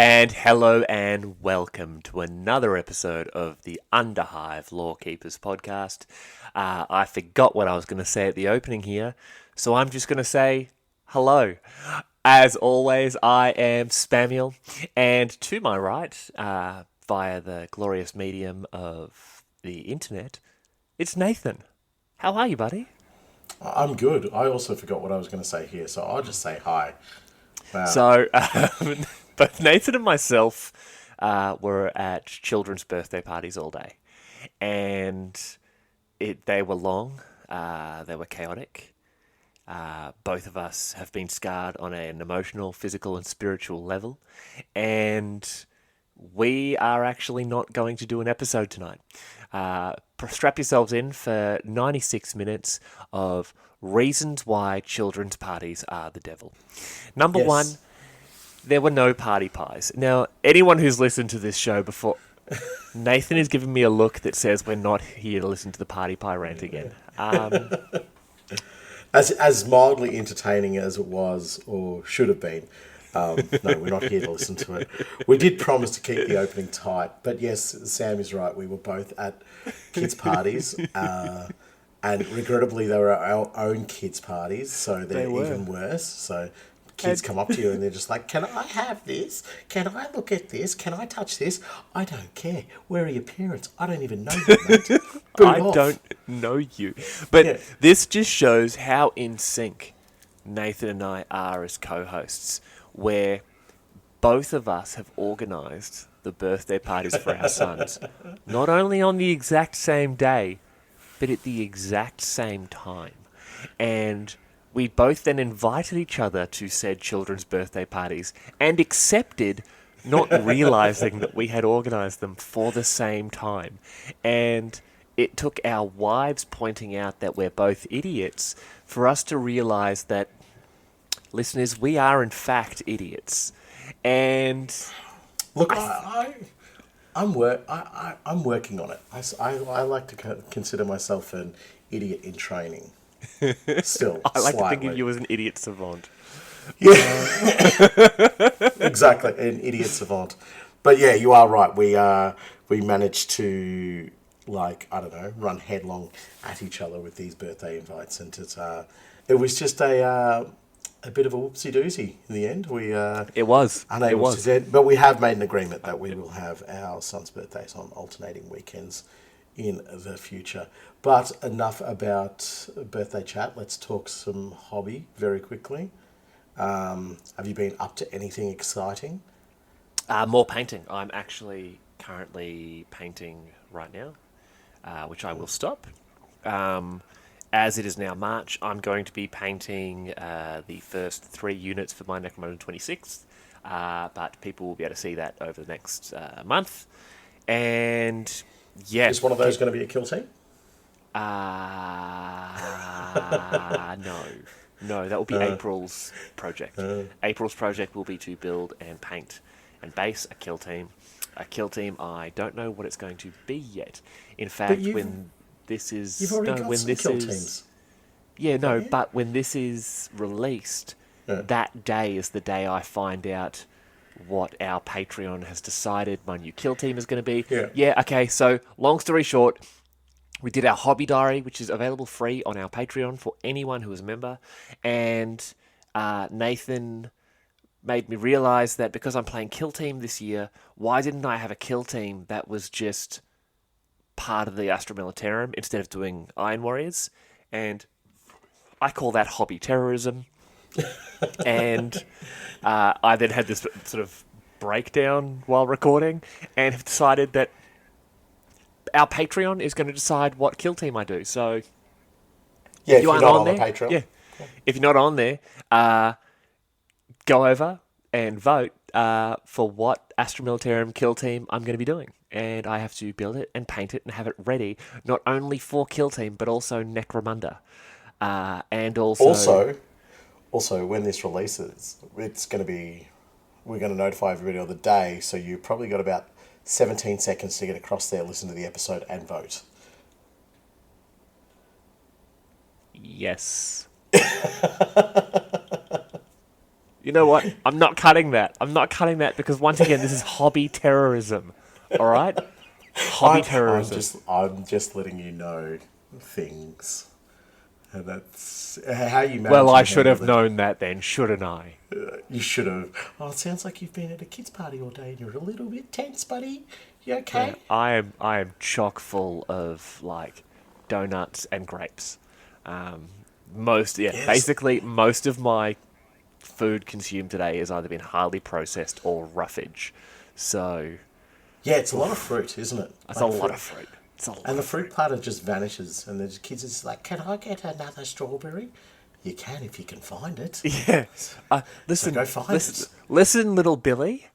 And hello and welcome to another episode of the Underhive Lorekeepers podcast. I forgot what I was going to say at the opening here, so I'm just going to say hello. As always, I am Spamiel, and to my right, via the glorious medium of the internet, it's Nathan. How are you, buddy? I'm good. I also forgot what I was going to say here, so I'll just say hi. Wow. So, both Nathan and myself were at children's birthday parties all day, and they were long, they were chaotic. Both of us have been scarred on an emotional, physical, and spiritual level, and we are actually not going to do an episode tonight. Strap yourselves in for 96 minutes of reasons why children's parties are the devil. Number one, Yes. there were no party pies. Now, anyone who's listened to this show before, Nathan is giving me a look that says we're not here to listen to the party pie rant again. As mildly entertaining as it was, or should have been, no, we're not here to listen to it. We did promise to keep the opening tight, but yes, Sam is right. We were both at kids' parties, and regrettably, they were our own kids' parties, so They they're were. even worse. So kids And- come up to you and they're just like, "Can I have this? Can I look at this? Can I touch this? I don't care. Where are your parents? I don't even know you, mate. Boot I off." don't know you. But Yeah. this just shows how in sync Nathan and I are as co-hosts, where both of us have organised the birthday parties for our sons, not only on the exact same day, but at the exact same time. And we both then invited each other to said children's birthday parties and accepted, not realizing that we had organised them for the same time. And it took our wives pointing out that we're both idiots for us to realise that, listeners, we are in fact idiots. And Look, I'm working on it. I like to consider myself an idiot in training. Still, I like to think of slightly. you as an idiot savant. Exactly, an idiot savant. But yeah, you are right. We managed to, like, I don't know, run headlong at each other with these birthday invites, and it was just a bit of a whoopsie doozy in the end. We It was. It unable to was. do it, but we have made an agreement that we will have our son's birthdays on alternating weekends in the future. But enough about birthday chat. Let's talk some hobby very quickly. Have you been up to anything exciting? More painting. I'm actually currently painting right now, which I will stop. As it is now March, I'm going to be painting the first 3 units for my Necromunda 26th, but people will be able to see that over the next month. And yeah, Is one of those going to be a kill team? no. No, that will be April's project. April's project will be to build and paint and base a kill team. A kill team, I don't know what it's going to be yet. In fact, when this is... You've already no, got when some this kill is, teams. Yeah, no, you? but when this is released, that day is the day I find out what our Patreon has decided my new kill team is going to be. Yeah. Okay, so long story short, we did our hobby diary, which is available free on our Patreon for anyone who is a member. And Nathan made me realise that because I'm playing Kill Team this year, why didn't I have a Kill Team that was just part of the Astra Militarum instead of doing Iron Warriors? And I call that hobby terrorism. And I then had this sort of breakdown while recording and have decided that our Patreon is going to decide what kill team I do. So Yeah, if you you're aren't not on on the there, Patreon. yeah. If you're not on there, go over and vote for what Astra Militarum kill team I'm going to be doing. And I have to build it and paint it and have it ready, not only for kill team, but also Necromunda. And Also, when this releases, it's going to be... We're going to notify everybody on the day, so you probably got about 17 seconds to get across there, listen to the episode, and vote. Yes. You know what? I'm not cutting that. I'm not cutting that because once again, this is hobby terrorism. All right, hobby terrorism. I'm just letting you know things. And that's how you Well, manage I and should handle have it. known that then, shouldn't I? You should have. Oh, it sounds like you've been at a kids' party all day and you're a little bit tense, buddy. You Yeah, okay? I am chock full of like donuts and grapes. Um, Yes. basically most of my food consumed today has either been highly processed or roughage. So Yeah, it's a lot of fruit, isn't it? that's a Like lot fruit. of fruit. It's a lot And the of fruit fruit. platter just vanishes, and the kids are just like, "Can I get another strawberry?" You can if you can find it. Yeah. So Listen, go find listen, it. listen, little Billy.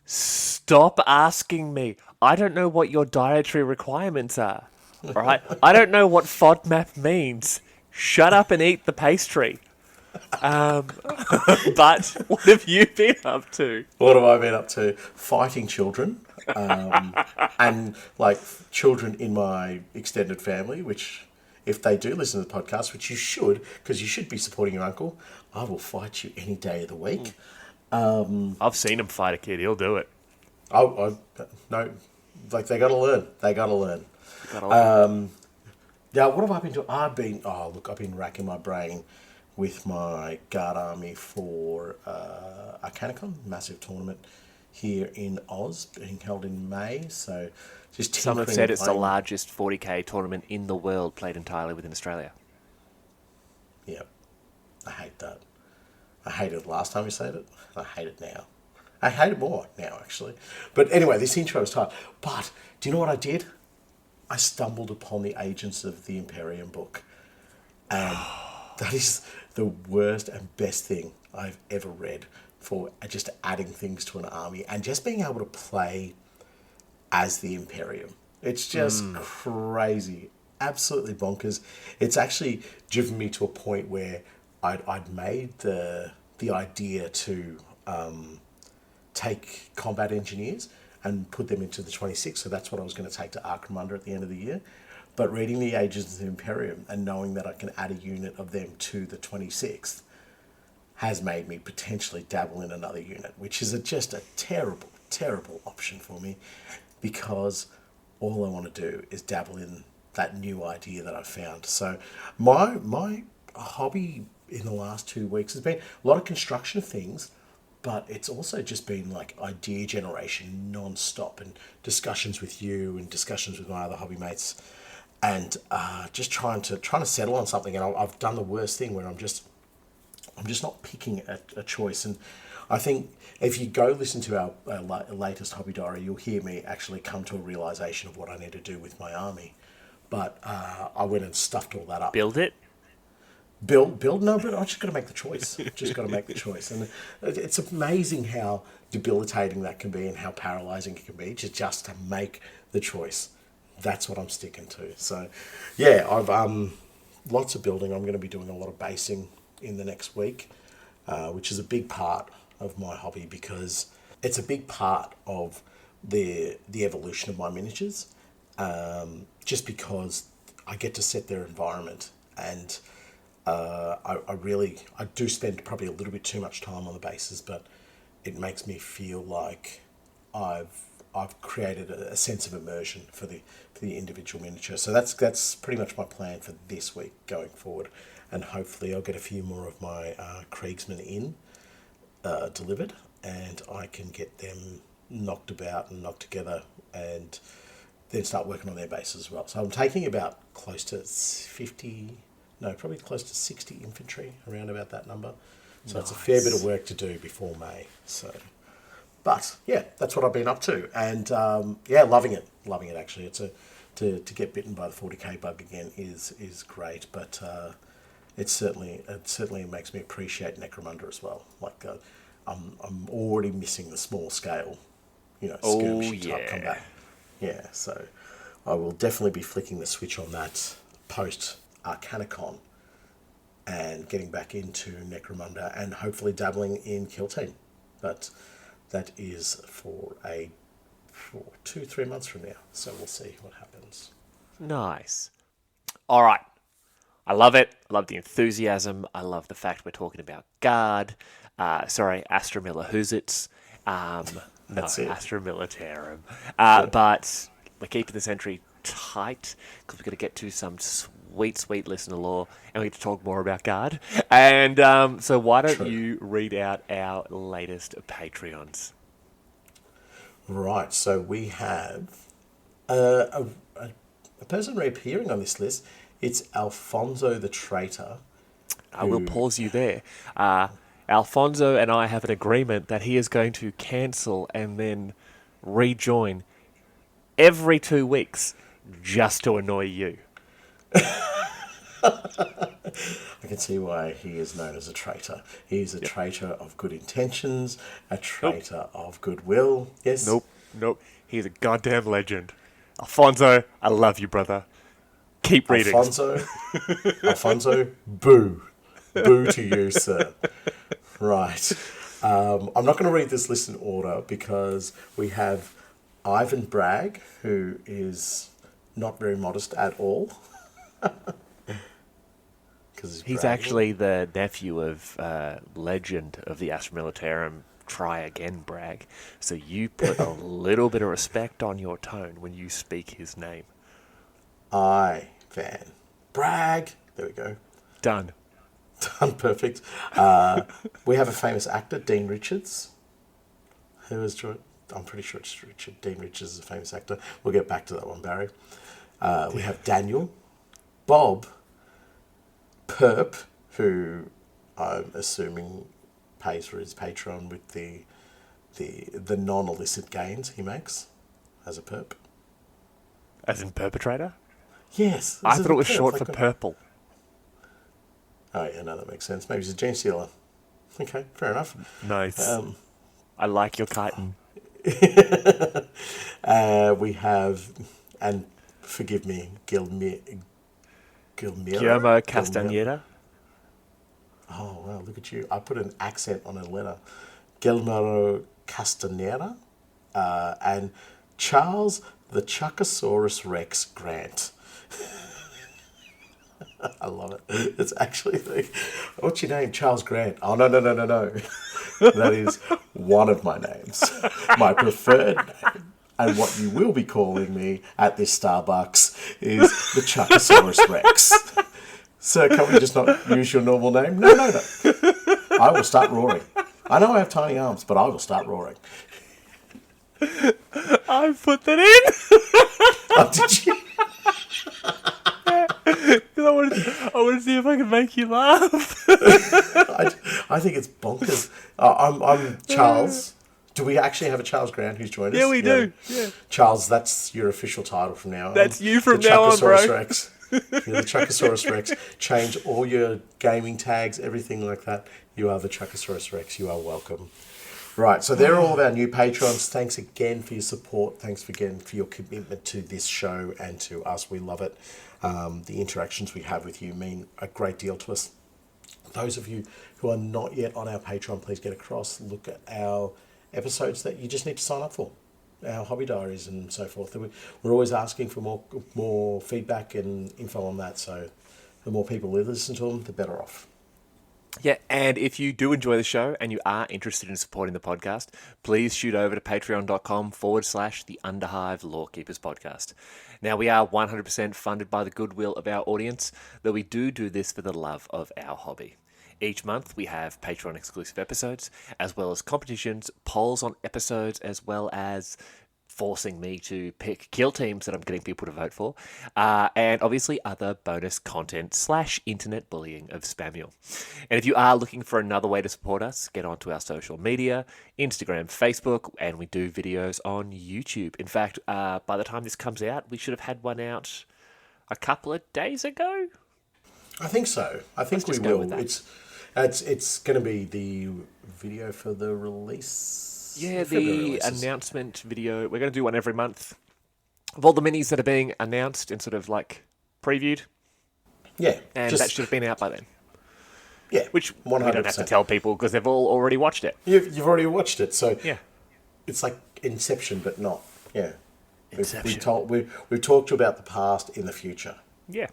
Stop asking me. I don't know what your dietary requirements are. All right? I don't know what FODMAP means. Shut up and eat the pastry. But what have you been up to? What have I been up to? Fighting children, and like children in my extended family, which if they do listen to the podcast, which you should, because you should be supporting your uncle, I will fight you any day of the week. I've seen him fight a kid. He'll do it. No, like they got to learn. They got to learn. Gotta learn. Now, what have I been doing? I've been racking my brain with my guard army for Arcanicon, massive tournament here in Oz, being held in May. So just Some have tinkering and said it's the playing. largest 40k tournament in the world played entirely within Australia. Yeah, I hate that. I hated it last time you said it. I hate it now. I hate it more now, actually. But anyway, this intro is tight. But do you know what I did? I stumbled upon the Agents of the Imperium book. And that is the worst and best thing I've ever read for just adding things to an army and just being able to play as the Imperium. It's just crazy, absolutely bonkers. It's actually driven me to a point where I'd made the idea to take combat engineers and put them into the 26. So that's what I was going to take to Archamunda at the end of the year. But reading the Agents of the Imperium and knowing that I can add a unit of them to the 26th has made me potentially dabble in another unit, which is just a terrible, terrible option for me because all I want to do is dabble in that new idea that I found. So my hobby in the last 2 weeks has been a lot of construction of things, but it's also just been like idea generation non-stop and discussions with you and discussions with my other hobby mates and just trying to settle on something. And I've done the worst thing where I'm just not picking a choice. And I think if you go listen to our latest hobby diary, you'll hear me actually come to a realization of what I need to do with my army. But I went and stuffed all that up. Build it. Build, no, but I just got to make the choice. Just got to make the choice. And it's amazing how debilitating that can be and how paralyzing it can be just to make the choice. That's what I'm sticking to. So, yeah, I've lots of building. I'm going to be doing a lot of basing in the next week, which is a big part of my hobby because it's a big part of the evolution of my miniatures. Just because I get to set their environment and I do spend probably a little bit too much time on the bases, but it makes me feel like I've created a sense of immersion for the individual miniature. So that's pretty much my plan for this week going forward, and hopefully I'll get a few more of my Kriegsmen in delivered, and I can get them knocked about and knocked together, and then start working on their bases as well. So I'm taking about close to 50, no, probably close to 60 infantry, around about that number. So it's a fair bit of Nice. work to do before May. So, but yeah, that's what I've been up to, and yeah, loving it actually. To get bitten by the 40k bug again is great, but it certainly makes me appreciate Necromunda as well. Like I'm already missing the small scale, Oh skirmishy type yeah. combat. Yeah, so I will definitely be flicking the switch on that post Arcanicon and getting back into Necromunda and hopefully dabbling in Kill Team. But that is for 2-3 months from now. So we'll see what happens. Nice. All right. I love it. I love the enthusiasm. I love the fact we're talking about guard. Astra Militarum. No, That's it. Astra Militarum. But we're keeping this entry tight because we're going to get to some sweet listener lore, and we get to talk more about Guard. And so why don't True. you read out our latest Patreons? Right, so we have a person reappearing on this list. It's Alfonso the Traitor. I will pause you there. Alfonso and I have an agreement that he is going to cancel and then rejoin every 2 weeks just to annoy you. I can see why he is known as a traitor. He is a traitor of good intentions, a traitor of goodwill. Yes? Nope. He's a goddamn legend. Alfonso, I love you, brother. Keep reading. Alfonso, boo. Boo to you, sir. Right. I'm not going to read this list in order because we have Ivan Bragg, who is not very modest at all. He's actually the nephew of legend of the Astra Militarum, Try Again Bragg. So you put a little bit of respect on your tone when you speak his name. Ivan Bragg. There we go. Done. Perfect. We have a famous actor, Dean Richards, who has joined. I'm pretty sure it's Richard. Dean Richards is a famous actor. We'll get back to that one, Barry. We have Daniel, Bob, Perp, who I'm assuming pays for his Patreon with the non-illicit gains he makes as a perp. As in perpetrator? Yes. I thought it was short for purple. Oh, yeah, no, that makes sense. Maybe he's a gene stealer. Okay, fair enough. Nice. I like your chitin. We have, and forgive me, Guillermo Castañeda. Oh, wow, look at you. I put an accent on a letter. Guillermo Castaneda and Charles the Chuckosaurus Rex Grant. I love it. It's actually like, what's your name? Charles Grant. Oh, no. That is one of my names. My preferred name. And what you will be calling me at this Starbucks is the Chuckosaurus Rex. So can we just not use your normal name? No. I will start roaring. I know I have tiny arms, but I will start roaring. I put that in. Oh, did you? I want to see if I can make you laugh. I think it's bonkers. I'm Charles. Do we actually have a Charles Grant who's joined us? Yeah, we do. Yeah. Charles, that's your official title from now on. That's you from the now on, bro. Rex. You're the Chuckosaurus Rex. Change all your gaming tags, everything like that. You are the Chuckosaurus Rex. You are welcome. Right, so they're all of our new patrons. Thanks again for your support. Thanks again for your commitment to this show and to us. We love it. The interactions we have with you mean a great deal to us. Those of you who are not yet on our Patreon, please get across, look at our episodes that you just need to sign up for, our hobby diaries and so forth. We're always asking for more feedback and info on that, so the more people who listen to them, the better off. Yeah, and if you do enjoy the show and you are interested in supporting the podcast, please shoot over to patreon.com/the Underhive Lorekeepers podcast. Now, we are 100% funded by the goodwill of our audience, though we do this for the love of our hobby. Each month, we have Patreon-exclusive episodes, as well as competitions, polls on episodes, as well as forcing me to pick kill teams that I'm getting people to vote for, and obviously other bonus content / internet bullying of Spamiel. And if you are looking for another way to support us, get onto our social media, Instagram, Facebook, and we do videos on YouTube. In fact, by the time this comes out, we should have had one out a couple of days ago. I think so. I think we will. It's going to be the video for the release. Yeah, the announcement video. We're going to do one every month of all the minis that are being announced and sort of like previewed. Yeah. And that should have been out by then. Yeah. Which 100%. we don't have to tell people because they've all already watched it. You've already watched it, so yeah, it's like Inception, but not. Yeah. Inception. We've talked to you about the past in the future. Yeah.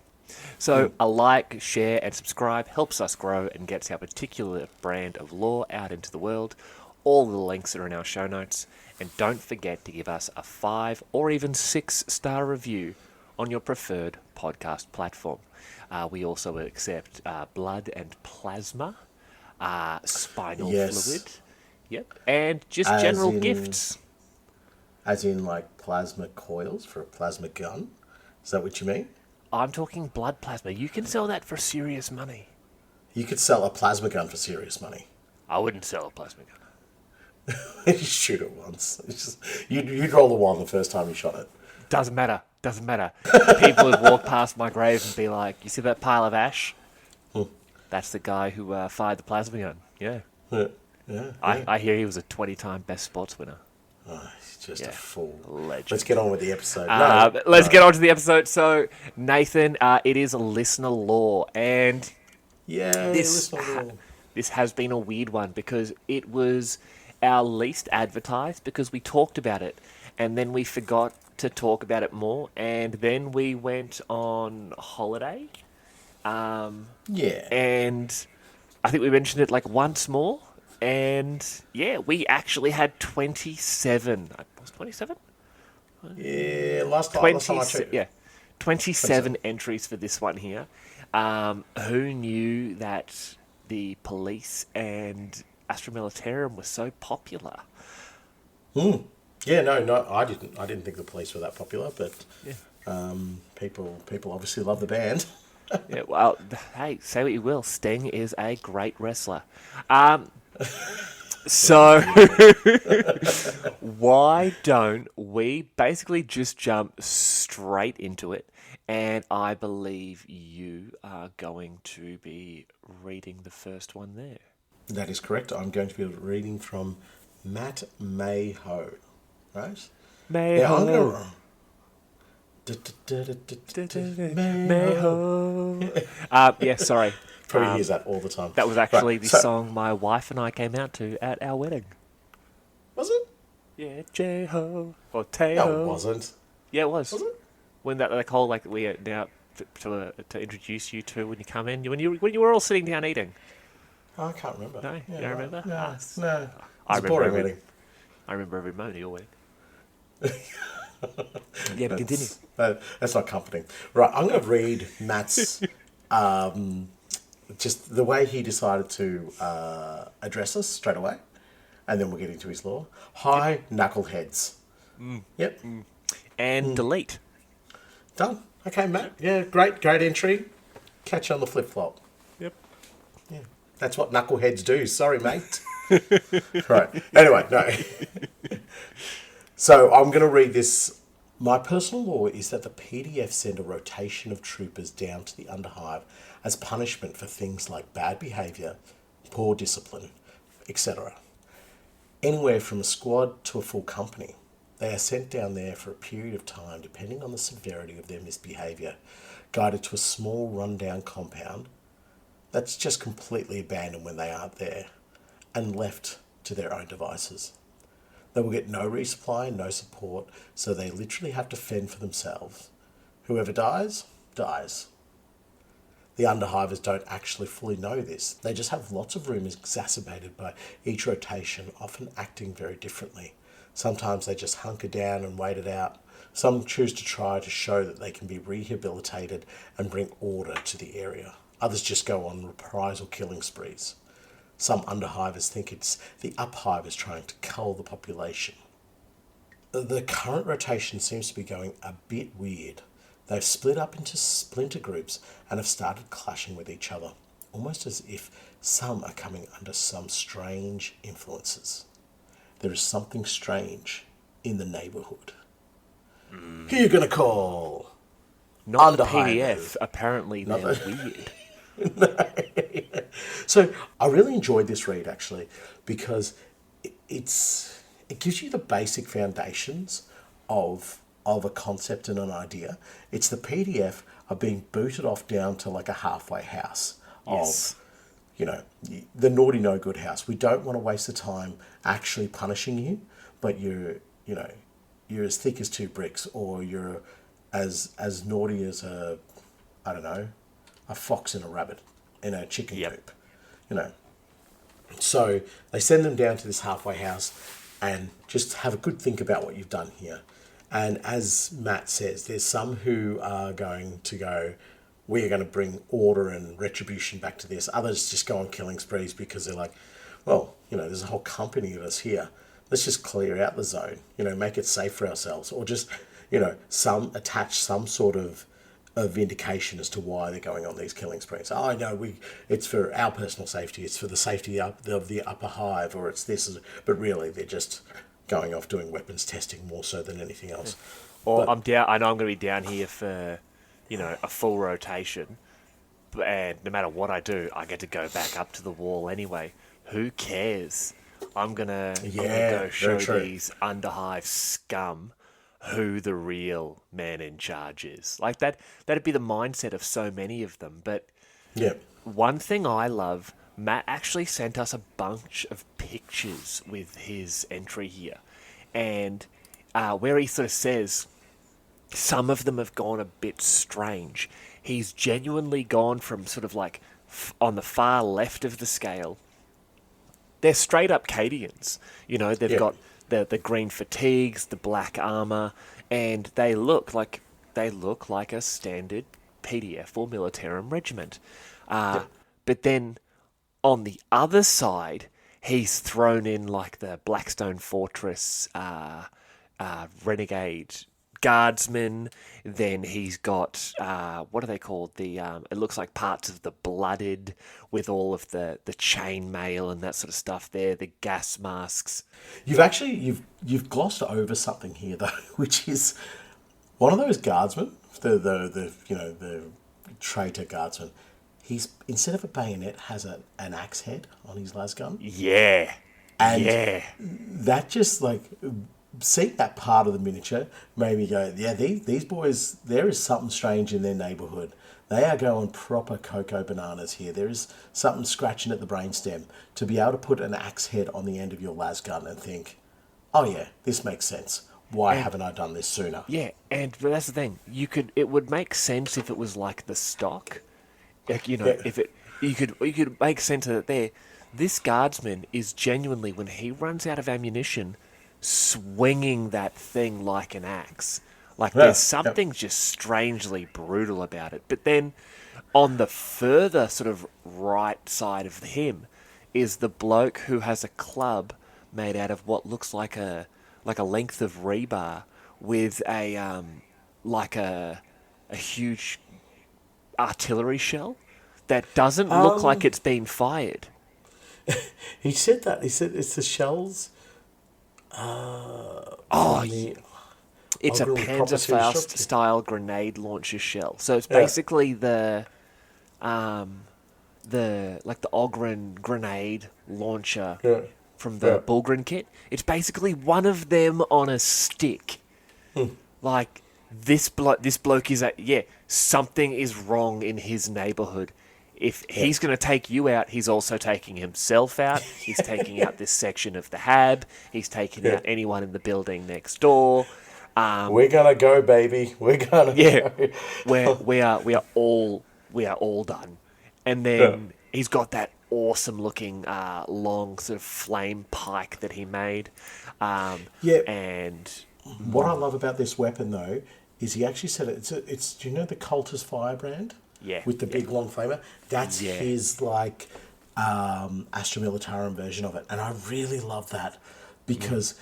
So a like, share, and subscribe helps us grow and gets our particular brand of lore out into the world. All the links are in our show notes. And don't forget to give us a 5 or even 6-star review on your preferred podcast platform. We also accept blood and plasma, spinal Yes. fluid, yep, and just As general in- gifts. As in, like, plasma coils for a plasma gun? Is that what you mean? I'm talking blood plasma. You can sell that for serious money. You could sell a plasma gun for serious money. I wouldn't sell a plasma gun. You shoot it once. It's just, you'd roll the one the first time you shot it. Doesn't matter. Doesn't matter. People would walk past my grave and be like, "You see that pile of ash? That's the guy who fired the plasma gun." Yeah. Yeah. I hear he was a 20-time best sports winner. Oh, he's just Yeah. a fool. Legend. Let's get on with the episode. Let's get on to the episode. So, Nathan, it is a listener lore, and Yeah, this listen all. this has been a weird one because it was our least advertised because we talked about it and then we forgot to talk about it more, and then we went on holiday, Yeah. and I think we mentioned it like once more, and yeah, we actually had 27. Was 27? Yeah, last time I checked. Yeah, 27 entries for this one here. Who knew that the police and Astra Militarum were so popular? Yeah, no, I didn't. I didn't think the police were that popular, but Yeah. people obviously love the band. Yeah, well, hey, say what you will. Sting is a great wrestler. So, why don't we basically just jump straight into it? And I believe you are going to be reading the first one there. That is correct. I'm going to be reading from Matt Mayho, right? Yeah, I'm Mayho. gonna. Mayho. Yeah, sorry. Probably hears that all the time. That was actually Right, the so- song my wife and I came out to at our wedding. Was it? Yeah, J-ho or Tay-ho. No, it wasn't. Yeah, it was. Was it? When that like whole like we are now to introduce you to when you come in when you were all sitting down eating. Oh, I can't remember. No, you don't remember? No, Ah, no. I It's a remember boring every- wedding. I remember every moment of your wedding. Yeah, but continue. That's not comforting. Right, I'm going to read Matt's, just the way he decided to address us straight away, and then we'll get into his lore. Hi, knuckleheads. Yep, And delete. done. Okay, Matt. Yeah, great entry. Catch you on the flip-flop. Yep. Yeah, that's what knuckleheads do. Sorry, mate. Right. Anyway, no. So I'm going to read this. My personal law is that the PDF send a rotation of troopers down to the Underhive as punishment for things like bad behaviour, poor discipline, etc. Anywhere from a squad to a full company. They are sent down there for a period of time depending on the severity of their misbehaviour, guided to a small rundown compound that's just completely abandoned when they aren't there, and left to their own devices. They will get no resupply and no support, so they literally have to fend for themselves. Whoever dies, dies. The Underhivers don't actually fully know this. They just have lots of rumours exacerbated by each rotation, often acting very differently. Sometimes they just hunker down and wait it out. Some choose to try to show that they can be rehabilitated and bring order to the area. Others just go on reprisal killing sprees. Some Underhivers think it's the Uphivers trying to cull the population. The current rotation seems to be going a bit weird. They've split up into splinter groups and have started clashing with each other, almost as if some are coming under some strange influences. There is something strange in the neighbourhood. Who are you going to call? Not the Underhive. PDF. Apparently they're weird. So I really enjoyed this read actually because it gives you the basic foundations of a concept and an idea. It's the PDF of being booted off down to like a halfway house Yes. of, the naughty no good house. We don't want to waste the time actually punishing you, but you're as thick as two bricks, or you're as naughty as a I don't know, a fox and a rabbit in a chicken Yep. coop, you know. So they send them down to this halfway house and just have a good think about what you've done here. And as Matt says, there's some who are going to go, we are going to bring order and retribution back to this. Others just go on killing sprees because they're like, well, you know, there's a whole company of us here. Let's just clear out the zone, you know, make it safe for ourselves. Or just, you know, some attach some sort of indication as to why they're going on these killing sprees. Oh, no, it's for our personal safety. It's for the safety of the upper hive, or it's this. But really, they're just going off doing weapons testing more so than anything else. Or But I'm down. I know I'm going to be down here for, a full rotation, and no matter what I do, I get to go back up to the wall anyway. Who cares? I'm gonna go very show true. these Underhive scum who the real man in charge is. Like that. That'd be the mindset of so many of them. But Yeah. one thing I love, Matt actually sent us a bunch of pictures with his entry here, and where he sort of says some of them have gone a bit strange. He's genuinely gone from sort of like on the far left of the scale. They're straight up Cadians. They've Yeah. got the green fatigues, the black armor, and they look like a standard PDF or Militarum regiment. Yeah. But then on the other side, he's thrown in like the Blackstone Fortress renegade guardsmen. Then he's got what are they called? It looks like parts of the blooded with all of the chain mail and that sort of stuff there. The gas masks. You've glossed over something here though, which is one of those guardsmen, the traitor guardsman. He's, instead of a bayonet, has an axe head on his las gun, Yeah, and yeah. that just like, seeing that part of the miniature made me go, yeah, these boys, there is something strange in their neighbourhood. They are going proper cocoa bananas here. There is something scratching at the brainstem to be able to put an axe head on the end of your las gun and think, oh yeah, this makes sense. Why haven't I done this sooner? Yeah, but that's the thing. It would make sense if it was like the stock. Like, Yeah, if you could make sense of it there. This guardsman is genuinely, when he runs out of ammunition, swinging that thing like an axe. Like yeah, there's yeah, something just strangely brutal about it. But then on the further sort of right side of him is the bloke who has a club made out of what looks like a length of rebar with like a huge artillery shell that doesn't look like it's been fired. He said that. He said it's the shells Oh, from the it's a Ogre Property Panzerfaust Shop. style grenade launcher shell. So it's Yeah, basically the Ogren grenade launcher yeah, from the yeah. Bulgren kit. It's basically one of them on a stick. Like this bloke is something is wrong in his neighborhood. If Yeah. he's going to take you out, he's also taking himself out. He's taking out this section of the hab. He's taking Yeah. out anyone in the building next door. We're gonna go, baby. We're gonna Yeah, go. we are all done. And Yeah. then he's got that awesome looking long sort of flame pike that he made. Yeah. And What I love about this weapon though is he actually said it's do you know the Cultist firebrand? Yeah, With the yeah. big long flamer? That's Yeah. his like Astra Militarum version of it. And I really love that because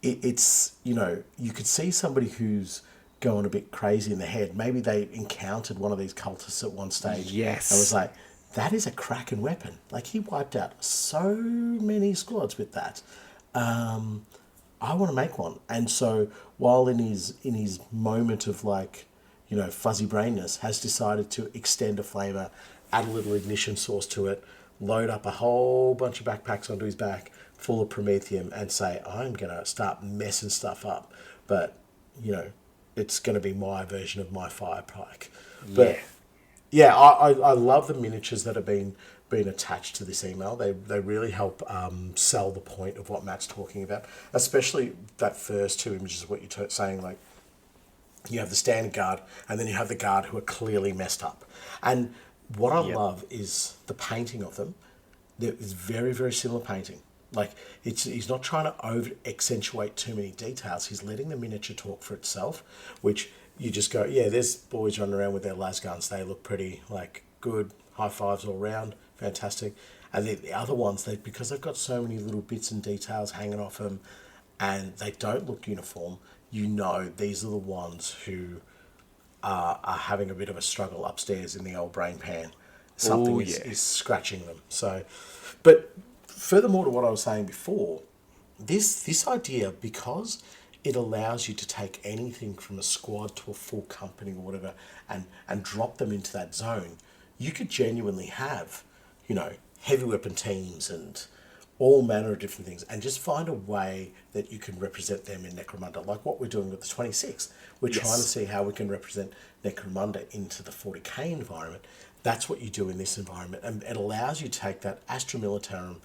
it's, you could see somebody who's going a bit crazy in the head. Maybe they encountered one of these cultists at one stage. Yes. And was like, that is a cracking weapon. Like he wiped out so many squads with that. I want to make one. And so while in his moment of like, fuzzy brainness, has decided to extend a flamer, add a little ignition source to it, load up a whole bunch of backpacks onto his back full of Promethium and say, I'm going to start messing stuff up. But, it's going to be my version of my fire pike. But yeah, I love the miniatures that have been attached to this email. They really help sell the point of what Matt's talking about, especially that first two images of what you're saying. Like, You have the standard guard, and then you have the guard who are clearly messed up. And what I Yep. love is the painting of them. There is very, very similar painting. Like he's not trying to over accentuate too many details. He's letting the miniature talk for itself, which you just go, yeah, there's boys running around with their las guns. They look pretty like good, high fives all round, fantastic. And the other ones, because they've got so many little bits and details hanging off them, and they don't look uniform. You know, these are the ones who are having a bit of a struggle upstairs in the old brain pan. Oh, Something yeah. is scratching them. So, but furthermore to what I was saying before, this idea, because it allows you to take anything from a squad to a full company or whatever and drop them into that zone, you could genuinely have, heavy weapon teams and all manner of different things, and just find a way that you can represent them in Necromunda, like what we're doing with the 26. We're trying to Yes. see how we can represent Necromunda into the 40k environment. That's what you do in this environment, and it allows you to take that Astra Militarum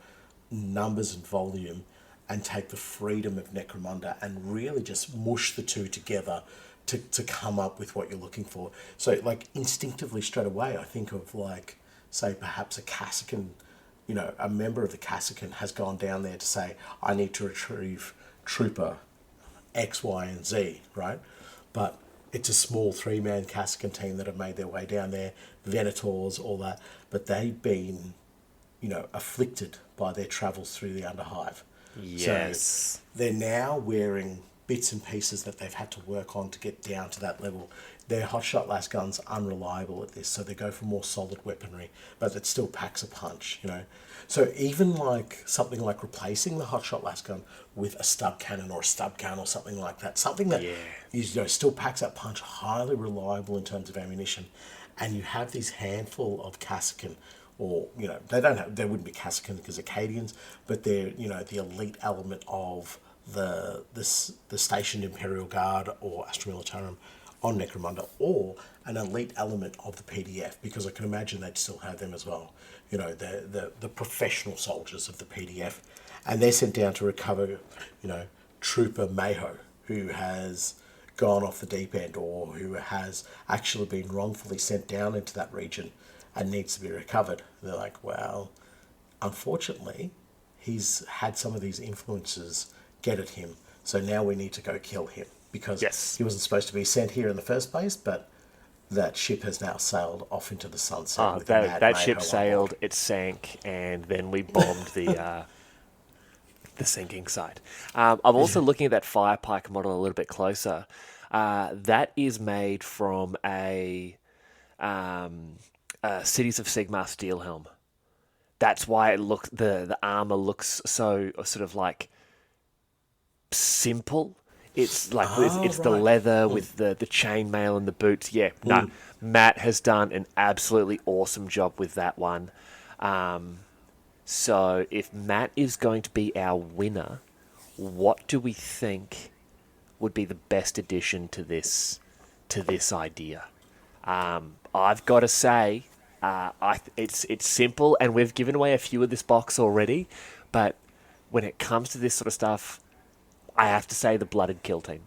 numbers and volume and take the freedom of Necromunda and really just mush the two together to come up with what you're looking for. So, like, instinctively straight away, I think of, like, say, perhaps a Cassican, a member of the Cassican has gone down there to say, I need to retrieve Trooper X, Y, and Z, right? But it's a small three-man Cassican team that have made their way down there, Venators, all that, but they've been, afflicted by their travels through the Underhive. Yes. So they're now wearing bits and pieces that they've had to work on to get down to that level. Their hotshot las guns unreliable at this, so they go for more solid weaponry, but it still packs a punch. So even like something like replacing the hotshot las gun with a stub cannon or a stub gun or something like that, something that Yeah. is, still packs that punch, highly reliable in terms of ammunition, and you have this handful of Cassican, or they wouldn't be Cassican because Acadians, but they're the elite element of the stationed Imperial Guard or Astra Militarum on Necromunda, or an elite element of the PDF, because I can imagine they'd still have them as well. The professional soldiers of the PDF, and they're sent down to recover, Trooper Mayho, who has gone off the deep end or who has actually been wrongfully sent down into that region and needs to be recovered. They're like, well, unfortunately, he's had some of these influences get at him, so now we need to go kill him because Yes. he wasn't supposed to be sent here in the first place, but that ship has now sailed off into the sunset with a mad That ship Mayho on sailed, board. it sank, and then we bombed the sinking site. I'm also looking at that Firepike model a little bit closer. That is made from a Cities of Sigmar steel helm. That's why the armor looks so sort of like simple. It's like Oh, it's the right. leather with the chainmail and the boots. Yeah, no, Matt has done an absolutely awesome job with that one. So if Matt is going to be our winner, what do we think would be the best addition to this idea? I've got to say, it's simple, and we've given away a few of this box already. But when it comes to this sort of stuff, I have to say the Blooded Kill Team,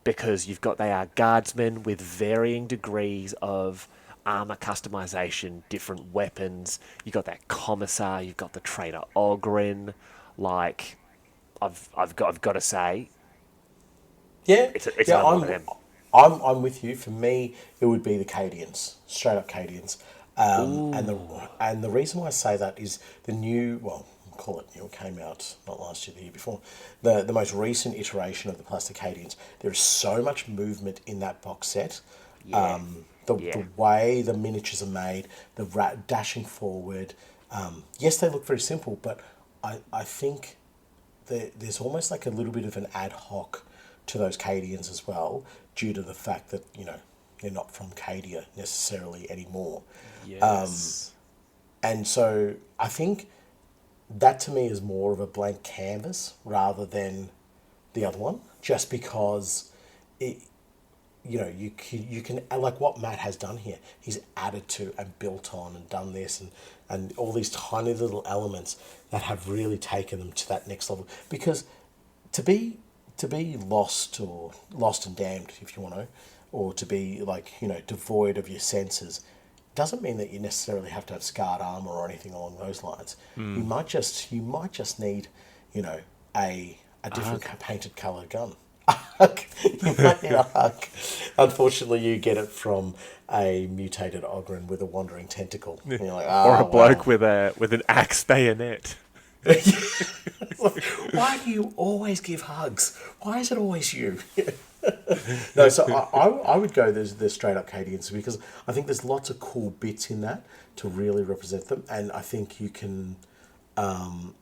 because they are guardsmen with varying degrees of armor customization, different weapons. You got that commissar, you've got the traitor Ogren. Like, I've got to say, Yeah, it's yeah, another one of them. I'm with you. For me, it would be the Cadians, straight up Cadians. And the Ooh, and the reason why I say that is the new, well, call it new, it came out not last year, the year before. The most recent iteration of the Plasticadians. There is so much movement in that box set. yeah, The yeah. way the miniatures are made, the dashing forward. Yes, they look very simple, but I think there's almost like a little bit of an ad hoc to those Cadians as well, due to the fact that they're not from Cadia necessarily anymore, Yes. and so I think that to me is more of a blank canvas rather than the other one, just because it you can like what Matt has done here. He's added to and built on and done this and all these tiny little elements that have really taken them to that next level. Because to be lost and damned, if you want to, or to be like, devoid of your senses, doesn't mean that you necessarily have to have scarred armor or anything along those lines. You might just need, you know, a different painted coloured gun. You might need a hug. Unfortunately, you get it from a mutated Ogren with a wandering tentacle. And you're like, Or a bloke well. with an axe bayonet. Why do you always give hugs? Why is it always you? No, so I would go the straight up Cadians because I think there's lots of cool bits in that to really represent them, and I think you can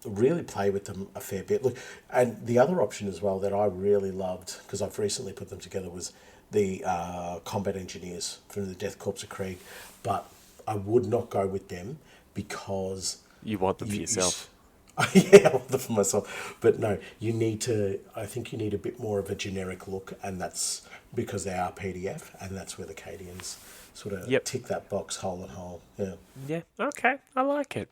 really play with them a fair bit. Look, and the other option as well that I really loved because I've recently put them together was the combat engineers from the Death Corps of Krieg, but I would not go with them because You want them for yourself. yeah, I want them for myself. But no, you need to. I think you need a bit more of a generic look, and that's because they are PDF, and that's where the Cadians sort of Yep. tick that box hole and hole. Yeah. Yeah, okay, I like it.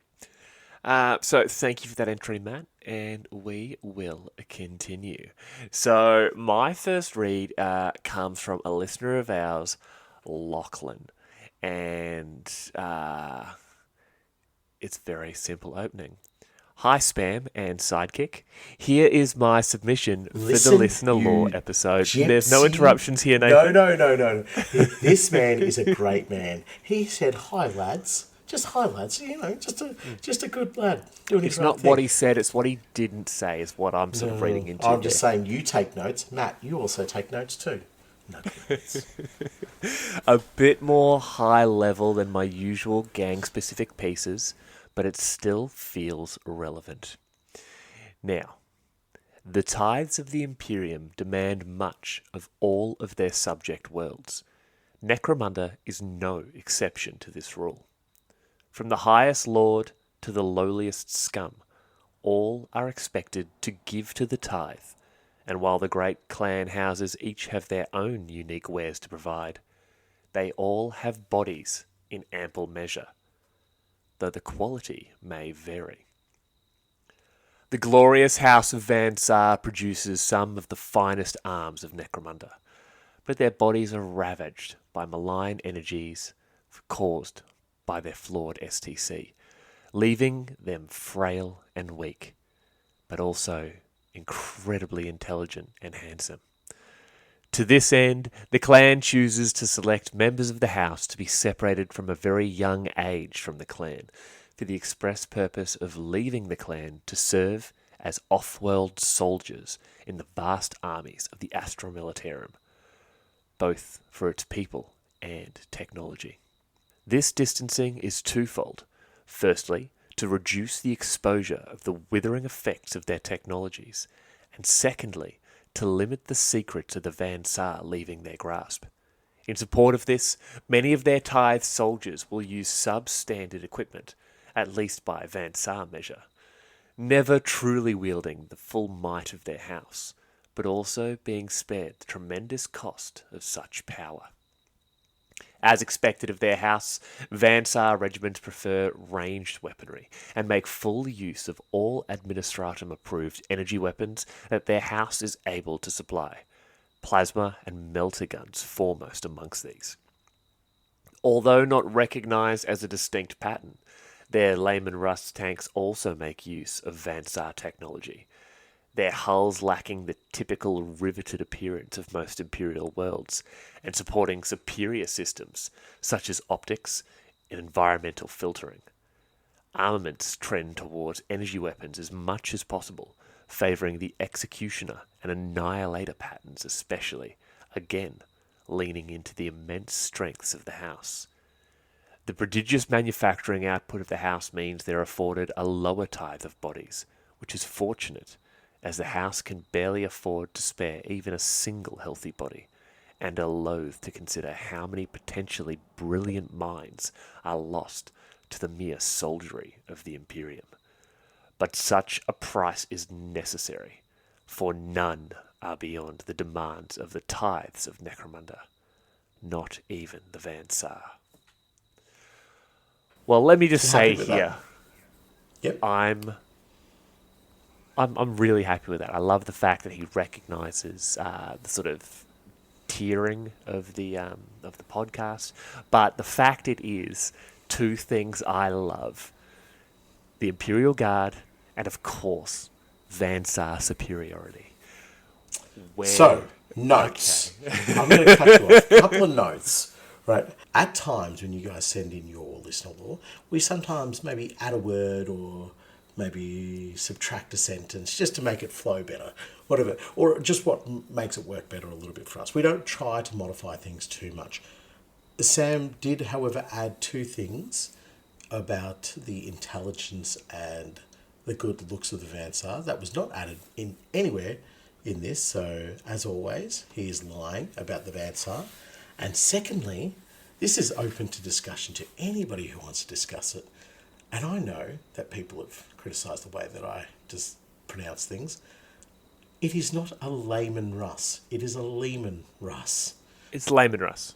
So thank you for that entry, Matt, and we will continue. So my first read comes from a listener of ours, Lachlan, and it's very simple opening. Hi, Spam and Sidekick. Here is my submission for the listener lore episode. There's no interruptions here, Nathan. No. This man is a great man. He said, "Hi, lads." Just hi, lads. Just a good lad doing his It's right not thing. what he said, it's what he didn't say, is what I'm sort of reading into. I'm just saying, you take notes, Matt. You also take notes too. No. A bit more high level than my usual gang specific pieces, but it still feels relevant. Now, the tithes of the Imperium demand much of all of their subject worlds. Necromunda is no exception to this rule. From the highest lord to the lowliest scum, all are expected to give to the tithe, and while the great clan houses each have their own unique wares to provide, they all have bodies in ample measure, though the quality may vary. The glorious house of Van Saar produces some of the finest arms of Necromunda, but their bodies are ravaged by malign energies caused by their flawed STC, leaving them frail and weak, but also incredibly intelligent and handsome. To this end, the clan chooses to select members of the house to be separated from a very young age from the clan, for the express purpose of leaving the clan to serve as off-world soldiers in the vast armies of the Astra Militarum, both for its people and technology. This distancing is twofold. Firstly, to reduce the exposure of the withering effects of their technologies, and secondly, to limit the secrets of the Van Saar leaving their grasp. In support of this, many of their tithe soldiers will use substandard equipment, at least by Van Saar measure, never truly wielding the full might of their house, but also being spared the tremendous cost of such power. As expected of their house, Van Saar regiments prefer ranged weaponry and make full use of all Administratum-approved energy weapons that their house is able to supply, plasma and melter guns foremost amongst these. Although not recognised as a distinct pattern, their Lehman Russ tanks also make use of Van Saar technology, their hulls lacking the typical riveted appearance of most Imperial worlds, and supporting superior systems such as optics and environmental filtering. Armaments trend towards energy weapons as much as possible, favouring the Executioner and Annihilator patterns especially, again leaning into the immense strengths of the house. The prodigious manufacturing output of the house means they're afforded a lower tithe of bodies, which is fortunate, as the house can barely afford to spare even a single healthy body, and are loath to consider how many potentially brilliant minds are lost to the mere soldiery of the Imperium. But such a price is necessary, for none are beyond the demands of the tithes of Necromunda, not even the Van Saar. Well, let me just say here, Yep. I'm really happy with that. I love the fact that he recognises the sort of tiering of the podcast, but the fact it is two things I love: the Imperial Guard, and of course, Vansar superiority. So, notes. I'm going to cut you off. A couple of notes. Right. At times when you guys send in your listener lore, we sometimes maybe add a word or maybe subtract a sentence just to make it flow better, whatever, or just what makes it work better a little bit for us. We don't try to modify things too much. Sam did, however, add two things about the intelligence and the good looks of the Vansar. That was not added in anywhere in this, so as always, he is lying about the Vansar. And secondly, this is open to discussion to anybody who wants to discuss it. And I know that people have criticised the way that I just pronounce things. It is not a Lehman Russ. It is a Lehman Russ. It's Lehman Russ.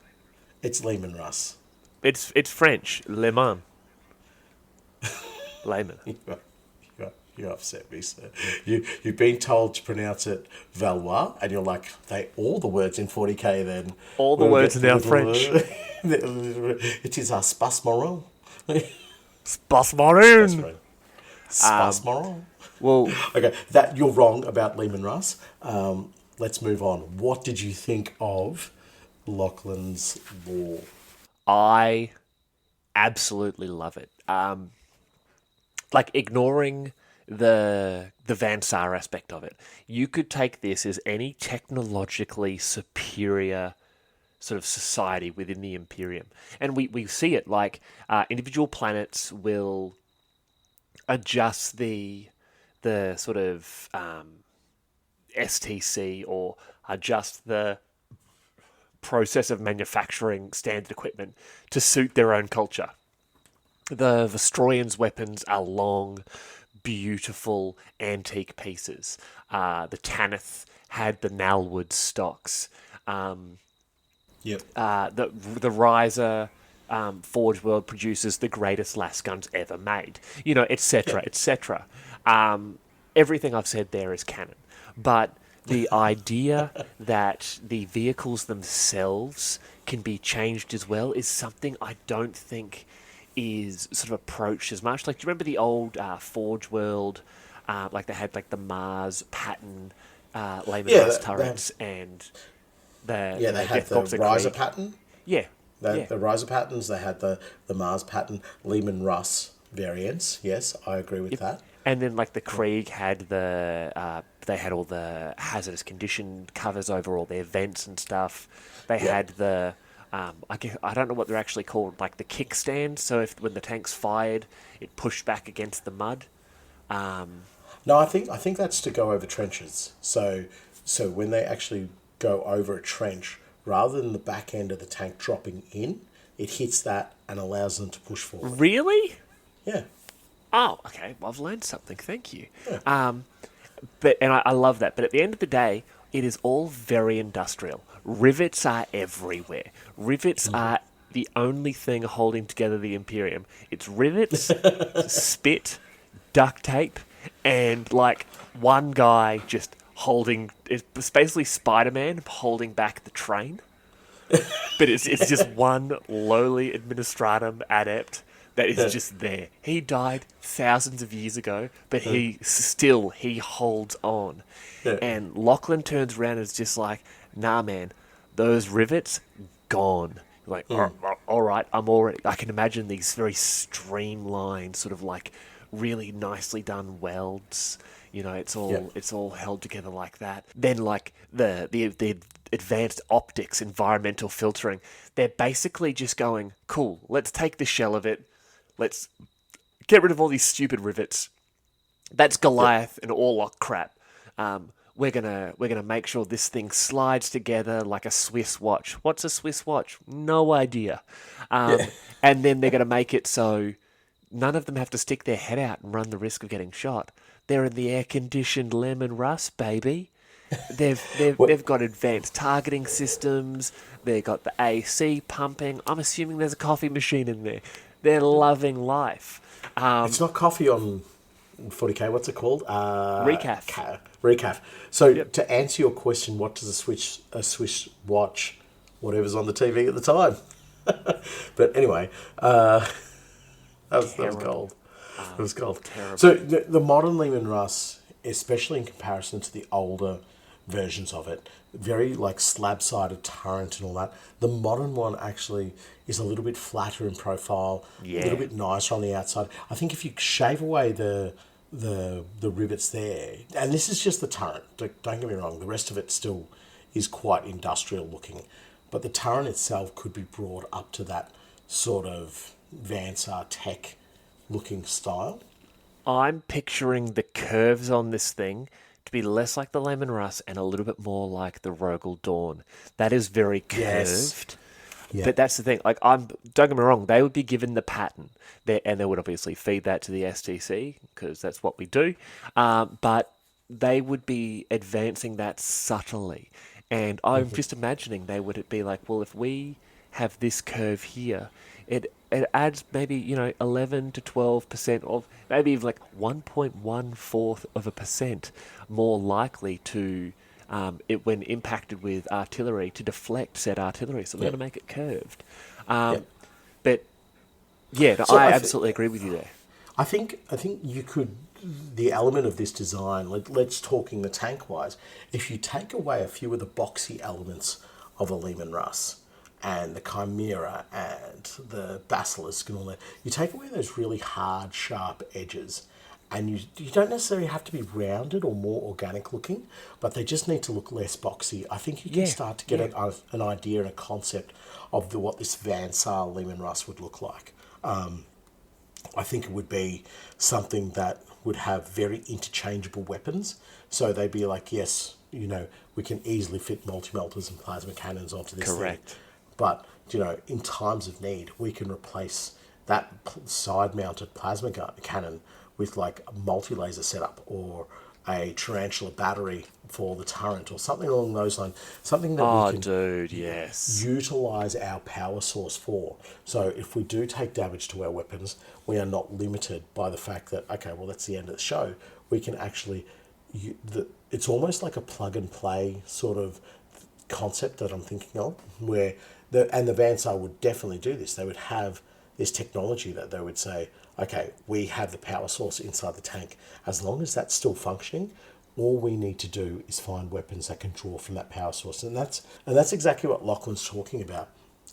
It's Lehman Russ. It's French. Le Mans. Lehman. You upset me, sir. You've been told to pronounce it Valois, and you're like, all the words in 40k then. All the words are now French. It is a Spas Maroon. Spas Maroon. Spas Maroon. Well, okay, that you're wrong about Lehman Russ. Let's move on. What did you think of Lachlan's lore? I absolutely love it. Like, ignoring the Vansar aspect of it, you could take this as any technologically superior sort of society within the Imperium. And we see it, like, individual planets will adjust the sort of STC, or adjust the process of manufacturing standard equipment to suit their own culture. The Vestroians' weapons are long, beautiful, antique pieces. The Tanith had the Nalwood stocks. Yep. The Riser Forge World produces the greatest lasguns ever made. You know, etc., etc. Everything I've said there is canon. But the idea that the vehicles themselves can be changed as well is something I don't think is sort of approached as much. Like, do you remember the old Forge World? Like, they had like the Mars pattern Lehman Russ turrets, and they had the Riser pattern. Yeah. The Riser patterns. They had the Mars pattern, Lehman Russ variants. Yes, I agree with that. And then, like, the Krieg had they had all the hazardous condition covers over all their vents and stuff. They had the I don't know what they're actually called, like the kickstand. So when the tank's fired, it pushed back against the mud. No, I think that's to go over trenches. So when they actually go over a trench, rather than the back end of the tank dropping in, it hits that and allows them to push forward. Really? Yeah. Oh, okay. Well, I've learned something. Thank you. Yeah. But I love that. But at the end of the day, it is all very industrial. Rivets are everywhere. Rivets are the only thing holding together the Imperium. It's rivets, spit, duct tape, and like one guy just holding. It's basically Spider-Man holding back the train. But it's just one lowly administratum adept that is just there. He died thousands of years ago, but he holds on. Yeah. And Lachlan turns around and is just like, nah, man, those rivets, gone. Like, all right, I can imagine these very streamlined, sort of like really nicely done welds. You know, it's all held together like that. Then, like, the advanced optics, environmental filtering, they're basically just going, cool, let's take the shell of it, let's get rid of all these stupid rivets. That's Goliath and Orlok crap. We're gonna make sure this thing slides together like a Swiss watch. What's a Swiss watch? No idea. And then they're gonna make it so none of them have to stick their head out and run the risk of getting shot. They're in the air-conditioned Lemon Russ, baby. They've got advanced targeting systems. They've got the AC pumping. I'm assuming there's a coffee machine in there. They're loving life. It's not coffee on 40K, what's it called? Recaf. Recaf. So Yep. to answer your question, what does a Swiss watch? Whatever's on the TV at the time. But anyway, that was Terrible. gold. It was gold. Terrible. So the modern Lehman Russ, especially in comparison to the older versions of it, very like slab-sided turret and all that. The modern one actually is a little bit flatter in profile, a little Yeah. bit nicer on the outside. I think if you shave away the rivets there, and this is just the turret. Don't get me wrong. The rest of it still is quite industrial looking, but the turret itself could be brought up to that sort of Vansar tech looking style. I'm picturing the curves on this thing to be less like the Lemon Russ and a little bit more like the Rogel Dawn. That is very Yes. curved. Yeah. But that's the thing. Like, don't get me wrong. They would be given the pattern, there, and they would obviously feed that to the STC because that's what we do. But they would be advancing that subtly, and I'm just imagining they would be like, well, if we have this curve here, it adds maybe 11 to 12% of maybe even like 1.14 of a percent more likely to it when impacted with artillery to deflect said artillery. So they're Yeah. going to make it curved. Yeah. But yeah, no, So I absolutely agree with you there. I think you could the element of this design. Let's talking the tank wise. If you take away a few of the boxy elements of a Lehman Russ and the Chimera and the Basilisk and all that, you take away those really hard, sharp edges. And you don't necessarily have to be rounded or more organic looking, but they just need to look less boxy. I think you can Yeah, start to get yeah. an idea and a concept of what this Vansar Lehman Russ would look like. I think it would be something that would have very interchangeable weapons. So they'd be like, yes, we can easily fit multi-melters and plasma cannons onto this Correct. thing. But, in times of need, we can replace that side-mounted plasma cannon with like a multi-laser setup or a tarantula battery for the turret or something along those lines. Something that Oh, we can dude, yes. utilize our power source for. So if we do take damage to our weapons, we are not limited by the fact that, okay, well, that's the end of the show. We can actually, it's almost like a plug and play sort of concept that I'm thinking of, where the Vansar would definitely do this. They would have this technology that they would say, okay, we have the power source inside the tank. As long as that's still functioning, all we need to do is find weapons that can draw from that power source, and that's exactly what Lachlan's talking about.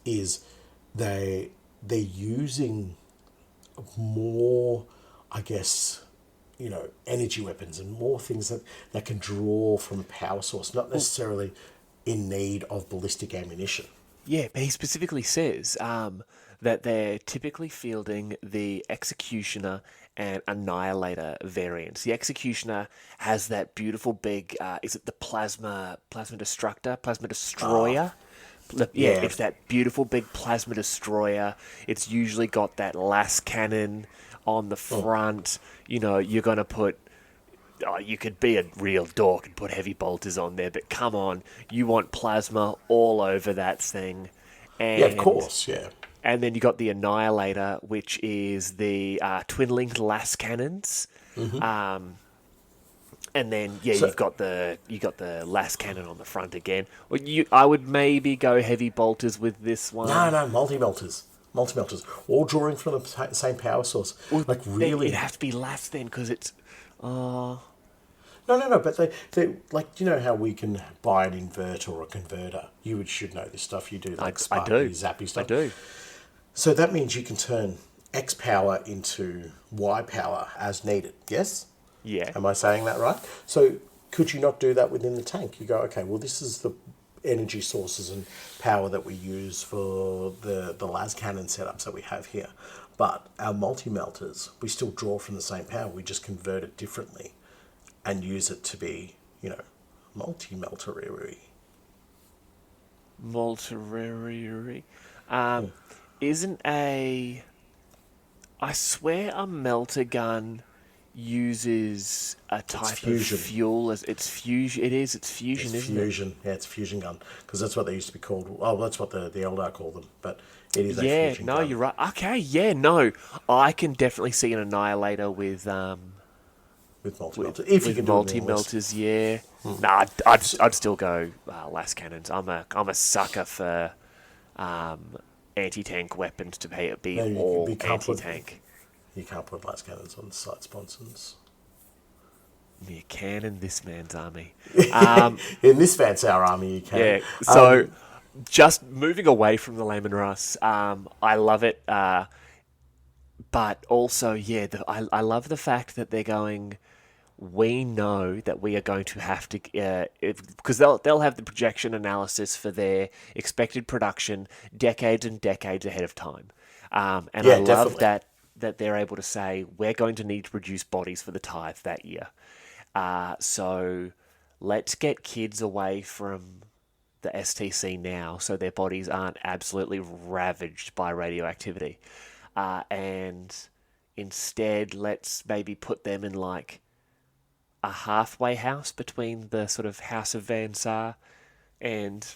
Is they're using more, I guess, energy weapons and more things that can draw from a power source, not necessarily in need of ballistic ammunition. Yeah, but he specifically says that they're typically fielding the Executioner and Annihilator variants. The Executioner has that beautiful big, is it the plasma destructor, plasma destroyer? Yeah, Yeah. it's that beautiful big plasma destroyer. It's usually got that las cannon on the front. You're gonna put. Oh, you could be a real dork and put heavy bolters on there, but come on, you want plasma all over that thing. Yeah, of And course, yeah. and then you got the Annihilator, which is the twin-linked las cannons. And then So, you got the las cannon on the front again. I would maybe go heavy bolters with this one. no, multi-melters, all drawing from the same power source. Well, Like then really, it'd have to be las then because it's no, but they like, how we can buy an inverter or a converter. Should know this stuff. You do like I sparky, do. zappy I stuff. do. So that means you can turn X power into Y power as needed. Yes. Yeah. Am I saying that right? So could you not do that within the tank? You go, okay, well, this is the energy sources and power that we use for the las cannon setups that we have here. But our multi-melters, we still draw from the same power. We just convert it differently and use it to be, multi-meltery. Multerary. Isn't I swear a melter gun uses a type of fusion. fuel as it's fusion. It's fusion, It's isn't fusion. Yeah, it's a fusion gun. Because that's what they used to be called. Oh, that's what the Eldar call them. But it is it? a Yeah, fusion no, gun. you're right. Okay, yeah, no. I can definitely see an Annihilator with with multi-melters. If you with can do a minimalist. multi-melters, yeah. Nah, I'd still go las cannons. I'm a sucker for anti-tank weapons to be No, all you can't put anti-tank. you can't put las cannons on site sponsons. You can in this man's army. In this Vance Hour army, you can. Yeah, so just moving away from the Layman Russ, I love it. But also, yeah, I love the fact that they're going. We know that we are going to have to, because they'll have the projection analysis for their expected production decades and decades ahead of time, and I Yeah, love definitely. that they're able to say we're going to need to produce bodies for the tithe that year. So let's get kids away from the STC now so their bodies aren't absolutely ravaged by radioactivity. And instead, let's maybe put them in like a halfway house between the sort of House of Van Sar and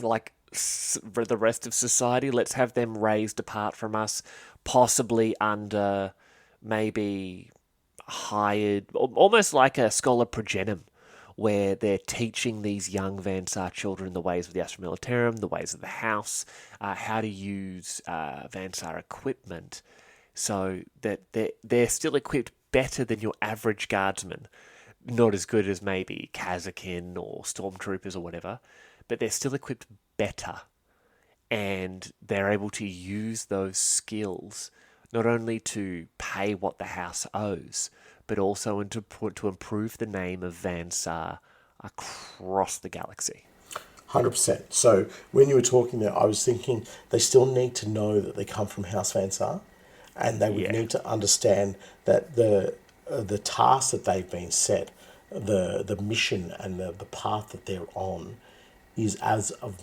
like the rest of society. Let's have them raised apart from us, possibly under maybe hired, almost like a scholar progenum, where they're teaching these young Van Sar children the ways of the Astra Militarum, the ways of the house, how to use Van Sar equipment, so that they're still equipped better than your average guardsman. Not as good as maybe Kazakin or Stormtroopers or whatever, but they're still equipped better. And they're able to use those skills not only to pay what the house owes, but also to improve the name of Van Sar across the galaxy. 100%. So when you were talking there, I was thinking they still need to know that they come from House Van Sar, and they would Yeah. need to understand that the task that they've been set, the mission and the path that they're on, is as of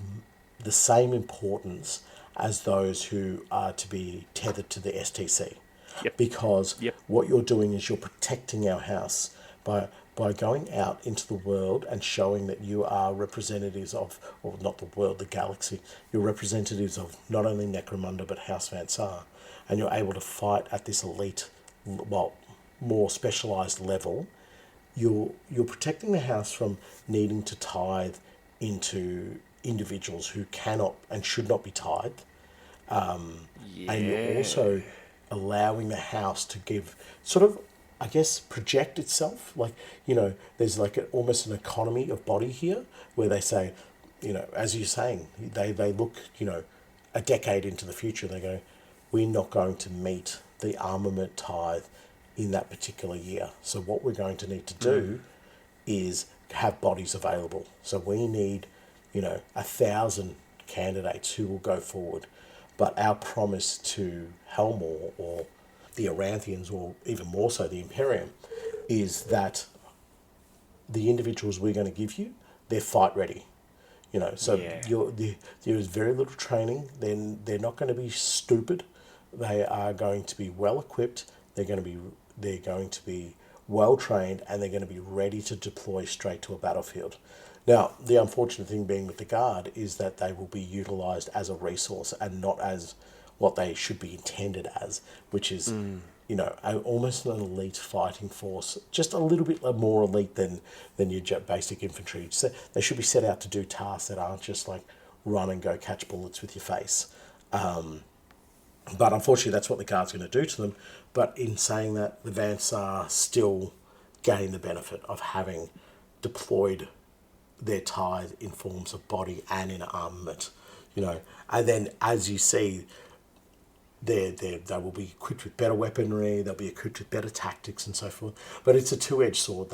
the same importance as those who are to be tethered to the STC. Yep. Because Yep. what you're doing is you're protecting our house by going out into the world and showing that you are representatives of, or not the world, the galaxy. You're representatives of not only Necromunda but House Van Sar, and you're able to fight at this elite, well, more specialized level. You're protecting the house from needing to tithe into individuals who cannot and should not be tithed, and you're Yeah. also allowing the house to give sort of, I guess, project itself. Like, there's like almost an economy of body here where they say, as you're saying, they look, a decade into the future. They go, we're not going to meet the armament tithe in that particular year. So what we're going to need to do is have bodies available. So we need, 1,000 candidates who will go forward. But our promise to Helmor or the Aranthians, or even more so the Imperium, is that the individuals we're going to give you, they're fight ready. So Yeah. there is very little training. Then they're not going to be stupid. They are going to be well equipped. They're going to be well trained, and they're going to be ready to deploy straight to a battlefield. Now, the unfortunate thing being with the Guard is that they will be utilised as a resource and not as what they should be intended as, which is, almost an elite fighting force, just a little bit more elite than your basic infantry. So they should be set out to do tasks that aren't just like run and go catch bullets with your face. But unfortunately, that's what the Guard's going to do to them. But in saying that, the Vance are still getting the benefit of having deployed their tithe in forms of body and in armament, And then, as you see, they will be equipped with better weaponry. They'll be equipped with better tactics and so forth. But it's a two-edged sword.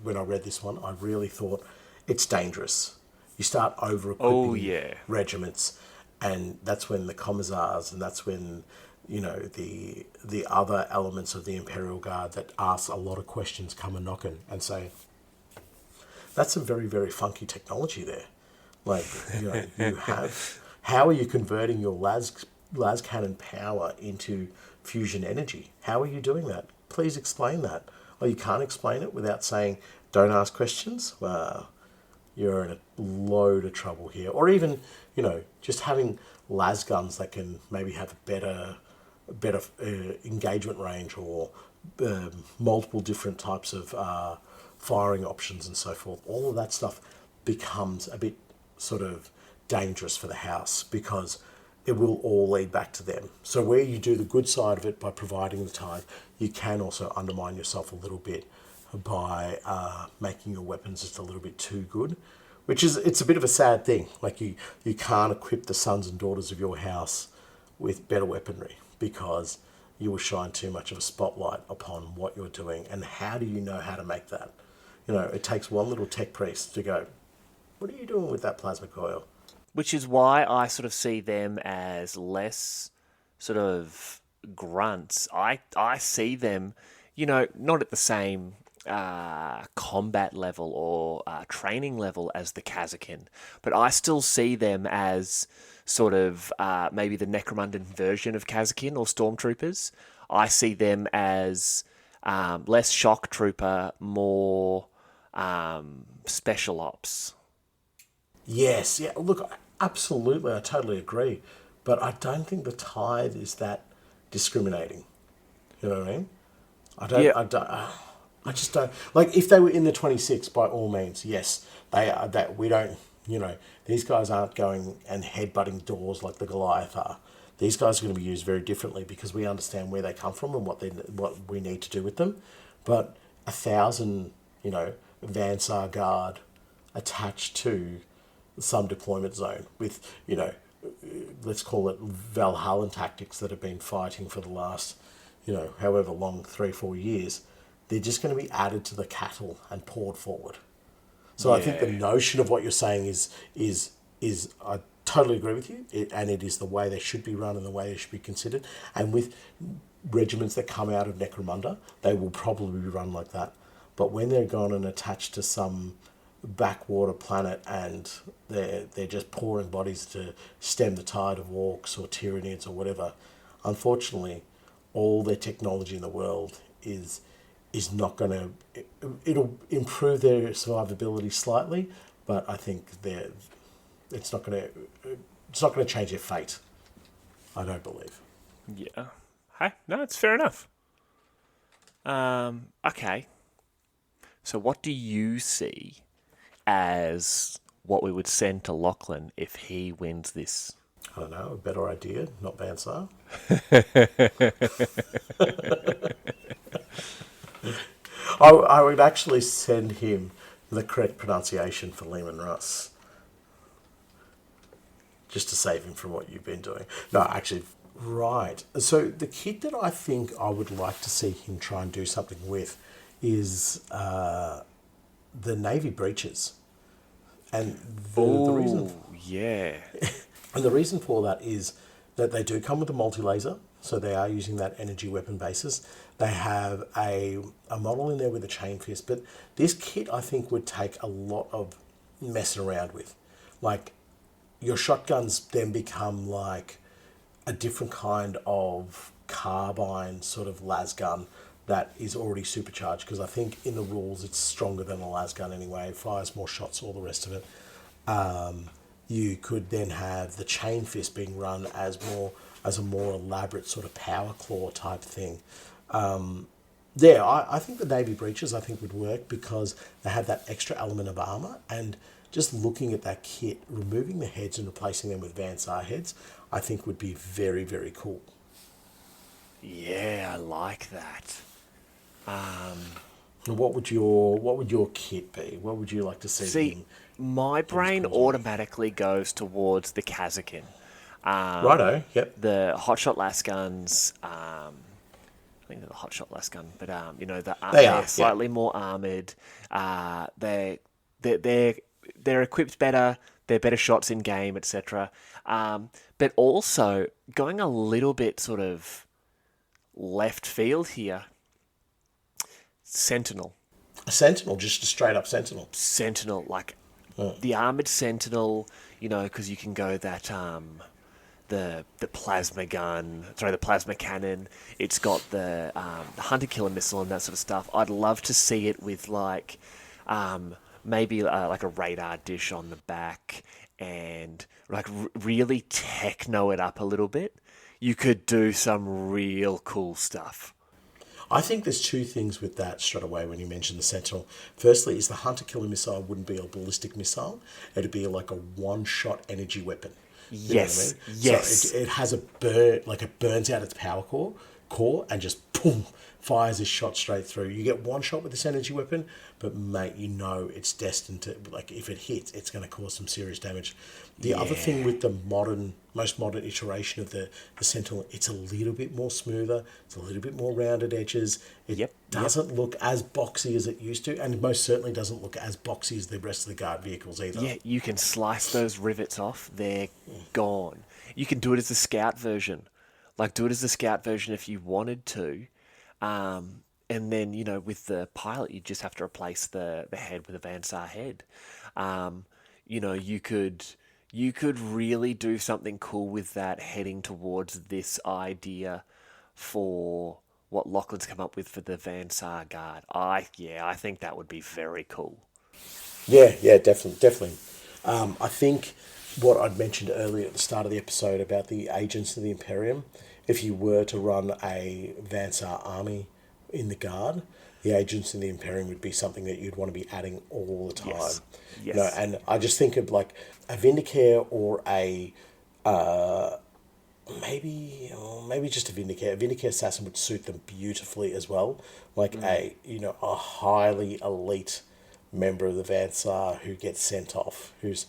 When I read this one, I really thought it's dangerous. You start over Oh equipping yeah. regiments, and that's when the commissars, and that's when the other elements of the Imperial Guard that ask a lot of questions come a knocking and say, that's some very, very funky technology there. Like, you have, how are you converting your las cannon power into fusion energy? How are you doing that? Please explain that. Oh, you can't explain it without saying, don't ask questions? Well, you're in a load of trouble here. Or even, just having las guns that can maybe have a better engagement range, or multiple different types of firing options and so forth. All of that stuff becomes a bit sort of dangerous for the house because it will all lead back to them. So where you do the good side of it by providing the tithe, you can also undermine yourself a little bit by making your weapons just a little bit too good, which is, it's a bit of a sad thing. Like you can't equip the sons and daughters of your house with better weaponry because you will shine too much of a spotlight upon what you're doing. And how do you know how to make that? You know, it takes one little tech priest to go, what are you doing with that plasma coil? Which is why I sort of see them as less sort of grunts. I see them, not at the same combat level or training level as the Kazakin, but I still see them as sort of maybe the Necromundan version of Kazakin or Stormtroopers. I see them as less shock trooper, more special ops. Yes, yeah, look, absolutely, I totally agree. But I don't think the tithe is that discriminating. You know what I mean? Yeah, I just don't like if they were in the 26 by all means. Yes, they are. That we don't. These guys aren't going and headbutting doors like the Goliath are. These guys are going to be used very differently because we understand where they come from and what we need to do with them. But 1,000, Vansar guard attached to some deployment zone with, let's call it Valhallan tactics that have been fighting for the last, however long, 3 or 4 years, they're just going to be added to the cattle and poured forward. So I think the yeah, notion of what you're saying is I totally agree with you, and it is the way they should be run and the way they should be considered. And with regiments that come out of Necromunda, they will probably be run like that. But when they're gone and attached to some backwater planet and they're just pouring bodies to stem the tide of orcs or Tyranids or whatever, unfortunately, all their technology in the world is not going to. It'll improve their survivability slightly, but I think it's not going to change their fate. I don't believe. yeah. Hey, no, it's fair enough. Okay. So what do you see as what we would send to Lachlan if he wins this? I don't know, a better idea, not Bansar. I would actually send him the correct pronunciation for Lehman Russ, just to save him from what you've been doing. No, actually, right. So the kit that I think I would like to see him try and do something with is the Navy breeches. And the reason Oh, yeah. and the reason for that is that they do come with a multi-laser, so they are using that energy weapon basis. They have a model in there with a chain fist, but this kit I think would take a lot of messing around with. Like, your shotguns then become like a different kind of carbine sort of las gun that is already supercharged, because I think in the rules it's stronger than a las gun anyway, it fires more shots, all the rest of it. You could then have the chain fist being run as a more elaborate sort of power claw type thing. I think the navy breeches I think would work because they have that extra element of armor, and just looking at that kit, removing the heads and replacing them with Vansar heads, I think would be very, very cool. Yeah, I like that. What would your kit be? What would you like to see See, my in his brain cruiser? automatically goes towards the Kazakin. Righto, yep. The hotshot lasguns, I think they're the hotshot lasgun, but They they're are, yeah. slightly more armored. They're equipped better. They're better shots in game, etc. But also going a little bit sort of left field here. Sentinel, A sentinel, just a straight up sentinel. Sentinel, like Oh. the armored Sentinel, because you can go that the plasma gun, sorry, the plasma cannon. It's got the hunter killer missile and that sort of stuff. I'd love to see it with maybe like a radar dish on the back and like really techno it up a little bit. You could do some real cool stuff. I think there's two things with that straight away when you mention the Sentinel. Firstly, is the hunter-killer missile wouldn't be a ballistic missile. It'd be like a one-shot energy weapon. You know what I Yes, mean? yes. So it has a like it burns out its power core and just boom, fires this shot straight through. You get one shot with this energy weapon, but mate, you know it's destined to, like, if it hits, it's going to cause some serious damage. The other thing Yeah. with the most modern iteration of the Sentinel, it's a little bit more smoother, it's a little bit more rounded edges. It Yep, yep. doesn't look as boxy as it used to, and most certainly doesn't look as boxy as the rest of the guard vehicles either. Yeah, you can slice those rivets off. They're gone. You can do it as a scout version. Like, do it as a scout version if you wanted to. And then, with the pilot, you just have to replace the head with a Vansar head. Um, you could really do something cool with that heading towards this idea for what Lachlan's come up with for the Vansar guard. I think that would be very cool. Yeah, definitely. I think what I'd mentioned earlier at the start of the episode about the agents of the Imperium, if you were to run a Vansar army in the Guard, the agents in the Imperium would be something that you'd want to be adding all the time. Yes. Yes. And I just think of like a Vindicare or a maybe just a Vindicare. A Vindicare assassin would suit them beautifully as well. Like a highly elite member of the Vansar who gets sent off, who's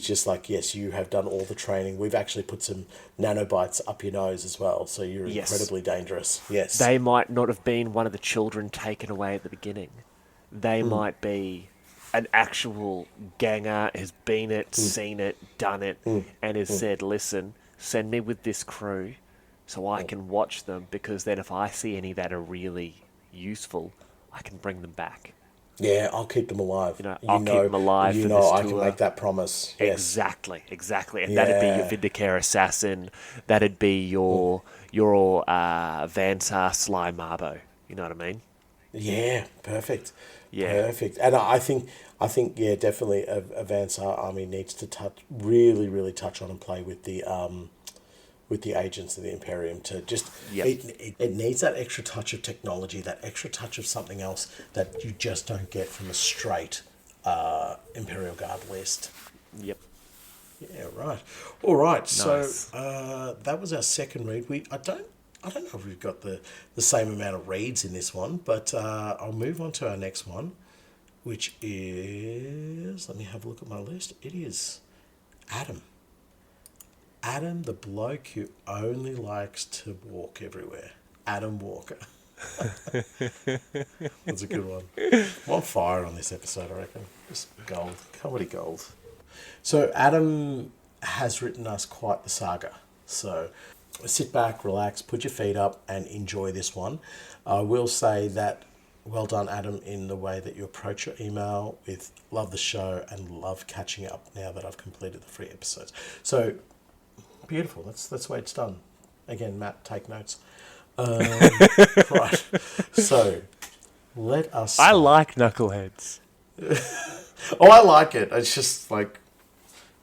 just like, yes, you have done all the training. We've actually put some nanobites up your nose as well, so you're Yes. incredibly dangerous. Yes. They might not have been one of the children taken away at the beginning. They might be an actual ganger, has been it, seen it, done it, and has said, listen, send me with this crew so I can watch them, because then if I see any that are really useful, I can bring them back. Yeah, I'll keep them alive. I'll keep them alive for this I can tour. make that promise. Yes. Exactly. And that'd be your Yeah. Vindicare assassin. That'd be your Vansar Sly Marbo. You know what I mean? Yeah, perfect. Yeah. Perfect. And yeah, definitely a Vansar army needs to really touch on and play with the agents of the Imperium to just Yep. it needs that extra touch of technology, that extra touch of something else that you just don't get from a straight Imperial Guard list. Yep. Yeah, right. All right. Nice. So that was our second read. I don't know if we've got the same amount of reads in this one, but I'll move on to our next one, which is, let me have a look at my list. It is Adam. Adam, the bloke who only likes to walk everywhere. Adam Walker. That's a good one. I'm on fire on this episode, I reckon. Just gold. Comedy gold. So Adam has written us quite the saga. So sit back, relax, put your feet up and enjoy this one. I will say that well done, Adam, in the way that you approach your email with love the show and love catching up now that I've completed the 3 episodes. So beautiful. That's the way it's done. Again, Matt, take notes. Right. So let us. I like knuckleheads. Oh, I like it. It's just like,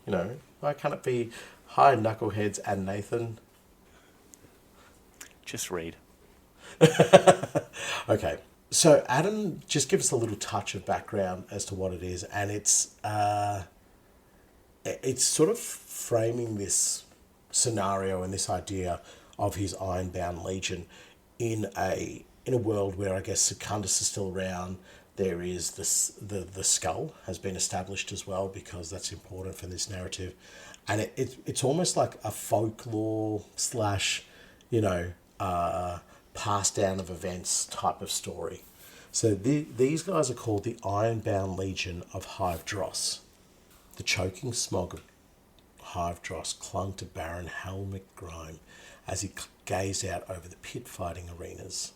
why can't it be hi knuckleheads and Nathan? Just read. Okay. So Adam, just give us a little touch of background as to what it is, and it's sort of framing this scenario and this idea of his Ironbound Legion in a world where I guess Secundus is still around. There is the skull has been established as well, because that's important for this narrative, and it's almost like a folklore slash passed down of events type of story. So these guys are called the Ironbound Legion of Hive Dross. The choking smog of Hive Dross clung to Baron Helmick Grime as he gazed out over the pit-fighting arenas,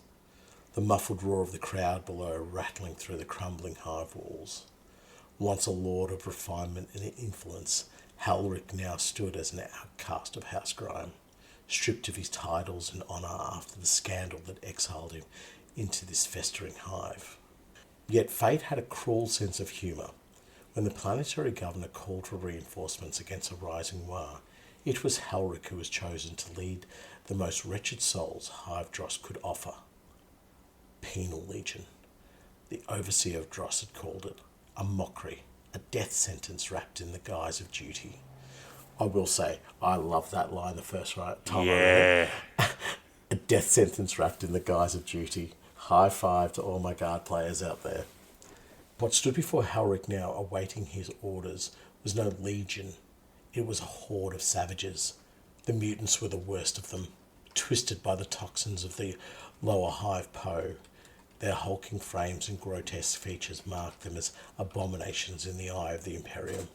the muffled roar of the crowd below rattling through the crumbling hive walls. Once a lord of refinement and influence, Halric now stood as an outcast of House Grime, stripped of his titles and honour after the scandal that exiled him into this festering hive. Yet fate had a cruel sense of humour. When the planetary governor called for reinforcements against a rising war, it was Halric who was chosen to lead the most wretched souls Hive Dross could offer. Penal Legion. The overseer of Dross had called it a mockery, a death sentence wrapped in the guise of duty. I will say, I love that line the first time I read it. A death sentence wrapped in the guise of duty. High five to all my guard players out there. What stood before Halric now, awaiting his orders, was no legion. It was a horde of savages. The mutants were the worst of them, twisted by the toxins of the lower hive Po. Their hulking frames and grotesque features marked them as abominations in the eye of the Imperium.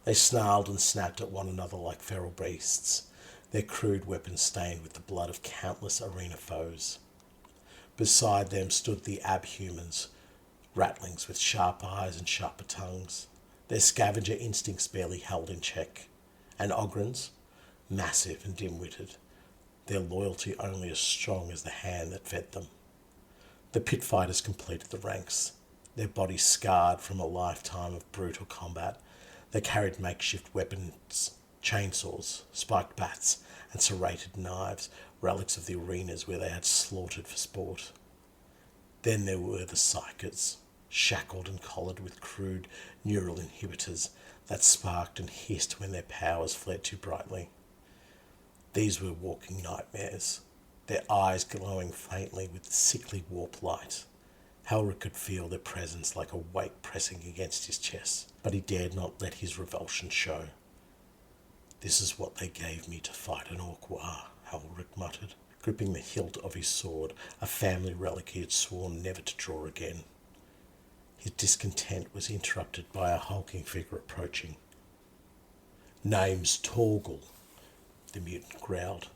They snarled and snapped at one another like feral beasts, their crude weapons stained with the blood of countless arena foes. Beside them stood the abhumans, ratlings with sharp eyes and sharper tongues, their scavenger instincts barely held in check, and ogrins, massive and dim-witted, their loyalty only as strong as the hand that fed them. The pit fighters completed the ranks, their bodies scarred from a lifetime of brutal combat. They carried makeshift weapons, chainsaws, spiked bats, and serrated knives, relics of the arenas where they had slaughtered for sport. Then there were the psychers, shackled and collared with crude neural inhibitors that sparked and hissed when their powers flared too brightly. These were walking nightmares, their eyes glowing faintly with sickly warp light. Halric could feel their presence like a weight pressing against his chest, but he dared not let his revulsion show. "This is what they gave me to fight an orc war," Halric muttered, gripping the hilt of his sword, a family relic he had sworn never to draw again. His discontent was interrupted by a hulking figure approaching. "Name's Torgal," the mutant growled,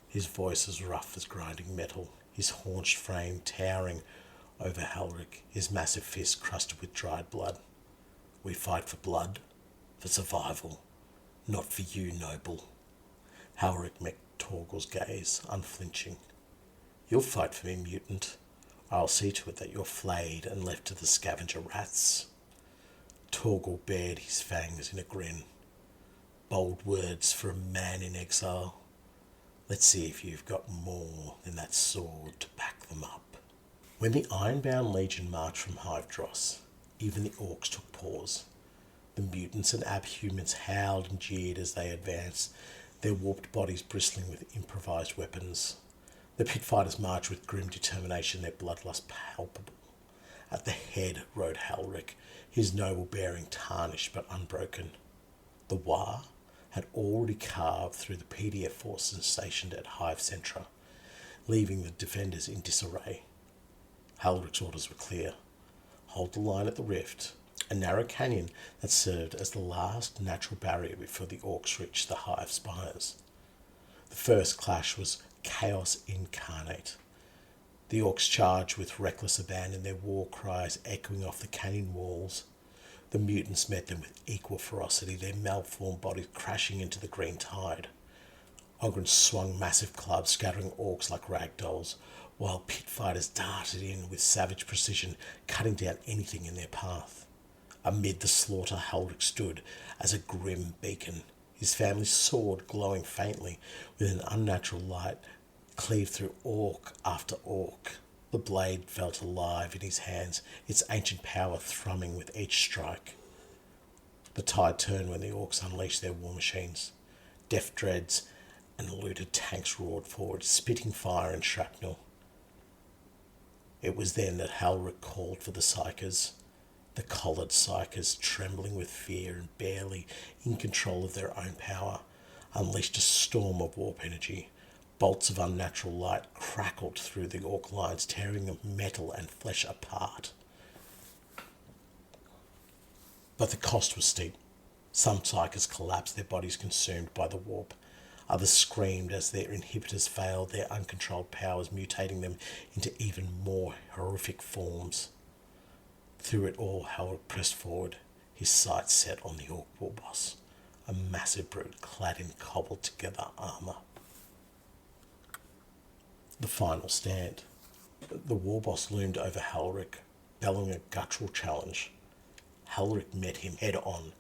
his voice as rough as grinding metal, his haunched frame towering over Halric, his massive fist crusted with dried blood. "We fight for blood, for survival, not for you, noble." Halric met Torgal's gaze, unflinching. "You'll fight for me, mutant. I'll see to it that you're flayed and left to the scavenger rats." Torgal bared his fangs in a grin. "Bold words for a man in exile. Let's see if you've got more than that sword to back them up." When the ironbound legion marched from Hive Dross, even the orcs took pause. The mutants and abhumans howled and jeered as they advanced, their warped bodies bristling with improvised weapons. The pit fighters marched with grim determination, their bloodlust palpable. At the head rode Halric, his noble bearing tarnished but unbroken. The Wa had already carved through the PDF forces stationed at Hive Centra, leaving the defenders in disarray. Halric's orders were clear. Hold the line at the rift, a narrow canyon that served as the last natural barrier before the orcs reached the Hive spires. The first clash was chaos incarnate. The orcs charged with reckless abandon, their war cries echoing off the canyon walls. The mutants met them with equal ferocity, their malformed bodies crashing into the green tide. Ogrins swung massive clubs, scattering orcs like rag dolls, while pit fighters darted in with savage precision, cutting down anything in their path. Amid the slaughter, Halric stood as a grim beacon, his family's sword glowing faintly with an unnatural light, cleaved through orc after orc. The blade felt alive in his hands, its ancient power thrumming with each strike. The tide turned when the orcs unleashed their war machines. Death dreads and looted tanks roared forward, spitting fire and shrapnel. It was then that Halric called for the psychers. The collared psychers, trembling with fear and barely in control of their own power, unleashed a storm of warp energy. Bolts of unnatural light crackled through the orc lines, tearing the metal and flesh apart. But the cost was steep. Some psychers collapsed, their bodies consumed by the warp. Others screamed as their inhibitors failed, their uncontrolled powers mutating them into even more horrific forms. Through it all, Halric pressed forward, his sights set on the orc war boss, a massive brute clad in cobbled together armour. The final stand. The war boss loomed over Halric, bellowing a guttural challenge. Halric met him head on,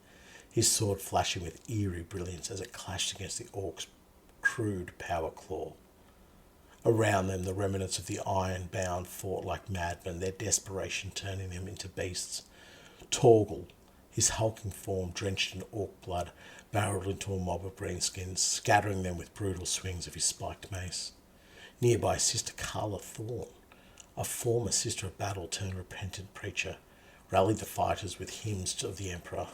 his sword flashing with eerie brilliance as it clashed against the orc's crude power claw. Around them, the remnants of the iron-bound fought like madmen, their desperation turning them into beasts. Torgal, his hulking form drenched in orc blood, barreled into a mob of greenskins, scattering them with brutal swings of his spiked mace. Nearby, Sister Carla Thorne, a former Sister of Battle turned repentant preacher, rallied the fighters with hymns of the Emperor,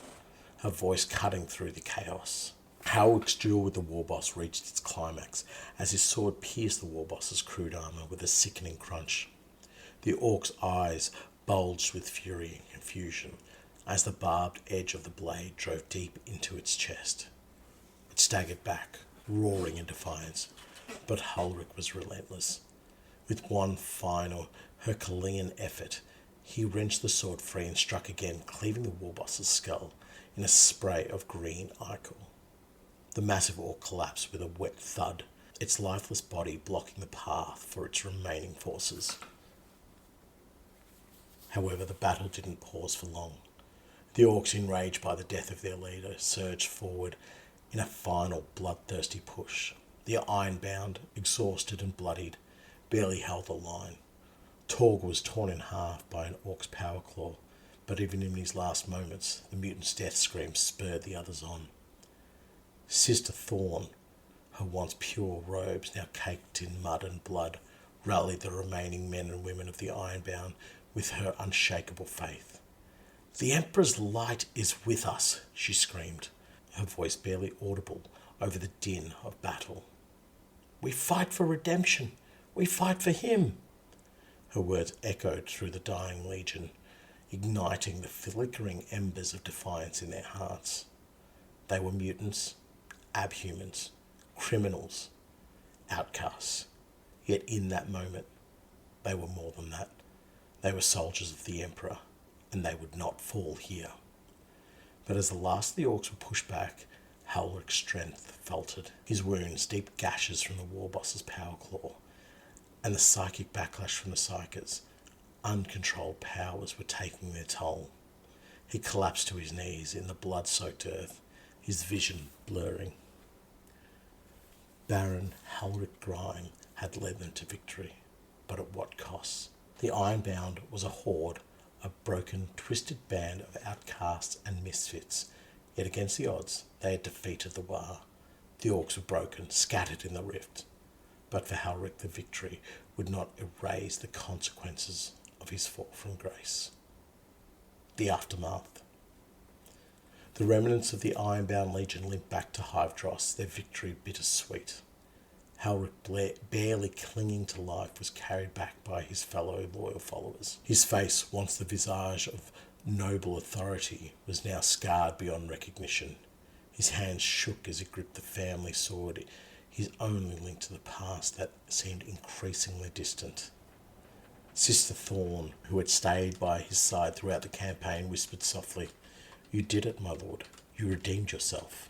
her voice cutting through the chaos. Howard's duel with the Warboss reached its climax as his sword pierced the Warboss's crude armour with a sickening crunch. The orc's eyes bulged with fury and confusion as the barbed edge of the blade drove deep into its chest. It staggered back, roaring in defiance, but Hulric was relentless. With one final Herculean effort, he wrenched the sword free and struck again, cleaving the Warboss's skull in a spray of green ichor. The massive orc collapsed with a wet thud, its lifeless body blocking the path for its remaining forces. However, the battle didn't pause for long. The orcs, enraged by the death of their leader, surged forward in a final bloodthirsty push. The ironbound, exhausted and bloodied, barely held the line. Torg was torn in half by an orc's power claw, but even in his last moments, the mutant's death scream spurred the others on. Sister Thorne, her once pure robes now caked in mud and blood, rallied the remaining men and women of the Ironbound with her unshakable faith. "The Emperor's light is with us," she screamed, her voice barely audible over the din of battle. "We fight for redemption. We fight for him." Her words echoed through the dying legion, igniting the flickering embers of defiance in their hearts. They were mutants, abhumans, criminals, outcasts. Yet in that moment, they were more than that. They were soldiers of the Emperor, and they would not fall here. But as the last of the orcs were pushed back, Halric's strength faltered. His wounds, deep gashes from the Warboss's power claw, and the psychic backlash from the Psykers, uncontrolled powers were taking their toll. He collapsed to his knees in the blood-soaked earth, his vision blurring. Baron Halric Grime had led them to victory, but at what cost? The Ironbound was a horde, a broken, twisted band of outcasts and misfits, yet against the odds they had defeated the War. The orcs were broken, scattered in the rift, but for Halric the victory would not erase the consequences of his fall from grace. The aftermath. The remnants of the Ironbound Legion limped back to Hivedross, their victory bittersweet. Halric, barely clinging to life, was carried back by his fellow loyal followers. His face, once the visage of noble authority, was now scarred beyond recognition. His hands shook as he gripped the family sword, his only link to the past that seemed increasingly distant. Sister Thorne, who had stayed by his side throughout the campaign, whispered softly, "You did it, my lord. You redeemed yourself."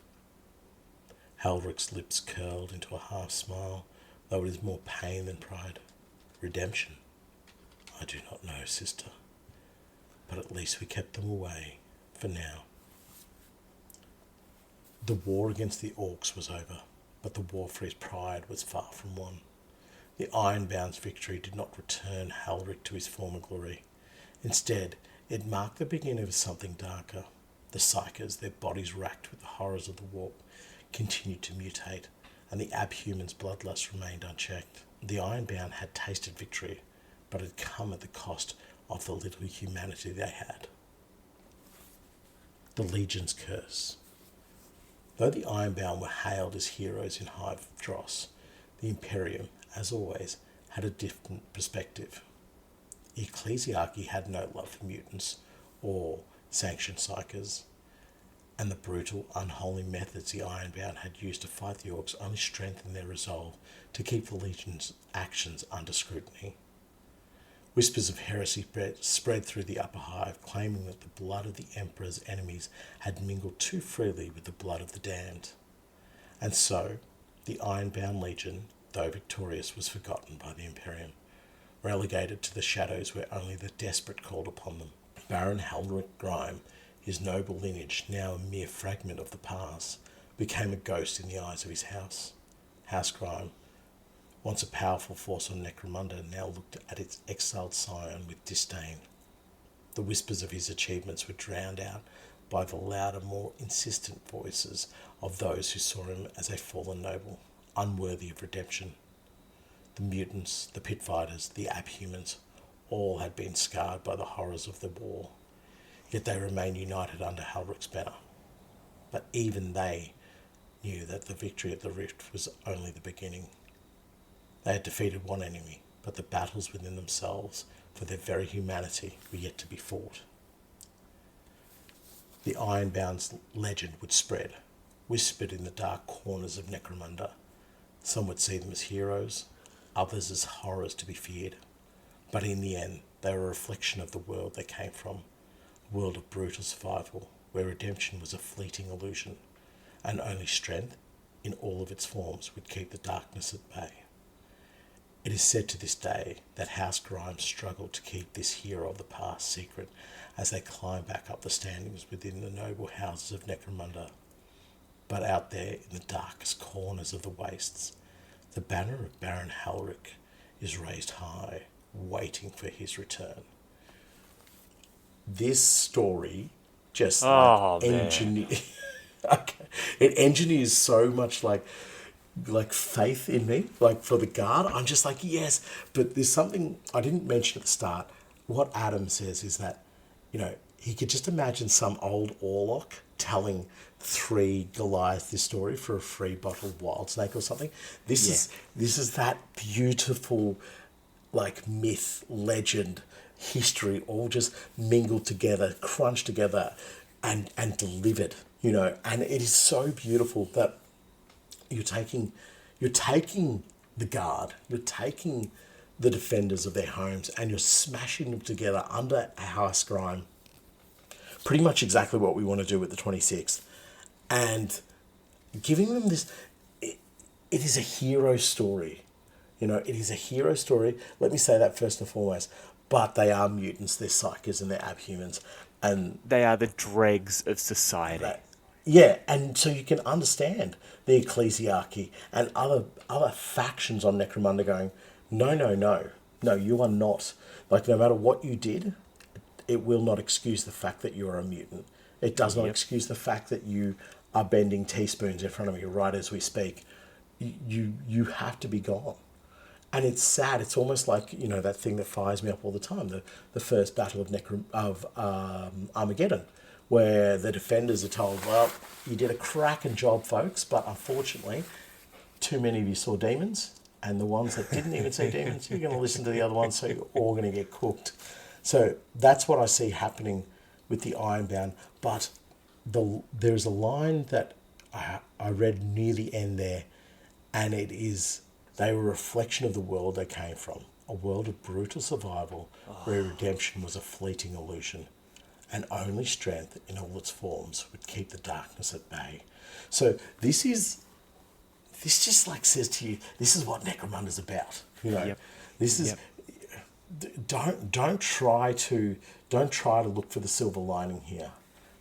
Halric's lips curled into a half smile, though it is more pain than pride. "Redemption? I do not know, sister. But at least we kept them away, for now." The war against the orcs was over, but the war for his pride was far from won. The Ironbound's victory did not return Halric to his former glory. Instead, it marked the beginning of something darker. The Psykers, their bodies racked with the horrors of the war, continued to mutate, and the abhuman's bloodlust remained unchecked. The Ironbound had tasted victory, but it had come at the cost of the little humanity they had. The Legion's curse. Though the Ironbound were hailed as heroes in Hivedross, the Imperium, as always, had a different perspective. The Ecclesiarchy had no love for mutants or sanctioned Psykers, and the brutal, unholy methods the Ironbound had used to fight the orcs only strengthened their resolve to keep the Legion's actions under scrutiny. Whispers of heresy spread through the upper hive, claiming that the blood of the Emperor's enemies had mingled too freely with the blood of the damned. And so, the Ironbound Legion, though victorious, was forgotten by the Imperium, relegated to the shadows where only the desperate called upon them. Baron Halric Grime, his noble lineage, now a mere fragment of the past, became a ghost in the eyes of his house. House Grime once a powerful force on Necromunda, now looked at its exiled scion with disdain. The whispers of his achievements were drowned out by the louder, more insistent voices of those who saw him as a fallen noble, unworthy of redemption. The mutants, the pit fighters, the abhumans, all had been scarred by the horrors of the war, yet they remained united under Halrick's banner. But even they knew that the victory at the Rift was only the beginning. They had defeated one enemy, but the battles within themselves for their very humanity were yet to be fought. The Ironbound's legend would spread, whispered in the dark corners of Necromunda. Some would see them as heroes, others as horrors to be feared. But in the end, they were a reflection of the world they came from, a world of brutal survival, where redemption was a fleeting illusion, and only strength, in all of its forms, would keep the darkness at bay. It is said to this day that House Grimes struggled to keep this hero of the past secret as they climbed back up the standings within the noble houses of Necromunda. But out there in the darkest corners of the wastes, the banner of Baron Halrick is raised high, waiting for his return. This story just okay. It engineers so much like faith in me, like for the guard. I'm just like, yes, but there's something I didn't mention at the start. What Adam says is that, he could just imagine some old Orlok telling 3 Goliath this story for a free bottle of Wild Snake or something. This is that beautiful, like, myth, legend, history, all just mingled together, crunched together, and delivered. And it is so beautiful that you're taking the guard, you're taking the defenders of their homes, and you're smashing them together under House Grime. Pretty much exactly what we want to do with the 26th, and giving them this. It is a hero story, It is a hero story. Let me say that first and foremost. But they are mutants. They're psychers and they're abhumans, and they are the dregs of society. Yeah, and so you can understand the ecclesiarchy and other factions on Necromunda going, no, you are not. Like, no matter what you did, it will not excuse the fact that you are a mutant. It does not excuse the fact that you are bending teaspoons in front of me right as we speak. You have to be gone. And it's sad. It's almost like, that thing that fires me up all the time, the first battle of Armageddon, where the defenders are told, well, you did a cracking job, folks, but unfortunately, too many of you saw demons, and the ones that didn't even see demons, you're going to listen to the other ones, so you're all going to get cooked. So that's what I see happening with the Ironbound. But there's a line that I read near the end there, and it is, they were a reflection of the world they came from, a world of brutal survival where redemption was a fleeting illusion, and only strength in all its forms would keep the darkness at bay. So this just like says to you, this is what Necromunda's about. This is don't try to look for the silver lining here.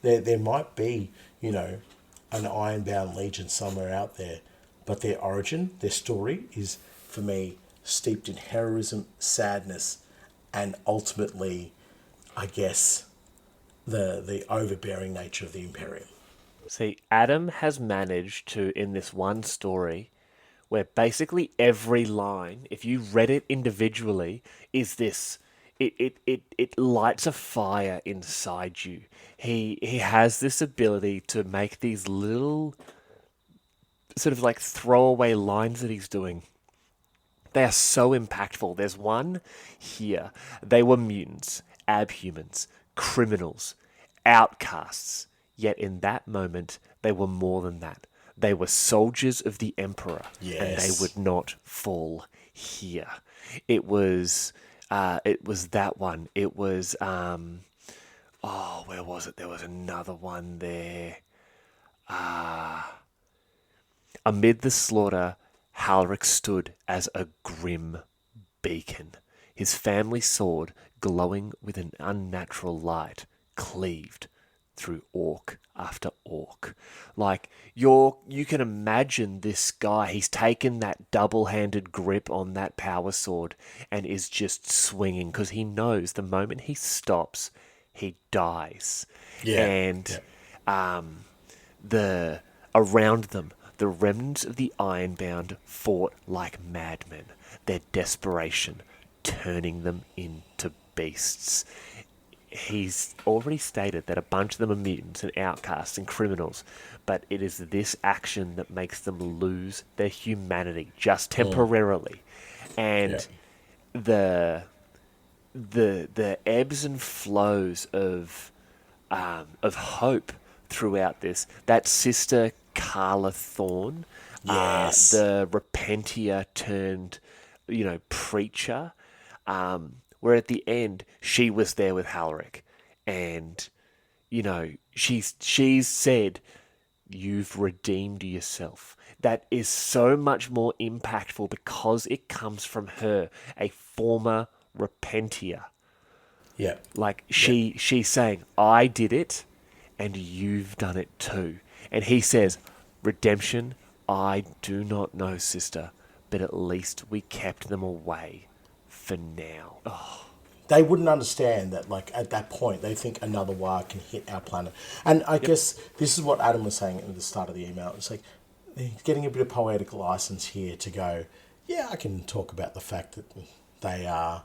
There might be, an Ironbound Legion somewhere out there, but their origin, their story is, for me, steeped in heroism, sadness, and ultimately, I guess, the overbearing nature of the Imperium. See, Adam has managed to, in this one story, where basically every line, if you read it individually, is this. It lights a fire inside you. He has this ability to make these little sort of like throwaway lines that he's doing. They are so impactful. There's one here. They were mutants, abhumans, criminals, outcasts. Yet in that moment, they were more than that. They were soldiers of the Emperor, and they would not fall here. It was that one. It was where was it? There was another one there. Amid the slaughter, Halric stood as a grim beacon, his family sword glowing with an unnatural light, cleaved through orc after orc. Like you can imagine this guy, he's taken that double-handed grip on that power sword and is just swinging because he knows the moment he stops, he dies. Yeah. And Yeah. the around them, the remnants of the Ironbound fought like madmen, their desperation turning them into beasts. He's already stated that a bunch of them are mutants and outcasts and criminals, but it is this action that makes them lose their humanity just temporarily. Yeah. And the the ebbs and flows of hope throughout this. That sister Carla Thorne, Yes. the Repentia turned, preacher. Where at the end she was there with Halric, and she's said, "You've redeemed yourself." That is so much more impactful because it comes from her, a former Repentia. Yeah. Like Yeah. she's saying, "I did it, and you've done it too." And he says, "Redemption, I do not know, sister, but at least we kept them away for now." Oh, They wouldn't understand that, like, at that point, they think another war can hit our planet. And I yep, guess this is what Adam was saying at the start of the email. It's like, he's getting a bit of poetic license here to go, yeah, I can talk about the fact that they are,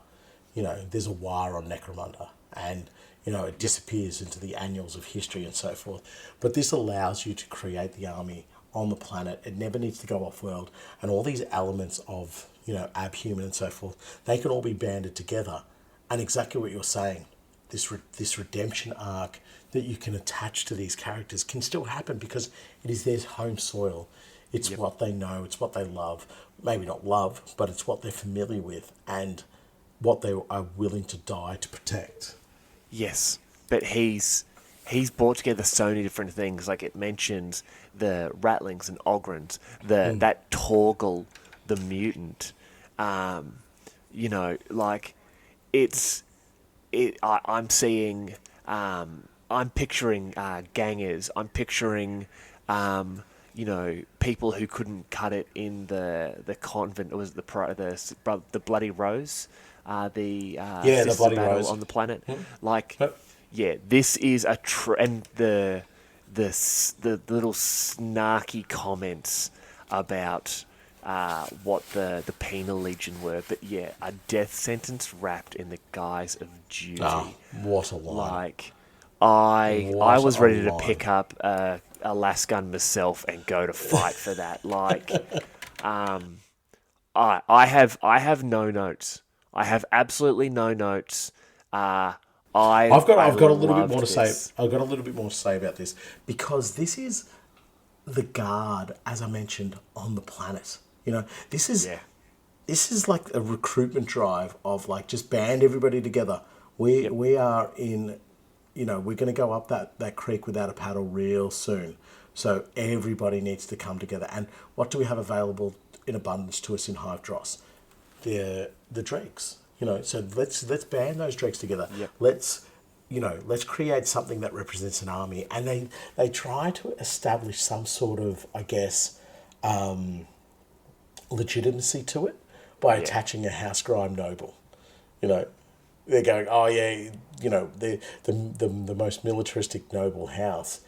there's a war on Necromunda. And, it disappears into the annals of history and so forth. But this allows you to create the army on the planet. It never needs to go off world. And all these elements of, abhuman and so forth, they can all be banded together. And exactly what you're saying, this redemption arc that you can attach to these characters can still happen because it is their home soil. It's yep. what they know, it's what they love. Maybe not love, but it's what they're familiar with and what they are willing to die to protect. Yes, but he's brought together so many different things. Like it mentions the Rattlings and Ogrins, that Torgal, the mutant. Like I'm seeing, I'm picturing gangers. I'm picturing, people who couldn't cut it in the convent. It was the Bloody Rose, the Yeah, the sister Bloody battle Rose. on the planet. Like, Yep. yeah, this is and the little snarky comments about what the penal legion were, but yeah, a death sentence wrapped in the guise of duty. Oh, what a line. Like, I What was a ready to line. pick up a lasgun myself and go to fight for that. Like, I have no notes. I have absolutely no notes. I I've got a little bit more loved to say. this. I've got a little bit more to say about this because this is the guard, as I mentioned, on the planet. This is Yeah. this is like a recruitment drive of like just band everybody together. We Yep. we are in, we're going to go up that creek without a paddle real soon. So everybody needs to come together. And what do we have available in abundance to us in Hive Dross? The drakes. So let's band those drakes together. Yep. Let's create something that represents an army. And they try to establish some sort of, I guess, legitimacy to it by Yeah. attaching a house grime noble. You know, they're going, oh yeah, the most militaristic noble house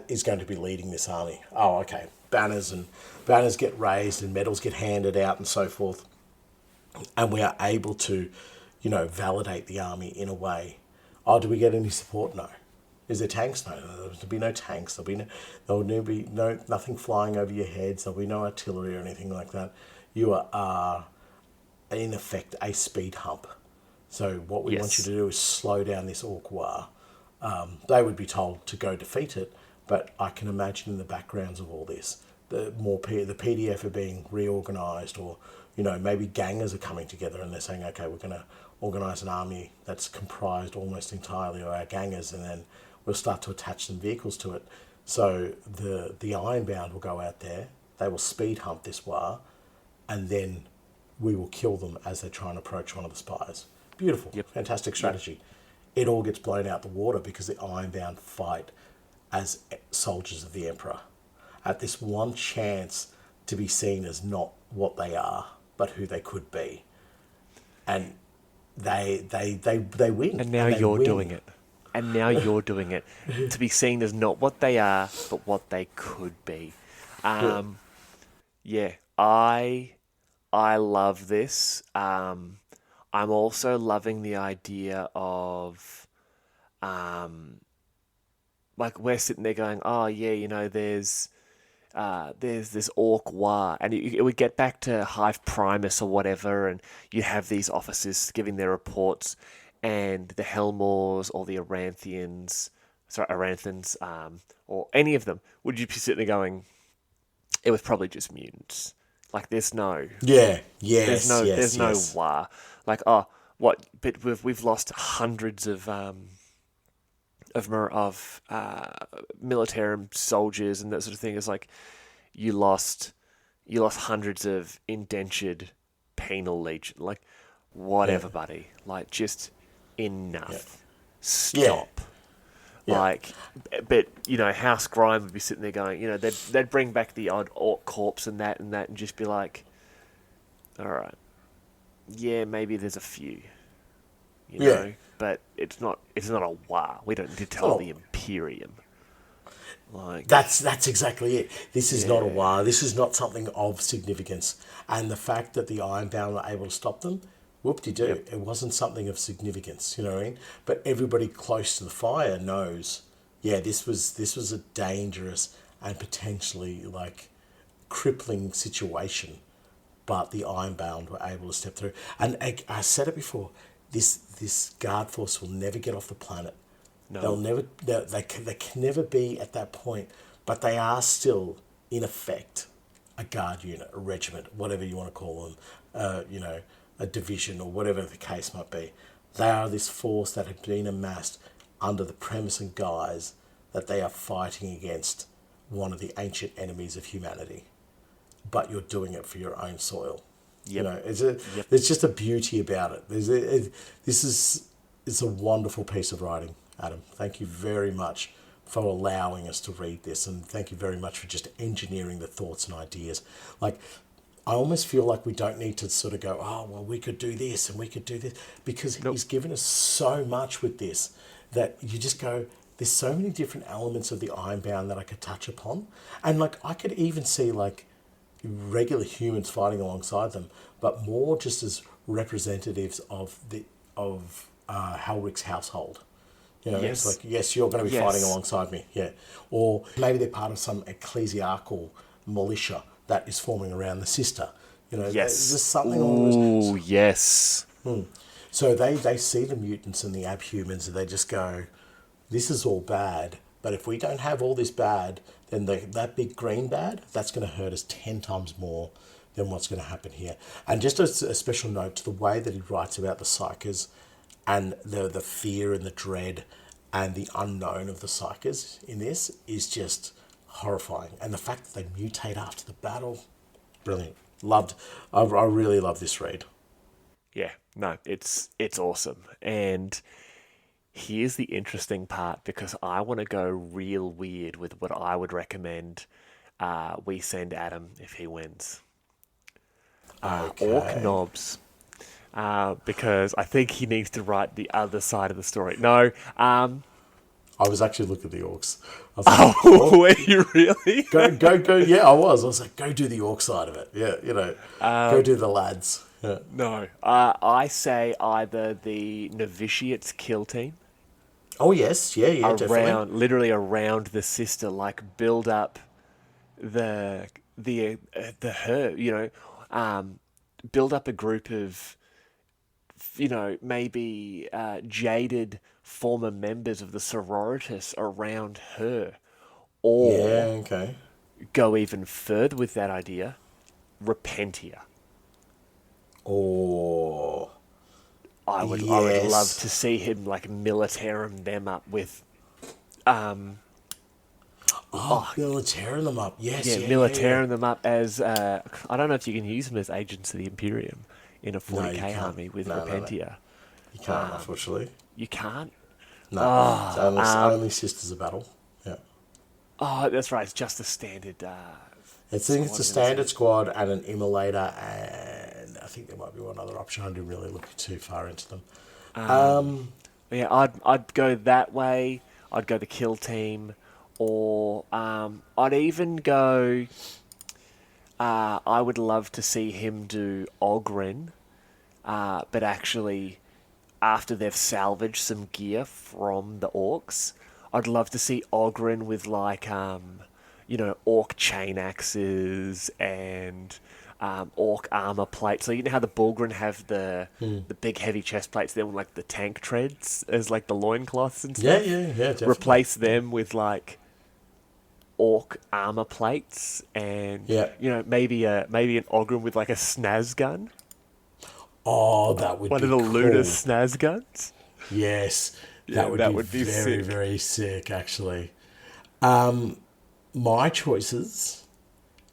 is going to be leading this army. Oh, okay. Banners get raised and medals get handed out and so forth, and we are able to, validate the army in a way. Oh, do we get any support? No. Is there tanks? No. There'll be no tanks. There'll be nothing flying over your heads. There'll be no artillery or anything like that. You are in effect a speed hump. So what we want you Yes. to do is slow down this orc war. They would be told to go defeat it, but I can imagine in the backgrounds of all this, the PDF are being reorganised, or maybe gangers are coming together and they're saying, okay, we're going to organise an army that's comprised almost entirely of our gangers, and then we'll start to attach some vehicles to it. So the Ironbound will go out there, they will speed hump this war, and then we will kill them as they try and approach one of the spies. Beautiful, Yep. fantastic Yep. strategy. it all gets blown out the water because the Ironbound fight as soldiers of the Emperor at this one chance to be seen as not what they are, but who they could be. And they win. And now they you're win. doing it. And now you're doing it. To be seen as not what they are, but what they could be. Yeah, I love this. I'm also loving the idea of, like, we're sitting there going, oh yeah, you know, there's this orc war, and it would get back to Hive Primus or whatever, and you have these officers giving their reports, and the Helmors or the Aranthans, or any of them, would you be sitting there going, it was probably just mutants. Like, there's no, Yeah, yes, there's no yes. war. Like, oh, what? But we've lost hundreds of militarum soldiers and that sort of thing. It's like you lost hundreds of indentured penal legion. Like, whatever, buddy. Like, just enough. Stop. Yeah. Like, but you know, House Grime would be sitting there going, you know, they'd bring back the odd orc corpse and just be like, all right, yeah, maybe there's a few, you know, but it's not a war. We don't need to tell the Imperium. Like, that's exactly it. This is not a war. This is not something of significance. And the fact that the Ironbound were able to stop them, whoop-de-doo. Yep. It wasn't something of significance, you know what I mean? But everybody close to the fire knows, yeah, this was a dangerous and potentially, like, crippling situation. But the Ironbound were able to step through. And I said it before, this guard force will never get off the planet. no. They can never be at that point, but they are still, in effect, a guard unit, a regiment, whatever you want to call them, you know, a division or whatever the case might be. They are this force that have been amassed under the premise and guise that they are fighting against one of the ancient enemies of humanity, but you're doing it for your own soil. Yep. You know, there's just a beauty about it. It's a wonderful piece of writing, Adam. Thank you very much for allowing us to read this, and thank you very much for just engineering the thoughts and ideas. Like, I almost feel like we don't need to sort of go, oh, well, we could do this and we could do this, because he's given us so much with this that you just go, there's so many different elements of the Ironbound that I could touch upon. And, like, I could even see, like, regular humans fighting alongside them, but more just as representatives of Halrick's household. You know, Yes. it's like, yes, you're going to be Yes. fighting alongside me, yeah. Or maybe they're part of some ecclesiarchal militia that is forming around the sister. You know, Yes. there's something almost... Ooh, yes. So they see the mutants and the abhumans and they just go, this is all bad, but if we don't have all this bad, then that big green bad, that's going to hurt us 10 times more than what's going to happen here. And just a special note to the way that he writes about the Psychers and the fear and the dread and the unknown of the Psychers in this is just horrifying. And the fact that they mutate after the battle, brilliant. I really love this read. Yeah, no, it's awesome. And here's the interesting part, because I want to go real weird with what I would recommend we send Adam if he wins. Orc knobs. Because I think he needs to write the other side of the story. No, I was actually looking at the orcs. I was like, oh, were you really? go. Yeah, I was like, go do the orc side of it. Yeah, you know, go do the lads. Yeah. No, I say either the novitiates kill team. Oh yes, yeah, definitely. Literally around the sister, like build up the her, you know, build up a group of, you know, maybe jaded former members of the sororitas around her, or Yeah, okay. go even further with that idea, Repentia. Oh, I would yes. love to see him like militarum them up with, militaring them up. Yes, yeah, militarum them up as I don't know if you can use them as agents of the Imperium in a 40k can't. army with No. Repentia. You can't, unfortunately. You can't. No, it's only Sisters of Battle. Yeah. Oh, that's right. It's just the standard. I think it's a squad, standard squad and an immolator, and I think there might be one other option. I didn't really look too far into them. Yeah, I'd go that way. I'd go the kill team, or I'd even go. I would love to see him do Ogren, but actually, after they've salvaged some gear from the orcs, I'd love to see Ogren with like orc chain axes and orc armor plates. So you know how the Bulgrin have the big heavy chest plates, then with like the tank treads as like the loincloths and Yeah, stuff. definitely. Replace them with like orc armor plates, and Yeah. maybe an Ogren with like a snaz gun, Oh, that would one be of the cool. Luna snaz guns. Yes, Yeah, that would that be would be very, sick. very sick, actually. My choices,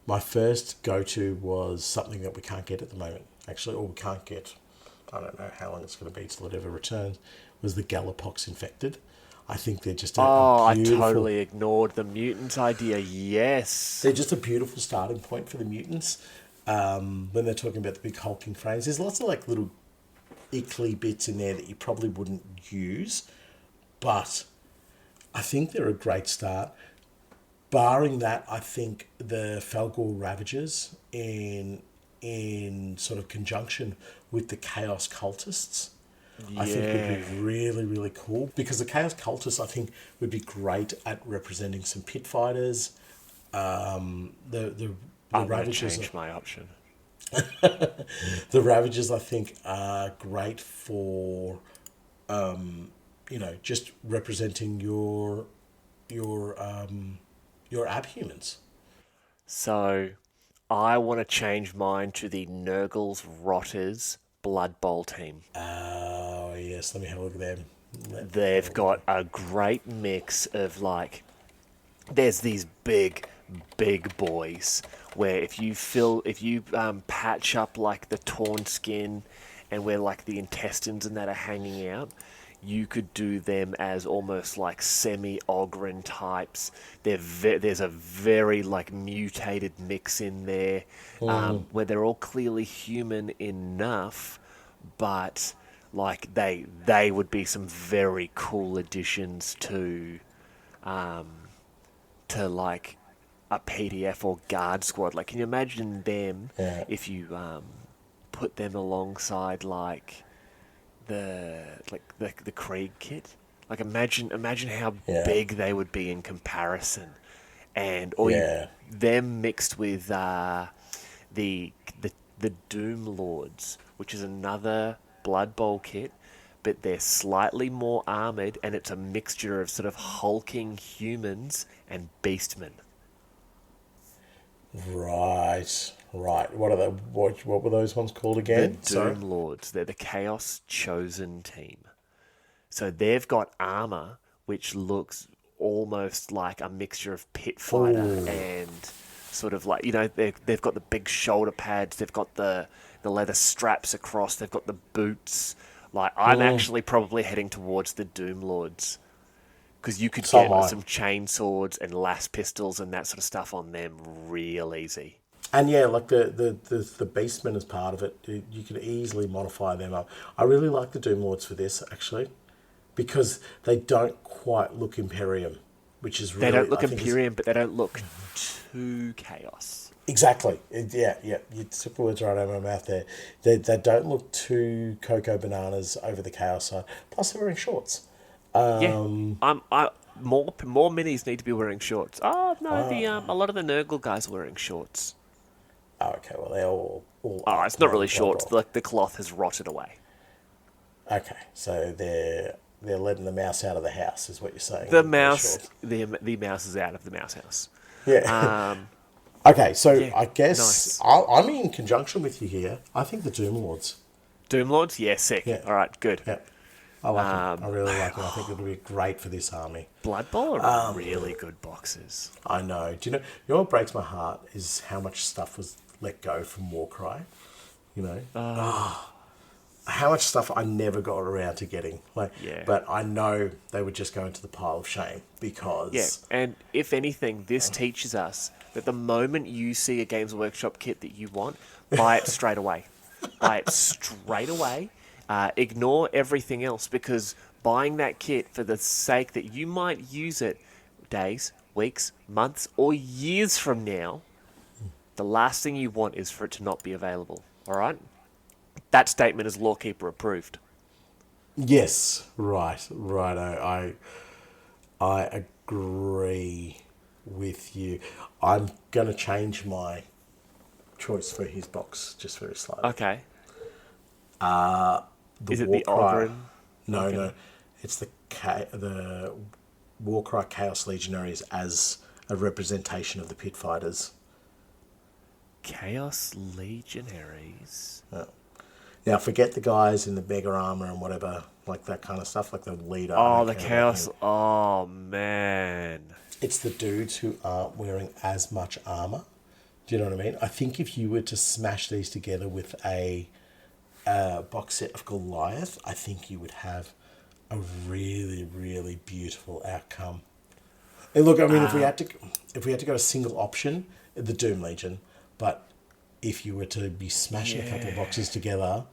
my first go-to was something that we can't get at the moment, actually, or we can't get. I don't know how long it's going to be till it ever returns. Was the Galapox infected? I think they're just Oh, a I beautiful. totally ignored the mutant idea. Yes. They're just a beautiful starting point for the mutants. When they're talking about the big hulking frames, there's lots of like little ickly bits in there that you probably wouldn't use, but I think they're a great start. Barring that, I think the Falgor Ravagers in sort of conjunction with the Chaos Cultists, I think would Yeah. be really, really cool, because the Chaos Cultists, I think, would be great at representing some pit fighters. The I'm going to Ravagers, change my option. the Ravagers, I think, are great for, just representing your abhumans. So, I want to change mine to the Nurgle's Rotters Blood Bowl team. Oh yes, let me have a look at them. Let me have They've a look. got a great mix of like, there's these big boys where if you patch up like the torn skin and where like the intestines and that are hanging out, you could do them as almost like semi-Ogren types. There's a very like mutated mix in there, where they're all clearly human enough, but like they would be some very cool additions to like a PDF or guard squad. Like, can you imagine them Yeah. if you put them alongside like the Krieg kit? Like, imagine how Yeah. big they would be in comparison, and Yeah. them mixed with the the Doom Lords, which is another Blood Bowl kit, but they're slightly more armored, and it's a mixture of sort of hulking humans and beastmen. Right. Right. What are the what were those ones called The again? Sorry. Doom Lords, they're the Chaos Chosen team. So they've got armor which looks almost like a mixture of pit fighter Ooh. and sort of like, they've got the big shoulder pads, they've got the leather straps across, they've got the boots. Like, I'm actually probably heading towards the Doom Lords, because you could So get am I. some chain swords and las pistols and that sort of stuff on them real easy. And yeah, like the Beastmen as part of it, you can easily modify them up. I really like the Doom Lords for this, actually, because they don't quite look Imperium, which is really... They don't look I think is- Imperium, but they don't look too chaos. Exactly. Yeah. You took the words right out of my mouth there. They don't look too cocoa bananas over the chaos side. Plus, they're wearing shorts. Yeah, more minis need to be wearing shorts. Oh no, the a lot of the Nurgle guys are wearing shorts. Oh, okay. Well, they're all Oh, it's not really shorts. Blood The cloth has rotted away. Bowl. Okay, so they're letting the mouse out of the house, is what you're saying. The with their mouse, shorts. the mouse is out of the mouse house. Yeah. Um, Okay, so yeah, I guess nice. I'm in conjunction with you here. I think the Doom Lords. Doom Lords, yeah, sick. Yeah. All right, good. Yeah. I like them. I really like them. I think it'll be great for this army. Blood Bowl are really good boxes. I know. Do you know what breaks my heart is how much stuff was let go from Warcry? You know? how much stuff I never got around to getting. Yeah. But I know they would just go into the pile of shame Yeah, because and if anything, this teaches us that the moment you see a Games Workshop kit that you want, buy it straight away. Buy it straight away. Ignore everything else because buying that kit for the sake that you might use it days, weeks, months, or years from now, the last thing you want is for it to not be available. All right? That statement is Lorekeeper approved. yes, right. I agree with you. I'm gonna change my choice for his box just very slightly. Okay. The Is it the Warcry. Ogryn? No, Okay. it's the Warcry Chaos Legionaries as a representation of the pit fighters. Chaos Legionaries. Now, forget the guys in the mega armor and whatever, like that kind of stuff, like the leader. I Oh, don't the care about Chaos. him. Oh, man. It's the dudes who aren't wearing as much armor. Do you know what I mean? I think if you were to smash these together with a box set of Goliath, I think you would have a really, really beautiful outcome. And look, I mean, if we had to go a single option, the Doom Legion, but if you were to be smashing a couple of Yeah. boxes together,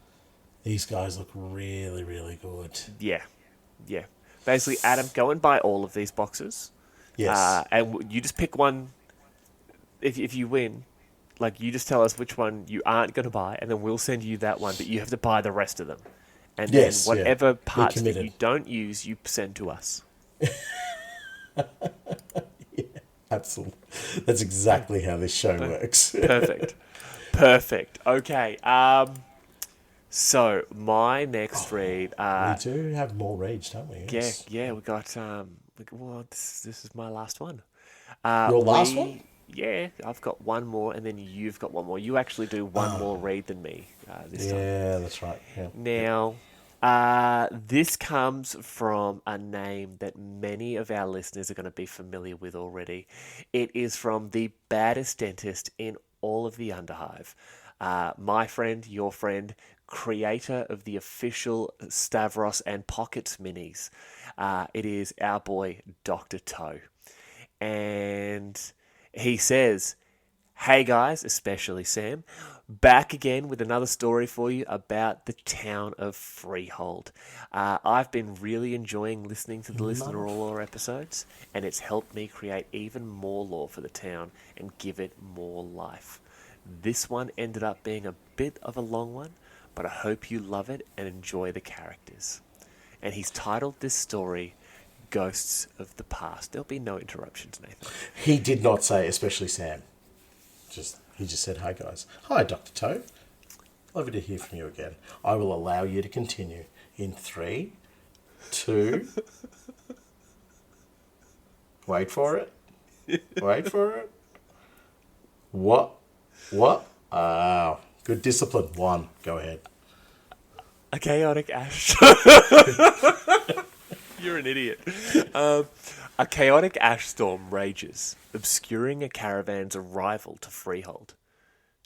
these guys look really, really good. Yeah. Yeah. Basically, Adam, go and buy all of these boxes. Yes. And you just pick one. If you win, like, you just tell us which one you aren't going to buy, and then we'll send you that one, but you have to buy the rest of them. And then Yes, yeah. whatever We parts that committed. you don't use, you send to us. Absolutely. That's exactly how this show works. Perfect. Perfect. Okay. So my next read. We do have more reads, don't we? Yeah, Yes. yeah. We got. Well, this is my last one. Your last one? Yeah. I've got one more, and then you've got one more. You actually do one more read than me this time. Yeah, that's right. Yeah. Yep. Now, this comes from a name that many of our listeners are going to be familiar with already. It is from the baddest dentist in all of the Underhive. My friend, your friend, creator of the official Stavros and Pockets minis. It is our boy, Dr. Toe. And he says, "Hey guys, especially Sam, back again with another story for you about the town of Freehold. I've been really enjoying listening to the Listener All Lore episodes, and it's helped me create even more lore for the town and give it more life. This one ended up being a bit of a long one, but I hope you love it and enjoy the characters." And he's titled this story Ghosts of the Past. There'll be no interruptions, Nathan. He did not say, especially Sam. He just said, "Hi guys, hi Dr. Toe, lovely to hear from you again. I will allow you to continue in 3, 2." Wait for it. Wait for it. What? Good discipline. 1. Go ahead. A chaotic ash. You're an idiot. A chaotic ash storm rages, obscuring a caravan's arrival to Freehold.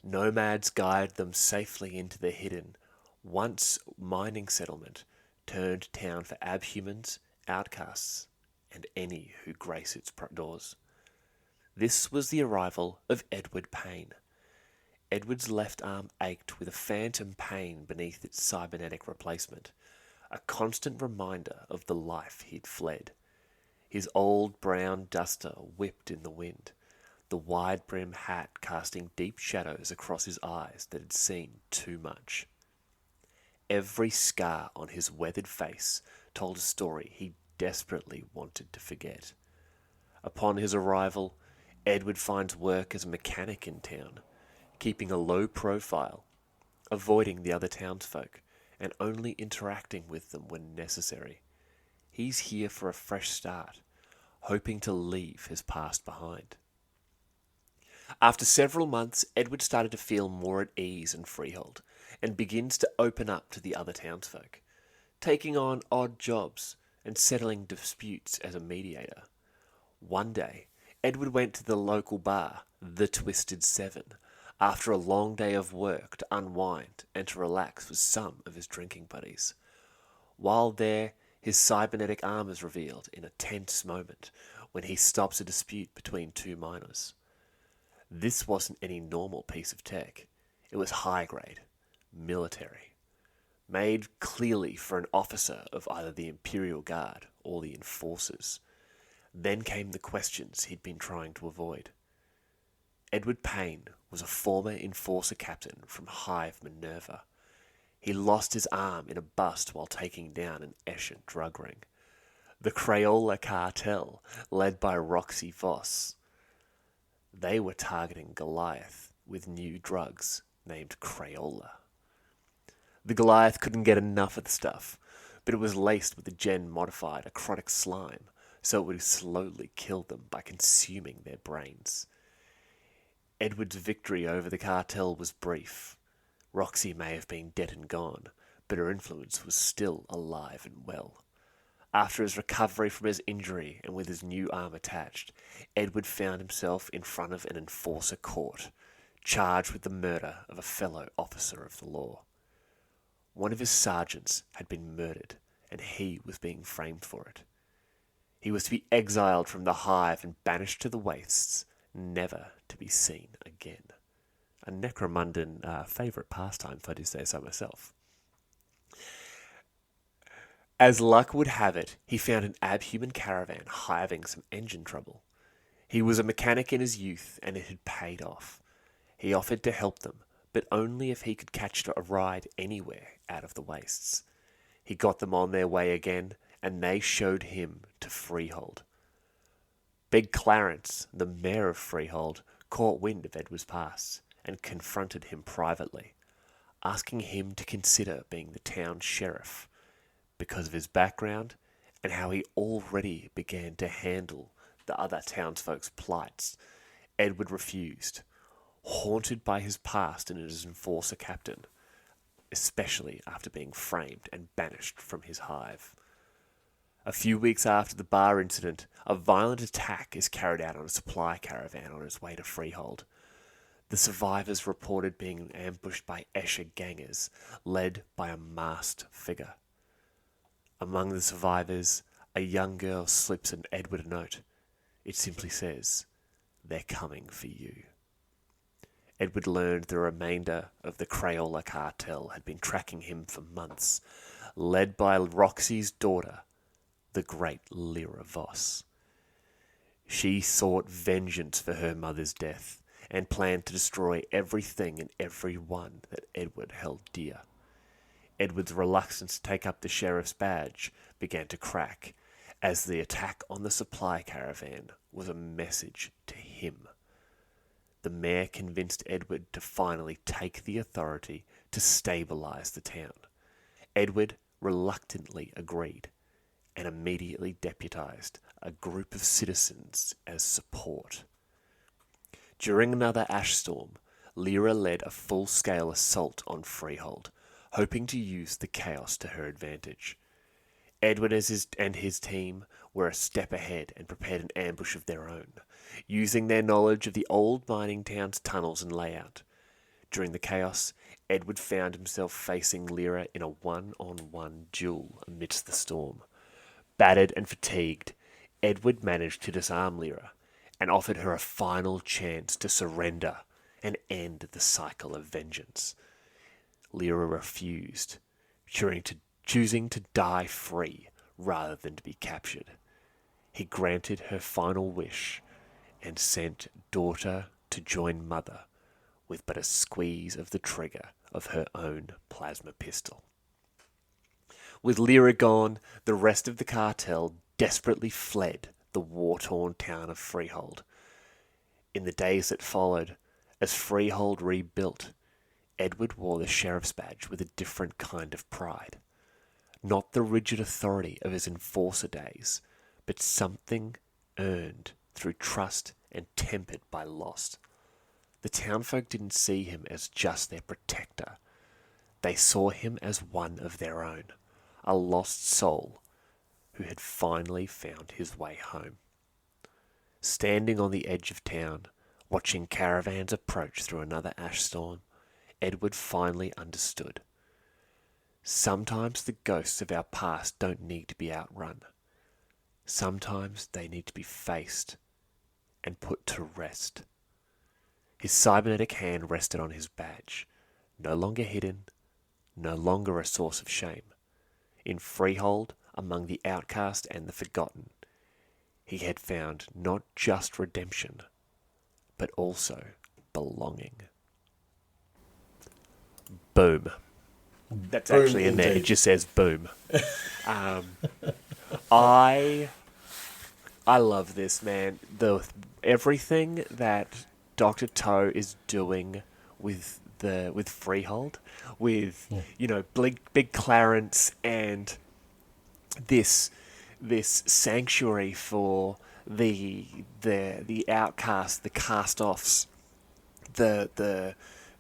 Nomads guide them safely into the hidden, once mining settlement, turned town for abhumans, outcasts, and any who grace its doors. This was the arrival of Edward Payne. Edward's left arm ached with a phantom pain beneath its cybernetic replacement, a constant reminder of the life he'd fled. His old brown duster whipped in the wind, the wide-brimmed hat casting deep shadows across his eyes that had seen too much. Every scar on his weathered face told a story he desperately wanted to forget. Upon his arrival, Edward finds work as a mechanic in town, keeping a low profile, avoiding the other townsfolk, and only interacting with them when necessary. He's here for a fresh start, hoping to leave his past behind. After several months, Edward started to feel more at ease in Freehold, and begins to open up to the other townsfolk, taking on odd jobs and settling disputes as a mediator. One day, Edward went to the local bar, the Twisted Seven, after a long day of work to unwind and to relax with some of his drinking buddies. While there, his cybernetic arm is revealed in a tense moment when he stops a dispute between two miners. This wasn't any normal piece of tech. It was high grade, military, made clearly for an officer of either the Imperial Guard or the Enforcers. Then came the questions he'd been trying to avoid. Edward Payne was a former Enforcer captain from Hive Minerva. He lost his arm in a bust while taking down an Escher drug ring. The Crayola cartel, led by Roxy Voss. They were targeting Goliath with new drugs named Crayola. The Goliath couldn't get enough of the stuff, but it was laced with a gen-modified acrotic slime, so it would slowly kill them by consuming their brains. Edward's victory over the cartel was brief. Roxy may have been dead and gone, but her influence was still alive and well. After his recovery from his injury and with his new arm attached, Edward found himself in front of an enforcer court, charged with the murder of a fellow officer of the law. One of his sergeants had been murdered, and he was being framed for it. He was to be exiled from the hive and banished to the wastes, never to be seen again. A necromundan favourite pastime, if I do say so myself. As luck would have it, he found an abhuman caravan having some engine trouble. He was a mechanic in his youth, and it had paid off. He offered to help them, but only if he could catch a ride anywhere out of the wastes. He got them on their way again, and they showed him to Freehold. Big Clarence, the mayor of Freehold, caught wind of Edward's past and confronted him privately, asking him to consider being the town sheriff because of his background and how he already began to handle the other townsfolk's plights. Edward refused, haunted by his past and as enforcer captain, especially after being framed and banished from his hive. A few weeks after the bar incident, a violent attack is carried out on a supply caravan on its way to Freehold. The survivors reported being ambushed by Escher gangers, led by a masked figure. Among the survivors, a young girl slips an Edward a note. It simply says, "They're coming for you." Edward learned the remainder of the Crayola cartel had been tracking him for months, led by Roxy's daughter, the great Lyra Voss. She sought vengeance for her mother's death and planned to destroy everything and everyone that Edward held dear. Edward's reluctance to take up the sheriff's badge began to crack, as the attack on the supply caravan was a message to him. The mayor convinced Edward to finally take the authority to stabilise the town. Edward reluctantly agreed and immediately deputised a group of citizens as support. During another ash storm, Lyra led a full-scale assault on Freehold, hoping to use the chaos to her advantage. Edward and his team were a step ahead and prepared an ambush of their own, using their knowledge of the old mining town's tunnels and layout. During the chaos, Edward found himself facing Lyra in a one-on-one duel amidst the storm. Battered and fatigued, Edward managed to disarm Lyra and offered her a final chance to surrender and end the cycle of vengeance. Lyra refused, choosing to die free rather than to be captured. He granted her final wish and sent daughter to join mother with but a squeeze of the trigger of her own plasma pistol. With Lyra gone, the rest of the cartel desperately fled the war-torn town of Freehold. In the days that followed, as Freehold rebuilt, Edward wore the sheriff's badge with a different kind of pride. Not the rigid authority of his enforcer days, but something earned through trust and tempered by loss. The townfolk didn't see him as just their protector. They saw him as one of their own, a lost soul who had finally found his way home. Standing on the edge of town, Watching caravans approach through another ash storm, Edward finally understood. Sometimes the ghosts of our past don't need to be outrun. Sometimes they need to be faced and put to rest. His cybernetic hand rested on his badge, no longer hidden, no longer a source of shame. In freehold, among the outcast and the forgotten, he had found not just redemption, but also belonging. Boom. That's Boom actually in there. It indeed. just says boom. I love this, man. Everything that Dr. Toe is doing with Freehold, with big Clarence and this sanctuary for the outcast, the cast-offs, the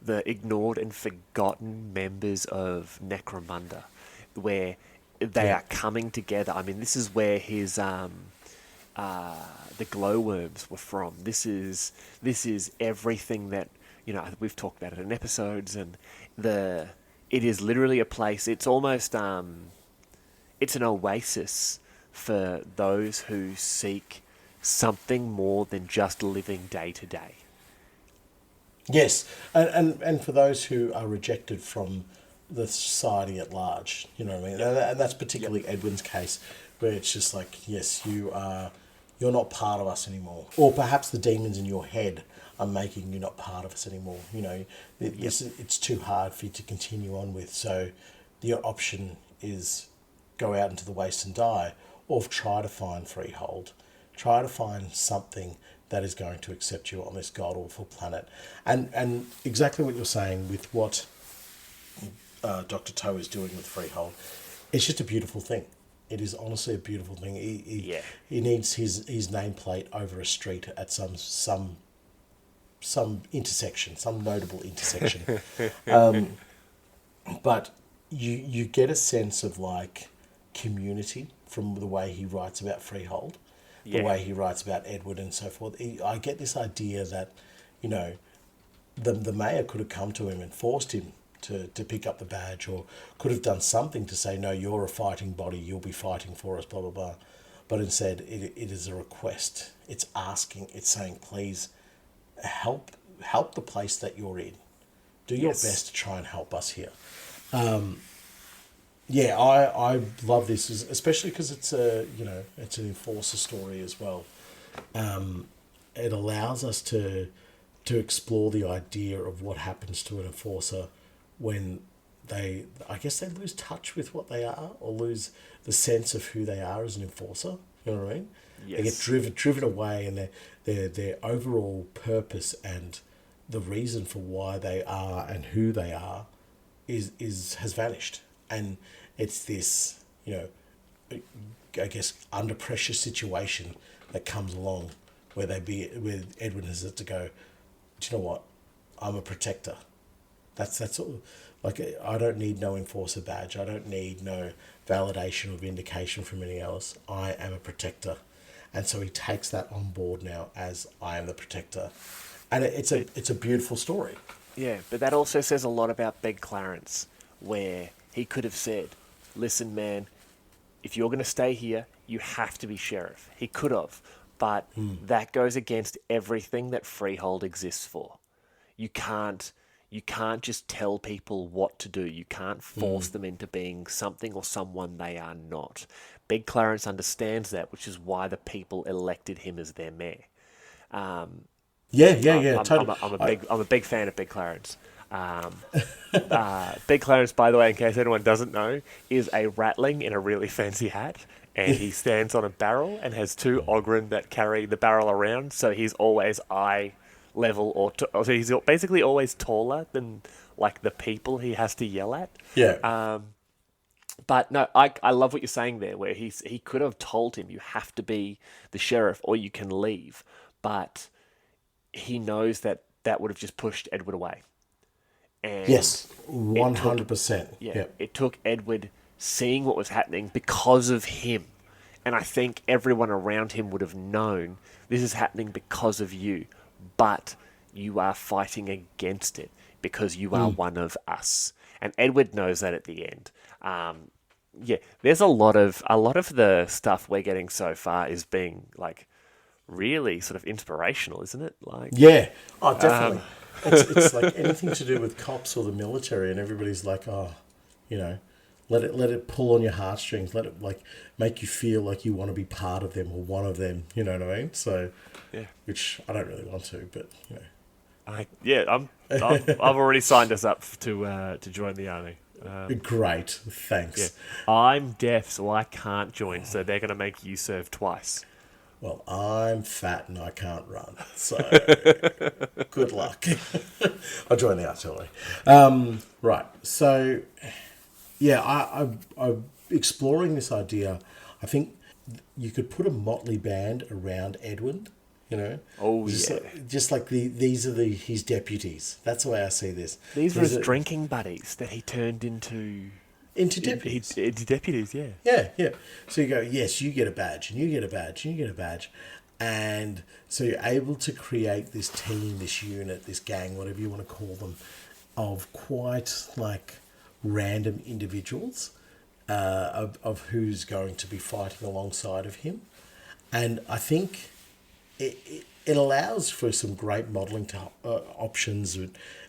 ignored and forgotten members of Necromunda, where they are coming together. I mean, this is where his the glowworms were from. This is everything that we've talked about it in episodes, and it is literally a place. It's almost it's an oasis for those who seek something more than just living day to day. Yes, and for those who are rejected from the society at large, you know what I mean, and that's particularly Edwin's case, where it's just like, yes, you're not part of us anymore, or perhaps the demons in your head are making you not part of us anymore. It's too hard for you to continue on with. So, your option is go out into the waste and die, or try to find freehold, try to find something that is going to accept you on this god-awful planet. And exactly what you're saying with what Dr. Toe is doing with freehold, it's just a beautiful thing. It is honestly a beautiful thing. He needs his nameplate over a street at some intersection, some notable intersection. But you get a sense of like community from the way he writes about freehold, the way he writes about Edward and so forth. I get this idea that, the mayor could have come to him and forced him to pick up the badge, or could have done something to say, no, you're a fighting body, you'll be fighting for us, blah, blah, blah. But instead, it is a request. It's asking, it's saying, please help the place that you're in. Do your best to try and help us here. I love this, especially because it's it's an enforcer story as well. It allows us to explore the idea of what happens to an enforcer when they lose touch with what they are, or lose the sense of who they are as an enforcer. You know what I mean? Yes. They get driven away, and their overall purpose and the reason for why they are and who they are has vanished. And it's this, I guess, under pressure situation that comes along where Edwin has to go, do you know what? I'm a protector. That's all. Like, I don't need no enforcer badge. I don't need no validation or vindication from anyone else. I am a protector. And so he takes that on board now as I am the protector. And it's a beautiful story. Yeah, but that also says a lot about Big Clarence, where he could have said, listen, man, if you're going to stay here, you have to be sheriff. He could have, but that goes against everything that freehold exists for. You can't just tell people what to do. You can't force them into being something or someone they are not. Big Clarence understands that, which is why the people elected him as their mayor. Totally. I'm a big fan of Big Clarence. Big Clarence, by the way, in case anyone doesn't know, is a ratling in a really fancy hat, and he stands on a barrel and has two Ogren that carry the barrel around, so he's always eye level, so he's basically always taller than like the people he has to yell at. Yeah. But no, I love what you're saying there, where he could have told him, you have to be the sheriff or you can leave, but he knows that would have just pushed Edward away. And yes, 100%. It took Edward seeing what was happening because of him. And I think everyone around him would have known, this is happening because of you. But You are fighting against it because you are one of us. And Edward knows that at the end. Yeah, there's a lot of the stuff we're getting so far is being like really sort of inspirational, isn't it? Like, Yeah, oh, definitely. It's like anything to do with cops or the military, and everybody's like, oh, you know, let it pull on your heartstrings. Let it like make you feel like you want to be part of them or one of them. You know what I mean? So, yeah, which I don't really want to, but you know. I've already signed us up to join the army. Great, Yeah, thanks. I'm deaf, so I can't join. So they're gonna make you serve twice. Well, I'm fat and I can't run, so good luck. I'll join the artillery. Right, so yeah, I'm exploring this idea. I think you could put a motley band around Edwin. You know, Oh just yeah, just like these are his deputies. That's the way I see this. these were These his are drinking buddies that he turned into deputies. into deputies. Yeah. Yeah, yeah. So you go, yes, you get a badge, and you get a badge, and you get a badge. And so you're able to create this team, this unit, this gang, whatever you want to call them, of quite like random individuals of who's going to be fighting alongside of him. And I think it allows for some great modelling options.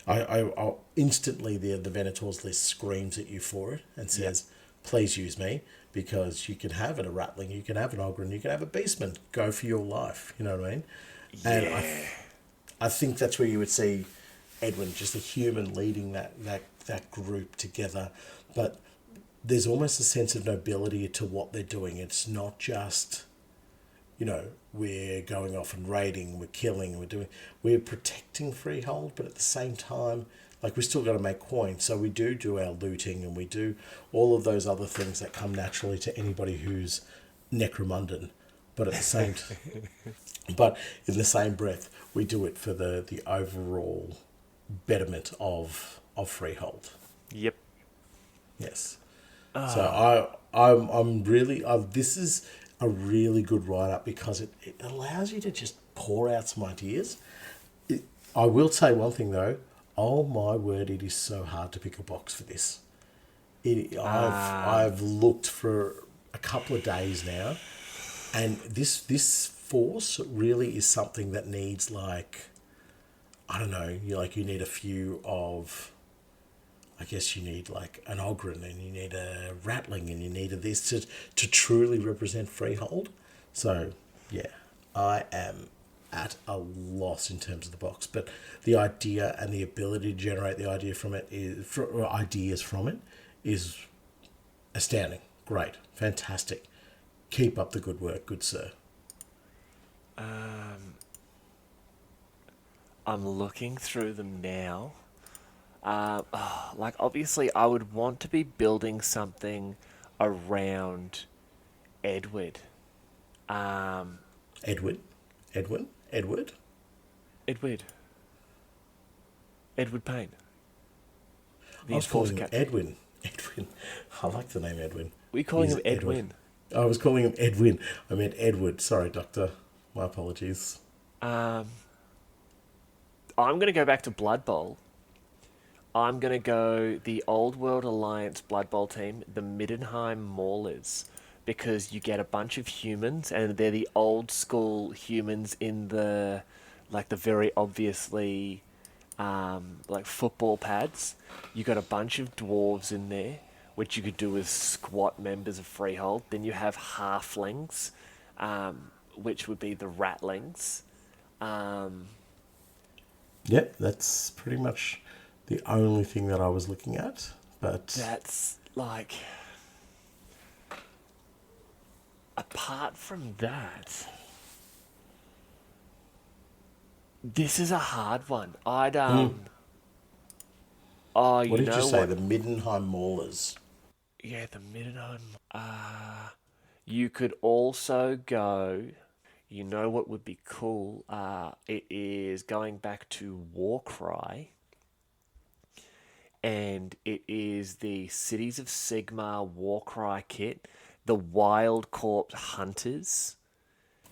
I instantly the Venator's list screams at you for it and says, "Please use me because you can have it a Rattling, you can have an Ogren, you can have a Beastman. Go for your life." You know what I mean? And Yeah. I think that's where you would see Edwin, just a human leading that group together, but there's almost a sense of nobility to what they're doing. It's not just, you know, we're going off and raiding, we're killing, we're protecting freehold, but at the same time, like we still got to make coin. So we do our looting and we do all of those other things that come naturally to anybody who's necromundan. But at the same but in the same breath, we do it for the overall betterment of freehold. Yep. Yes. So I'm really this is a really good write up because it allows you to just pour out some ideas. I will say one thing though. Oh my word! It is so hard to pick a box for this. I've looked for a couple of days now, and this force really is something that needs like, I don't know. You need a few of. I guess you need like an Ogren and you need a Rattling and you need a this to truly represent freehold. So yeah, I am at a loss in terms of the box, but the idea and the ability to generate the idea from it ideas from it is astounding. Great, fantastic. Keep up the good work, good sir. I'm looking through them now. Like obviously, I would want to be building something around Edward. Um, Edward. Edward. Edward Payne. I The was calling enforcer him captain. Edwin. Edwin. I like the name Edwin. We calling He's him Edwin. I was calling him Edwin. I meant Edward. Sorry, Doctor. My apologies. I'm gonna go back to Blood Bowl. I'm gonna go the Old World Alliance Blood Bowl team, the Middenheim Maulers, because you get a bunch of humans, and they're the old school humans in the very obviously, like football pads. You got a bunch of dwarves in there, which you could do as squat members of Freehold. Then you have halflings, which would be the Rattlings. Um, Yep, that's pretty much the only thing that I was looking at. But that's like, apart from that, this is a hard one. Oh, what you did you know say? what? The Middenheim Maulers. Yeah, the Middenheim. You could also go. You know what would be cool? It is going back to Warcry, and it is the Cities of Sigmar Warcry kit, the Wild Corpse Hunters.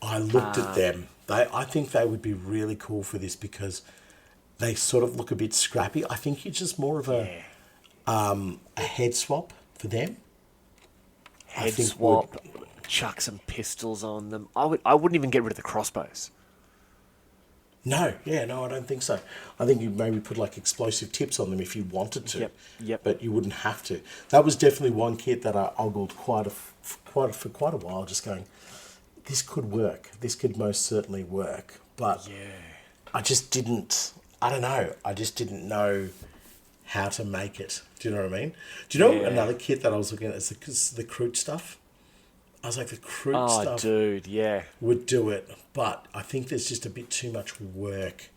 I looked at them. I think they would be really cool for this because They sort of look a bit scrappy. I think you're just more of Yeah. a head swap for them. I Head think would swap, chuck some pistols on them. I wouldn't even get rid of the crossbows. No, yeah, no, I don't think so. I think you'd maybe put like explosive tips on them if you wanted to, Yep. but you wouldn't have to. That was definitely one kit that I ogled for quite a while, just going, this could work. This could most certainly work, but Yeah. I just didn't. I don't know. I just didn't know how to make it. Do you know what I mean? Do you know Yeah. another kit that I was looking at is the Kroot stuff? I was like, the Kroot Oh, stuff dude, yeah. would do it, but I think there's just a bit too much work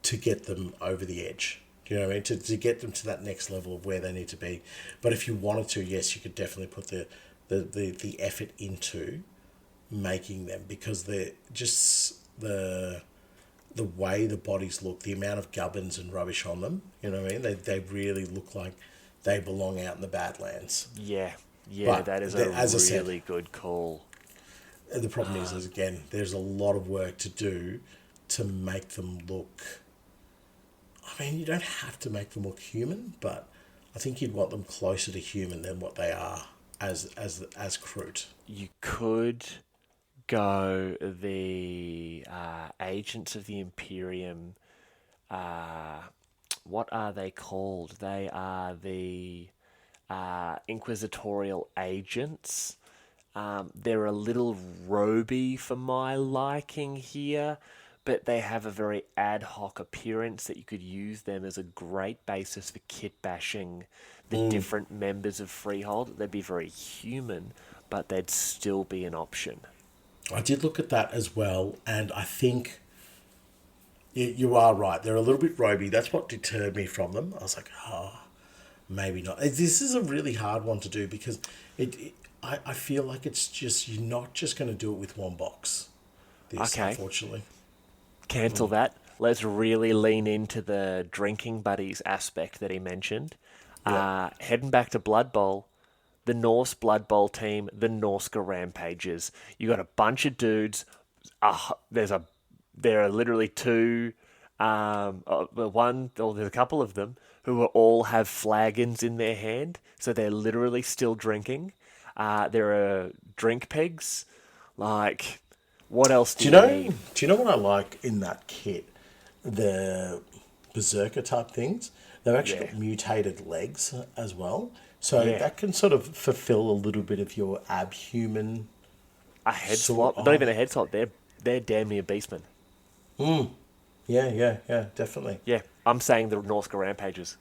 to get them over the edge. Do you know what I mean? To get them to that next level of where they need to be. But if you wanted to, yes, you could definitely put the effort into making them, because they're just the way the bodies look, the amount of gubbins and rubbish on them, you know what I mean? They really look like they belong out in the Badlands. Yeah. Yeah, But that is a as I said, really good call. the problem is again, there's a lot of work to do to make them look. I mean, you don't have to make them look human, but I think you'd want them closer to human than what they are as Kroot. You could go the agents of the Imperium. What are they called? They are the inquisitorial agents. They're a little roby for my liking here, but they have a very ad hoc appearance that you could use them as a great basis for kit bashing the different members of Freehold. They'd be very human, but they'd still be an option. I did look at that as well, and I think you are right. They're a little bit roby. That's what deterred me from them. I was like, maybe not. This is a really hard one to do because I feel like it's just, you're not just going to do it with one box. This, Okay, unfortunately. cancel that. Let's really lean into the drinking buddies aspect that he mentioned. Yeah. Heading back to Blood Bowl, the Norse Blood Bowl team, the Norska Rampagers. You got a bunch of dudes. There are literally two, there's a couple of them who all have flagons in their hand, so they're literally still drinking. There are drink pegs. Like, what else do Do you you know? need? Do you know what I like in that kit? The berserker type things. They've actually Yeah, got mutated legs as well, so yeah. that can sort of fulfill a little bit of your abhuman A head sort swap? Not even of. a head swap. They're damn near beastmen. Yeah, definitely. Yeah, I'm saying the Norska Rampagers.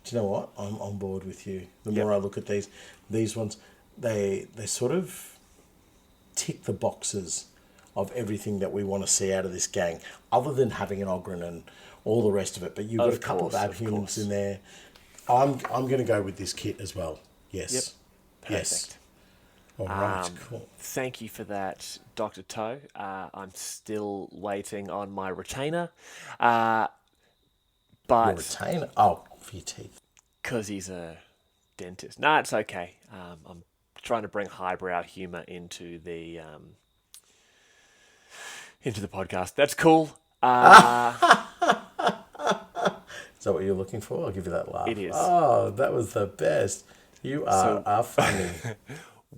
Do you know what? I'm on board with you. The Yep. more I look at these ones, they sort of tick the boxes of everything that we want to see out of this gang, other than having an Ogren and all the rest of it. But you've got a couple of abhumans course. in there. I'm going to go with this kit as well. Yes. Yep. Yes. Perfect. All right. Cool. Thank you for that, Dr. Toe. I'm still waiting on my retainer, Your but retainer. Oh, for your teeth. because he's a dentist. No, it's okay. I'm trying to bring highbrow humor into the podcast. That's cool. Is that what you're looking for? I'll give you that laugh. It is. Oh, that was the best. You So- are funny.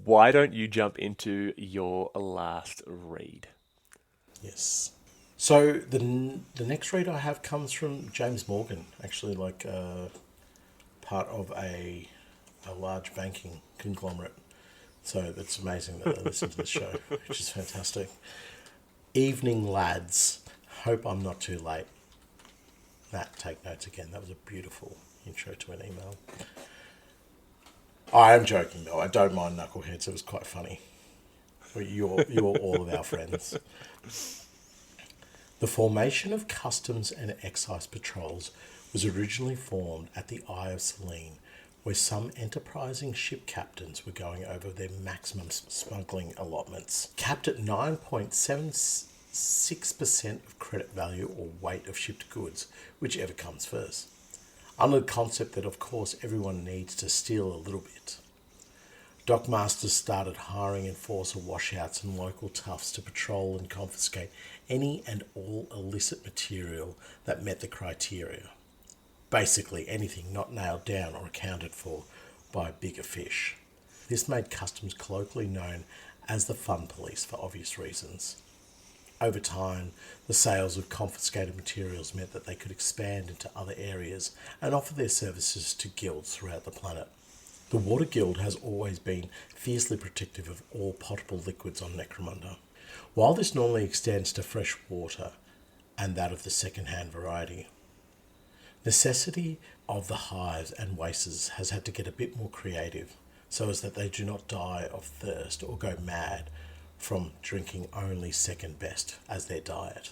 Why don't you jump into your last read? Yes. So the next read I have comes from James Morgan, actually, like part of a large banking conglomerate. So it's amazing that they listen to the show, which is fantastic. Evening, lads. Hope I'm not too late. Matt, take notes again. That was a beautiful intro to an email. I am joking though. I don't mind knuckleheads. It was quite funny. You're all of our friends. The formation of customs and excise patrols was originally formed at the Eye of Selene, where some enterprising ship captains were going over their maximum smuggling allotments, capped at 9.76% of credit value or weight of shipped goods, whichever comes first. Under the concept that, of course, everyone needs to steal a little bit. Dockmasters started hiring enforcer washouts and local toughs to patrol and confiscate any and all illicit material that met the criteria. Basically anything not nailed down or accounted for by bigger fish. This made customs colloquially known as the fun police for obvious reasons. Over time, the sales of confiscated materials meant that they could expand into other areas and offer their services to guilds throughout the planet. The Water Guild has always been fiercely protective of all potable liquids on Necromunda. While this normally extends to fresh water and that of the second-hand variety, necessity of the hives and wastes has had to get a bit more creative so as that they do not die of thirst or go mad from drinking only second best as their diet.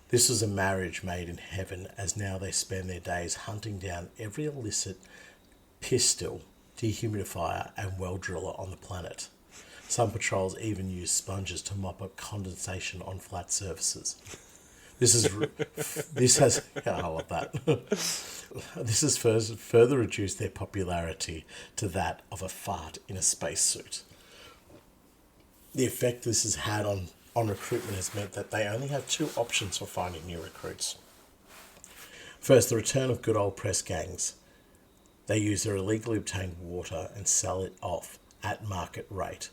This was a marriage made in heaven, as now they spend their days hunting down every illicit pistol, dehumidifier and well driller on the planet. Some patrols even use sponges to mop up condensation on flat surfaces. This has I love that. This has further reduced their popularity to that of a fart in a spacesuit. The effect this has had on recruitment has meant that they only have two options for finding new recruits. First, the return of good old press gangs. They use their illegally obtained water and sell it off at market rate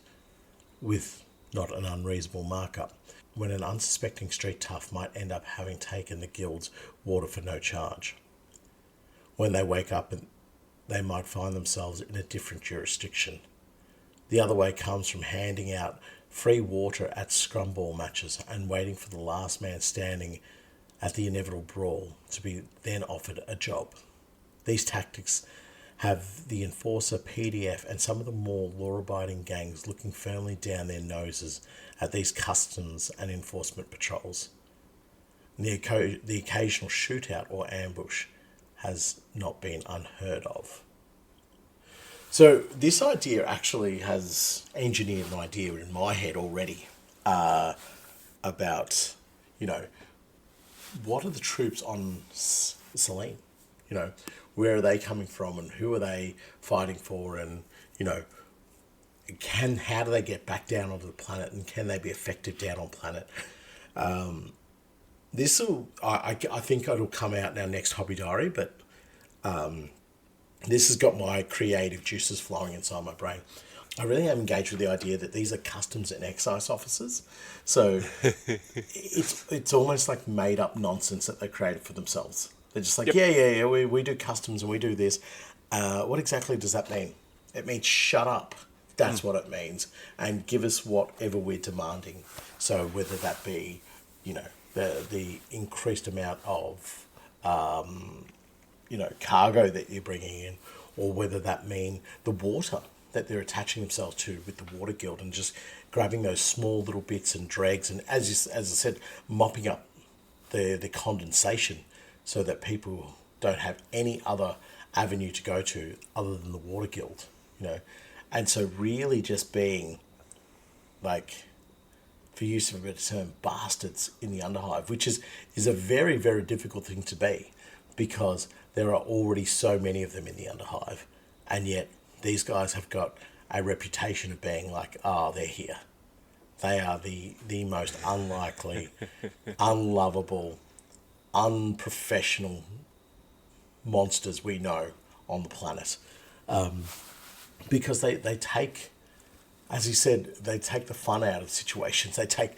with not an unreasonable markup, when an unsuspecting street tough might end up having taken the guild's water for no charge. When they wake up, they might find themselves in a different jurisdiction. The other way comes from handing out free water at scrum ball matches and waiting for the last man standing at the inevitable brawl to be then offered a job. These tactics have the Enforcer, PDF and some of the more law-abiding gangs looking firmly down their noses at these customs and enforcement patrols. And the occasional shootout or ambush has not been unheard of. So this idea actually has engineered an idea in my head already about, what are the troops on Selene? Where are they coming from and who are they fighting for, and, how do they get back down onto the planet, and can they be effective down on planet? I think it'll come out in our next hobby diary, but this has got my creative juices flowing inside my brain. I really am engaged with the idea that these are customs and excise officers. So it's almost like made up nonsense that they created for themselves. They're just like, yep. we do customs and we do this. What exactly does that mean? It means shut up. That's what it means. And give us whatever we're demanding. So whether that be, the increased amount of, cargo that you're bringing in, or whether that mean the water that they're attaching themselves to with the Water Guild and just grabbing those small little bits and dregs and, as I said, mopping up the condensation so that people don't have any other avenue to go to other than the Water Guild, And so really just being, like, for use of a better term, bastards in the Underhive, which is a very, very difficult thing to be, because there are already so many of them in the Underhive, and yet these guys have got a reputation of being like, they're here. They are the most unlikely, unlovable, unprofessional monsters we know on the planet. Because they take, as he said, they take the fun out of situations. They take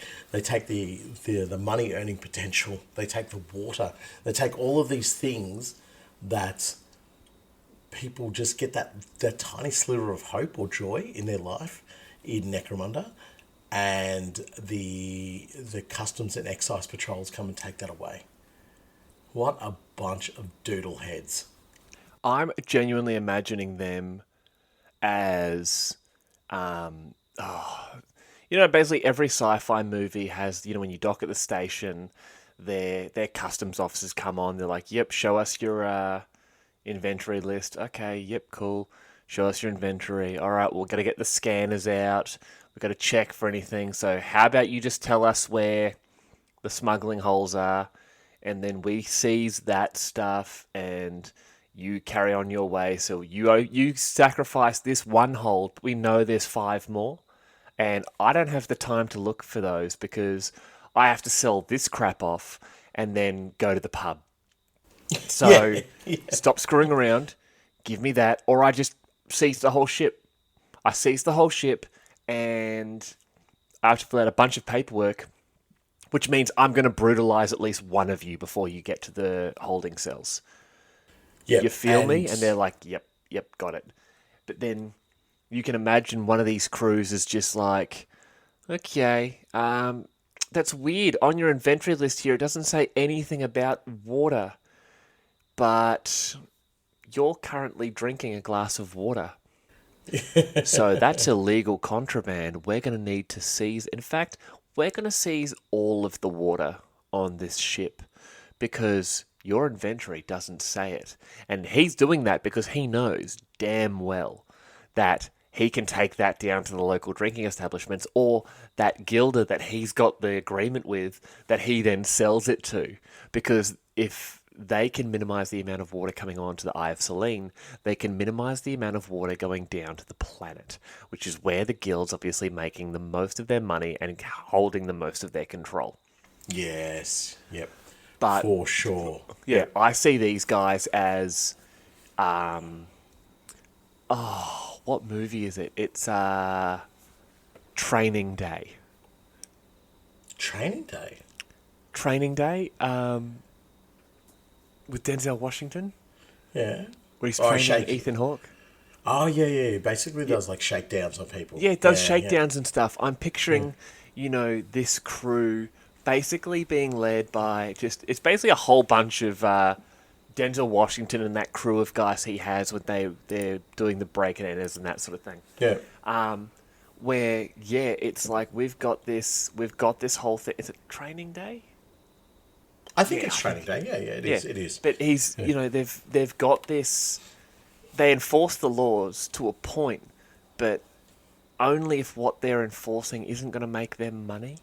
the money earning potential. They take the water. They take all of these things that people just get that tiny sliver of hope or joy in their life in Necromunda, and the customs and excise patrols come and take that away. What a bunch of doodle heads. I'm genuinely imagining them as, basically every sci-fi movie has, when you dock at the station, their customs officers come on. They're like, "Yep, show us your inventory list." Okay, yep, cool. Show us your inventory. All right, we're gonna get the scanners out. We've got to check for anything. So how about you just tell us where the smuggling holes are, and then we seize that stuff, and You carry on your way. So you sacrifice this one hold. We know there's 5 more, and I don't have the time to look for those because I have to sell this crap off and then go to the pub. So Yeah, yeah, stop screwing around. Give me that, or I just seize the whole ship. I seize the whole ship, and I have to fill out a bunch of paperwork, which means I'm going to brutalize at least one of you before you get to the holding cells. yeah. You feel me? And they're like, yep, got it. But then you can imagine one of these crews is just like, okay, that's weird. On your inventory list here, it doesn't say anything about water, but you're currently drinking a glass of water. So that's illegal contraband. We're going to need to seize. In fact, we're going to seize all of the water on this ship because your inventory doesn't say it. And he's doing that because he knows damn well that he can take that down to the local drinking establishments or that gilder that he's got the agreement with that he then sells it to. Because if they can minimize the amount of water coming onto the Eye of Selene, they can minimize the amount of water going down to the planet, which is where the guild's obviously making the most of their money and holding the most of their control. Yes. Yep. But for sure. yeah, Yep. I see these guys as, what movie is it? It's Training Day. Training Day. Training Day, with Denzel Washington, Yeah. where he's Oh, training shake. Ethan Hawke. Oh, yeah, yeah. Basically does like shakedowns on people. Yeah, it does Yeah. shakedowns and stuff. I'm picturing, this crew basically being led by it's basically a whole bunch of Denzel Washington and that crew of guys he has when they're doing the break and enters and that sort of thing. Yeah. Where it's like we've got this whole thing. Is it Training Day? I think Yeah, it's I Training Day. Yeah, yeah, it is. But he's they've got this. They enforce the laws to a point, but only if what they're enforcing isn't going to make them money.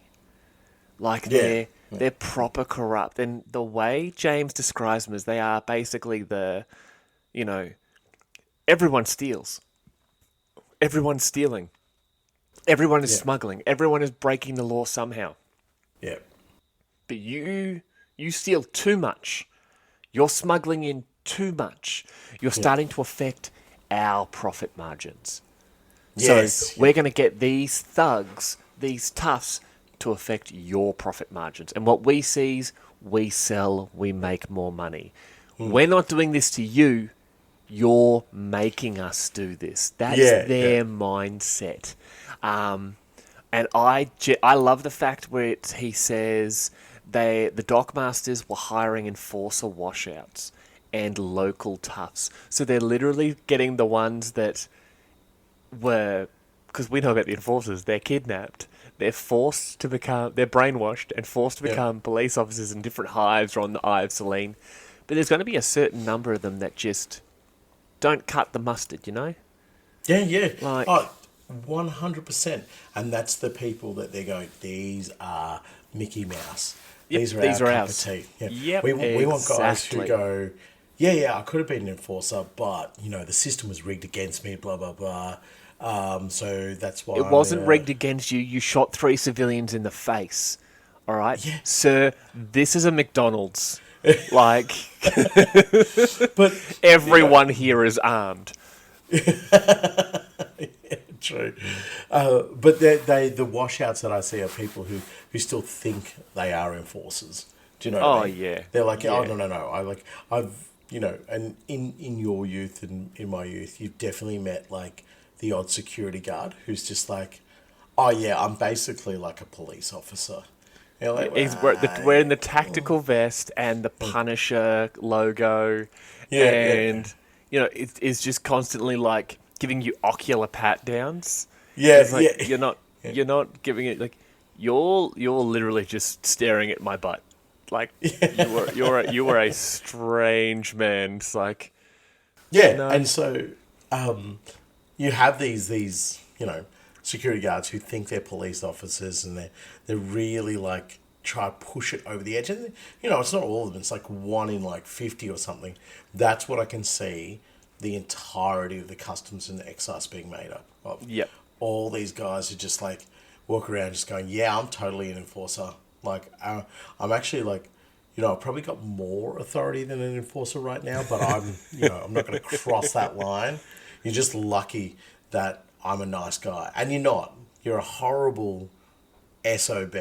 Like Yeah. they're proper corrupt, and the way James describes them is they are basically everyone steals, everyone's stealing, everyone is Yeah. smuggling, everyone is breaking the law somehow. Yeah. But you steal too much. You're smuggling in too much. You're starting to affect our profit margins. Yes. So we're going to get these thugs, these toughs, to affect your profit margins. And what we seize, we sell, we make more money. We're not doing this to you. You're making us do this. That's their mindset. And I love the fact where he says the dockmasters were hiring enforcer washouts and local toughs. So they're literally getting the ones that were, because we know about the enforcers, they're kidnapped. They're brainwashed and forced to become police officers in different hives or on the Eye of Selene. But there's going to be a certain number of them that just don't cut the mustard, Yeah, yeah. Like- 100%. And that's the people that they're going, these are Mickey Mouse. Yep, these are these our are cup ours. of tea. Yeah. Yep, we want guys who exactly. go, yeah, I could have been an enforcer, but, the system was rigged against me, blah, blah, blah. So that's why It wasn't rigged against you. You shot 3 civilians in the face. All right? Yeah. Sir, this is a McDonald's. Like, But everyone here is armed. true. But the washouts that I see are people who still think they are enforcers. Do you know what I mean? Yeah. They're like, Yeah. oh, no. I've and in your youth and in my youth, you've definitely met like the odd security guard who's just like, oh yeah, I'm basically like a police officer. You're like, He's wearing the tactical vest and the Punisher logo. Yeah, And, it's just constantly like giving you ocular pat downs. yeah, It's like, yeah. you're not giving it like you're literally just staring at my butt. Like you were a strange man. It's like Yeah, No. and so you have these security guards who think they're police officers, and they're really like try to push it over the edge. And, it's not all of them. It's like 1 in like 50 or something. That's what I can see the entirety of the customs and the excise being made up of. Yep. All these guys who just like walk around just going, yeah, I'm totally an enforcer. Like, I'm actually like, I've probably got more authority than an enforcer right now, but I'm not going to cross that line. You're just lucky that I'm a nice guy. And you're not. You're a horrible SOB,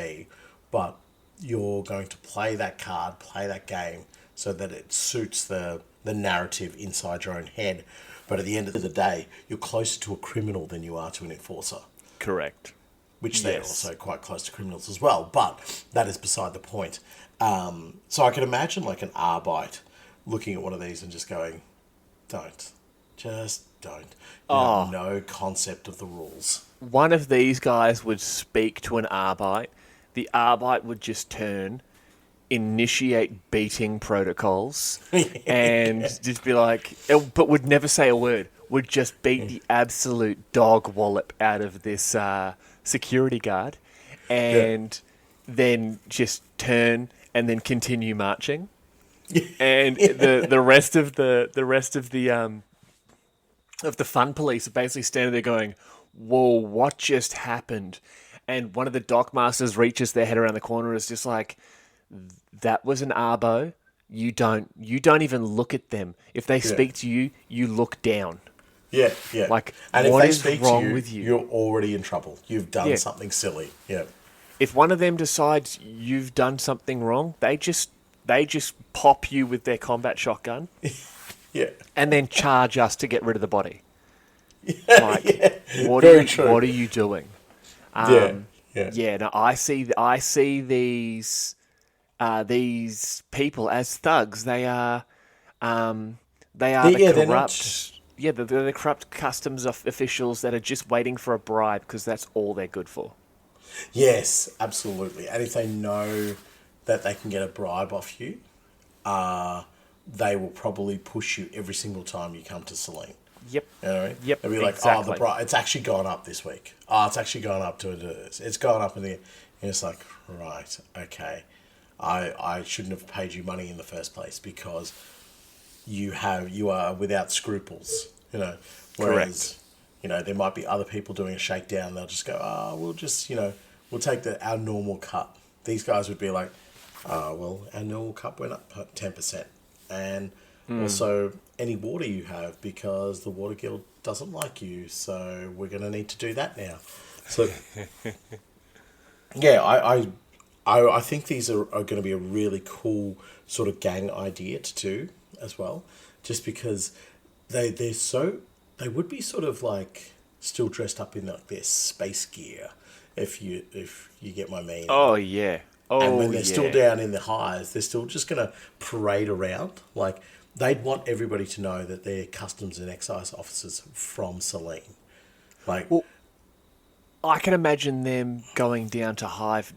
but you're going to play that card, play that game, so that it suits the narrative inside your own head. But at the end of the day, you're closer to a criminal than you are to an enforcer. Correct. Which they're also quite close to criminals as well. But that is beside the point. So I can imagine like an Arbite looking at one of these and just going, don't. Just don't. You have no concept of the rules. One of these guys would speak to an Arbite. The Arbite would just turn, initiate beating protocols, and just be like, but would never say a word. Would just beat the absolute dog wallop out of this security guard, and then just turn and then continue marching. And the rest of the fun police are basically standing there going, whoa, what just happened? And one of the dockmasters reaches their head around the corner and is just like, that was an Arbo. You don't even look at them. If they speak to you, you look down. Yeah. Like, and what if they is speak wrong to you, with you? you're already in trouble. You've done something silly. Yeah. If one of them decides you've done something wrong, they just pop you with their combat shotgun. Yeah. And then charge us to get rid of the body. Like, what are you doing? Yeah. No, I see these people as thugs. They are the corrupt. They're the corrupt customs officials that are just waiting for a bribe because that's all they're good for. Yes, absolutely. And if they know that they can get a bribe off you, they will probably push you every single time you come to Celine. Yep. You know what I mean? Yep. They'll be like, exactly. the bribe, it's actually gone up this week. Oh, it's actually gone up to this. It's gone up in the... And it's like, right, okay. I shouldn't have paid you money in the first place because you are without scruples, Whereas, Correct. There might be other people doing a shakedown. They'll just go, we'll just, we'll take our normal cut. These guys would be like, well, our normal cut went up 10%. And also any water you have because the Water Guild doesn't like you. So we're going to need to do that now. So, yeah, I think these are going to be a really cool sort of gang idea to do as well. Just because they would be sort of like still dressed up in like their space gear, if you get my meaning. Oh yeah. And when they're still down in the highs, they're still just going to parade around. Like they'd want everybody to know that they're customs and excise officers from Celine. Like, well, I can imagine them going down to Hive,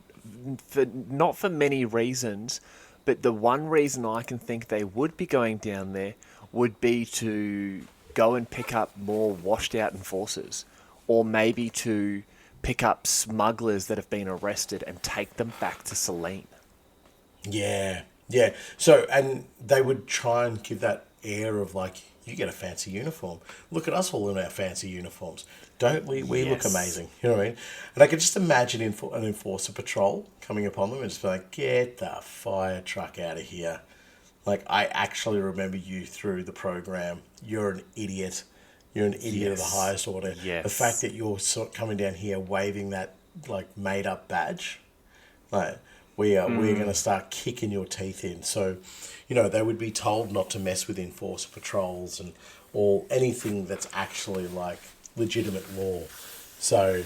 not for many reasons, but the one reason I can think they would be going down there would be to go and pick up more washed out enforcers, or maybe to pick up smugglers that have been arrested and take them back to Celine. Yeah. So, and they would try and give that air of like, you get a fancy uniform. Look at us all in our fancy uniforms. Don't we? We look amazing. You know what I mean? And I could just imagine an enforcer patrol coming upon them and just be like, get the fire truck out of here. Like, I actually remember you through the program. You're an idiot. You're an idiot of the highest order. Yes. The fact that you're coming down here waving that, like, made-up badge, like, we're going to start kicking your teeth in. So, they would be told not to mess with enforcer patrols and or anything that's actually, like, legitimate law. So,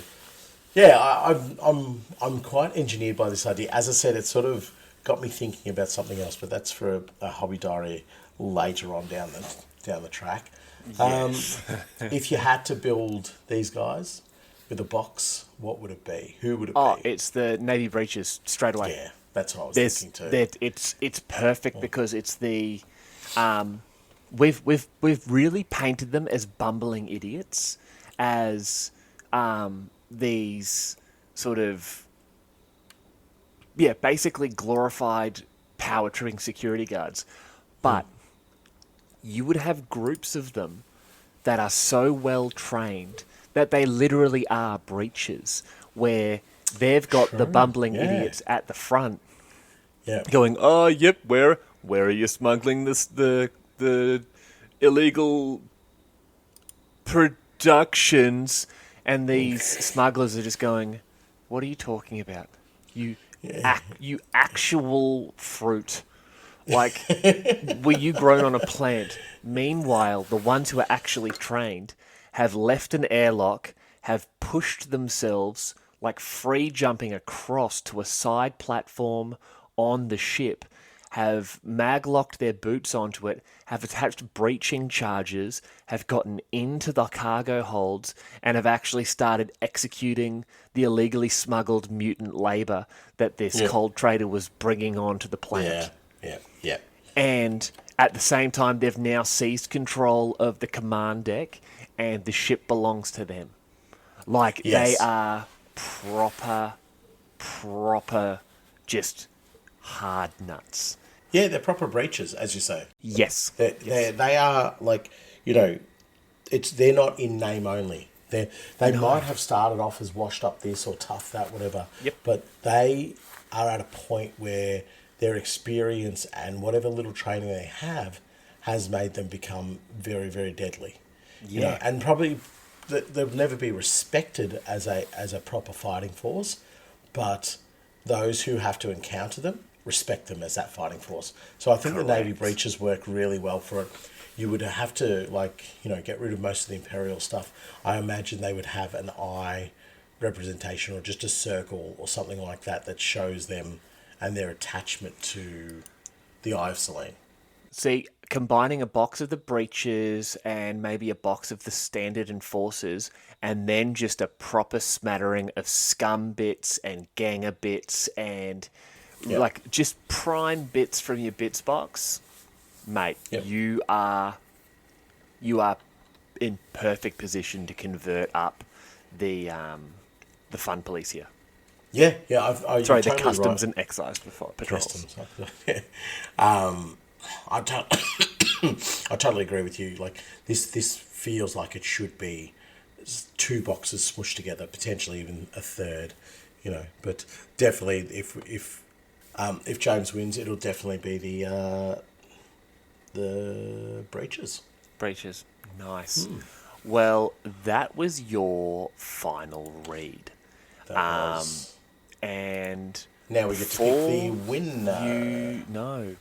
yeah, I'm quite engineered by this idea. As I said, it sort of got me thinking about something else, but that's for a hobby diary later on down the track. Yes. If you had to build these guys with a box, what would it be? Who would it be? Oh, it's the Navy Breaches straight away. Yeah, that's what I was thinking too. It's perfect because it's the we've really painted them as bumbling idiots, as these sort of yeah, basically glorified power tripping security guards. But you would have groups of them that are so well trained that they literally are breaches, where they've got the True. bumbling Yeah. idiots at the front Yeah. going, "Oh, yep, where are you smuggling the illegal productions?" And these smugglers are just going, "What are you talking about? You you actual fruit. Like, were you grown on a plant?" Meanwhile, the ones who are actually trained have left an airlock, have pushed themselves, like free jumping across to a side platform on the ship, have maglocked their boots onto it, have attached breaching charges, have gotten into the cargo holds, and have actually started executing the illegally smuggled mutant labour that this Yeah. cold trader was bringing onto the planet. Yeah. Yeah. And at the same time, they've now seized control of the command deck, and the ship belongs to them. Like, they Yes. are proper, just hard nuts. Yeah, they're proper breaches, as you say. Yes. They are like, you know, they're not in name only. They might have started off as washed up this or tough that, whatever. Yep. But they are at a point where their experience and whatever little training they have has made them become very, very deadly. You know, Yeah. and probably they'll never be respected as a proper fighting force, but those who have to encounter them respect them as that fighting force. So I think the Navy Correct. breaches work really well for it. You would have to, like, you know, get rid of most of the Imperial stuff. I imagine they would have an eye representation or just a circle or something like that that shows them and their attachment to the Eye of Selene. See, combining a box of the breaches and maybe a box of the standard enforcers, and then just a proper smattering of scum bits and ganger bits and Yep. like just prime bits from your bits box, mate, Yep. you are in perfect position to convert up the fun police here. Yeah, Sorry, you're the totally customs right. and excise patrols. Customs. I, to- I totally agree with you. Like this feels like it should be two boxes smushed together, potentially even a third. You know, but definitely if James wins, it'll definitely be the breaches. Breaches. Nice. Well, that was your final read. That was. And Now we get to pick the winner.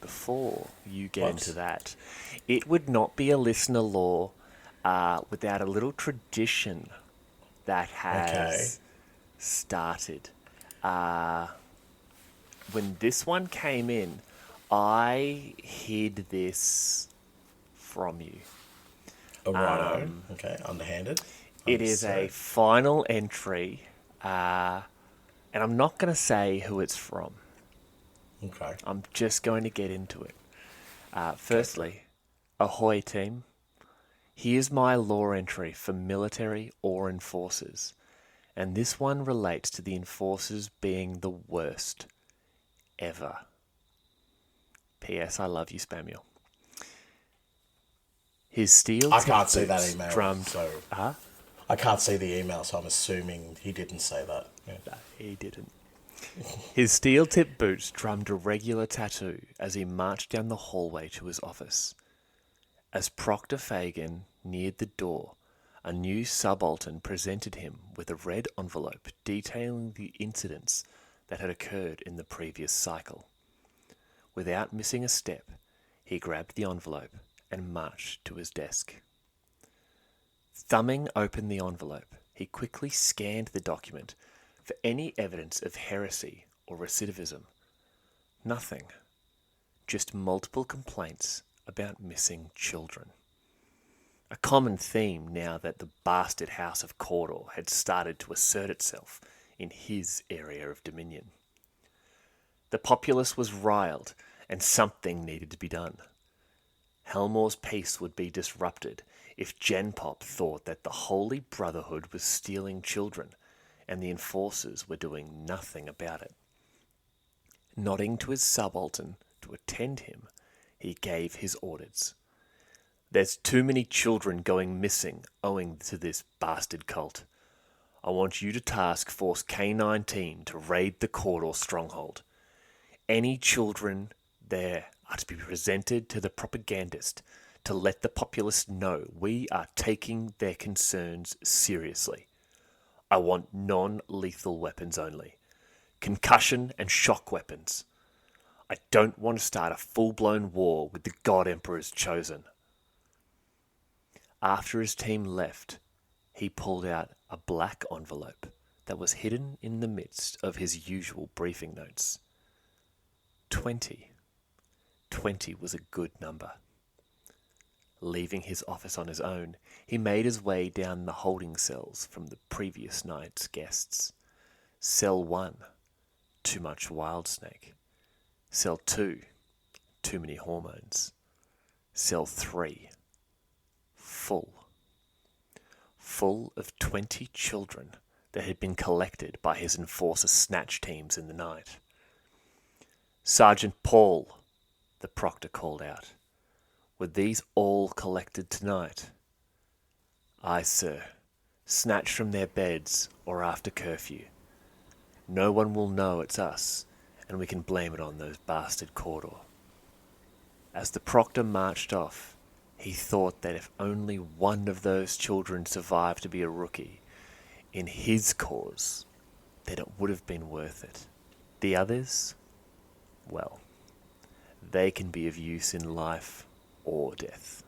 before you get What? into that, it would not be a listener law without a little tradition that has started. When this one came in, I hid this from you. A righto. Okay, underhanded. It is a Understood. final entry, and I'm not going to say who it's from. Okay. I'm just going to get into it. Firstly, ahoy team. Here's my lore entry for military or enforcers, and this one relates to the enforcers being the worst ever. P.S. I love you, Spamuel. His steel I can't see that email. drummed. So Huh? I can't see the email, so I'm assuming he didn't say that. Yeah. No, he didn't. His steel-tipped boots drummed a regular tattoo as he marched down the hallway to his office. As Proctor Fagan neared the door, a new subaltern presented him with a red envelope detailing the incidents that had occurred in the previous cycle. Without missing a step, he grabbed the envelope and marched to his desk. Thumbing open the envelope, he quickly scanned the document for any evidence of heresy or recidivism. Nothing. Just multiple complaints about missing children. A common theme now that the bastard House of Cawdor had started to assert itself in his area of dominion. The populace was riled, and something needed to be done. Helmore's peace would be disrupted if Genpop thought that the Holy Brotherhood was stealing children, and the enforcers were doing nothing about it. Nodding to his subaltern to attend him, he gave his orders. There's too many children going missing owing to this bastard cult. I want you to task Force K-19 to raid the Cawdor stronghold. Any children there are to be presented to the propagandist to let the populace know we are taking their concerns seriously. I want non-lethal weapons only. Concussion and shock weapons. I don't want to start a full-blown war with the God Emperor's chosen. After his team left, he pulled out a black envelope that was hidden in the midst of his usual briefing notes. 20. 20 was a good number. Leaving his office on his own, he made his way down the holding cells from the previous night's guests. Cell 1. Too much wild snake. Cell 2. Too many hormones. Cell 3. Full. Full of 20 children that had been collected by his enforcer snatch teams in the night. Sergeant Paul, the proctor called out. Were these all collected tonight? Aye, sir. Snatched from their beds or after curfew. No one will know it's us, and we can blame it on those bastard Cawdor. As the proctor marched off, he thought that if only one of those children survived to be a rookie, in his cause, then it would have been worth it. The others, well, they can be of use in life or death.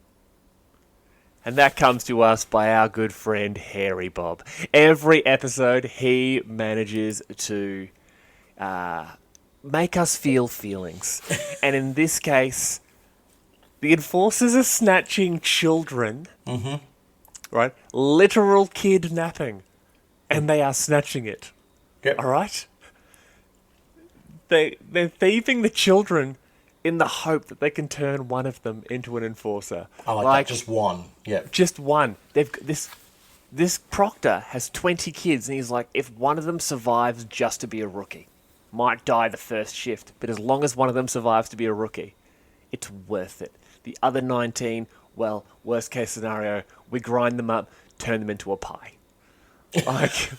And that comes to us by our good friend Hairy Bob. Every episode, he manages to make us feel feelings. And in this case, the enforcers are snatching children. Mm-hmm. Right? Literal kidnapping. And they are snatching it. Yep. All right? They're thieving the children in the hope that they can turn one of them into an enforcer. I like that. Just one. Yeah. Just one. They've this proctor has 20 kids, and he's like, if one of them survives just to be a rookie, might die the first shift, but as long as one of them survives to be a rookie, it's worth it. The other 19, well, worst case scenario, we grind them up, turn them into a pie. Like...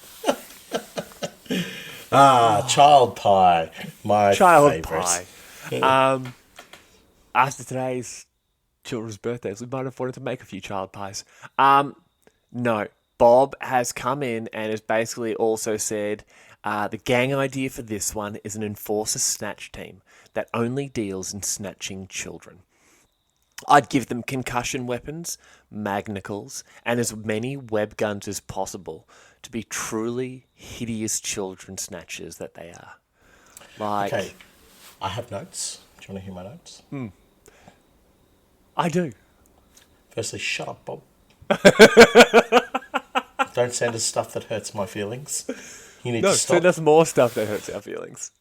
child pie. My child favourite. pie. After today's children's birthdays, we might have wanted to make a few child pies. No, Bob has come in and has basically also said the gang idea for this one is an enforcer snatch team that only deals in snatching children. I'd give them concussion weapons, magnicals, and as many web guns as possible to be truly hideous children snatchers that they are. Like, okay, I have notes. Do you want to hear my notes? I do. Firstly, shut up, Bob. Don't send us stuff that hurts my feelings. You need to stop. Send us more stuff that hurts our feelings.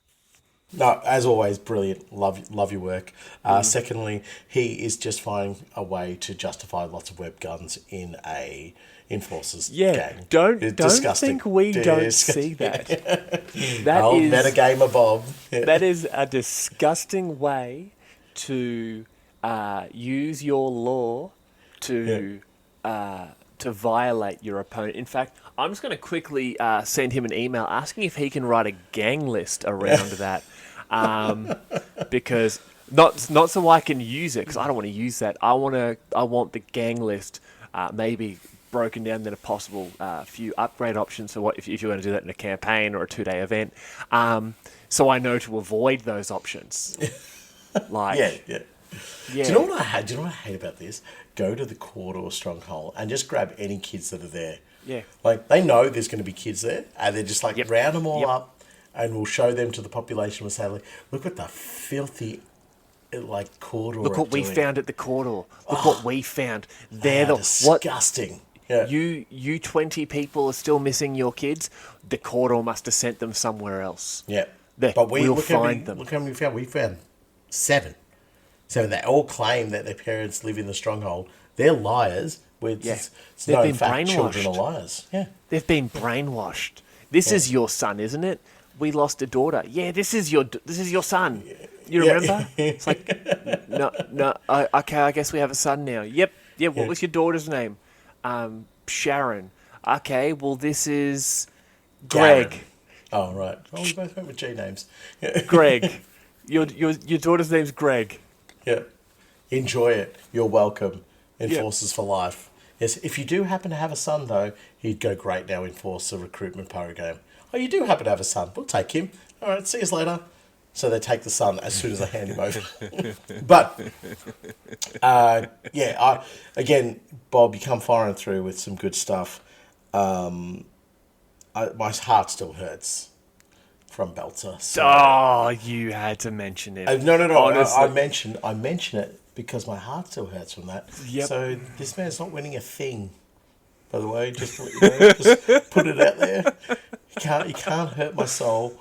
No, as always, brilliant. Love your work. Secondly, he is just finding a way to justify lots of web guns in a enforcers gang. Don't disgusting. think we don't see that. That old is metagamer Bob. Yeah. That is a disgusting way to use your law to violate your opponent. In fact, I'm just going to quickly send him an email asking if he can write a gang list around that, because not so I can use it, because I don't want to use that. I want the gang list maybe broken down into possible few upgrade options for what if you're going to do that in a campaign or a 2-day event, so I know to avoid those options. Like yeah. Do you know what I hate? Do you know what I hate about this? Go to the Cawdor stronghold and just grab any kids that are there. Yeah. Like, they know there's going to be kids there, and they're just like, round them all up, and we'll show them to the population. We'll say, look at the filthy, like, Cawdor. Look what we found at the Cawdor. Look what we found. They're disgusting. Yeah. You 20 people are still missing your kids. The Cawdor must have sent them somewhere else. Yeah. But we'll find them. Look how many we found. We found 7. So they all claim that their parents live in the stronghold. They're liars. It's They've no been fact brainwashed. children are liars. Yeah. They've been brainwashed. This is your son, isn't it? we lost a daughter. Yeah, this is your son. You Yeah. remember? It's like, no. Okay, I guess we have a son now. Yep. Yeah. What was your daughter's name? Sharon. Okay. Well, this is Greg. Garen. Oh, right. Oh, we both went with G names. Greg. Your daughter's name's Greg. Yeah. Enjoy it. You're welcome. Yeah. Enforcers for life. Yes, if you do happen to have a son, though, he'd go great now in Force, a recruitment program. Oh, you do happen to have a son. We'll take him. All right, see you later. So they take the son as soon as I hand him over. But, again, Bob, you come firing through with some good stuff. My heart still hurts from Belter. So. Oh, you had to mention it. No. Honestly. I mention it because my heart still hurts from that. Yep. So this man's not winning a thing. By the way, just to let you know, just put it out there. You can't hurt my soul,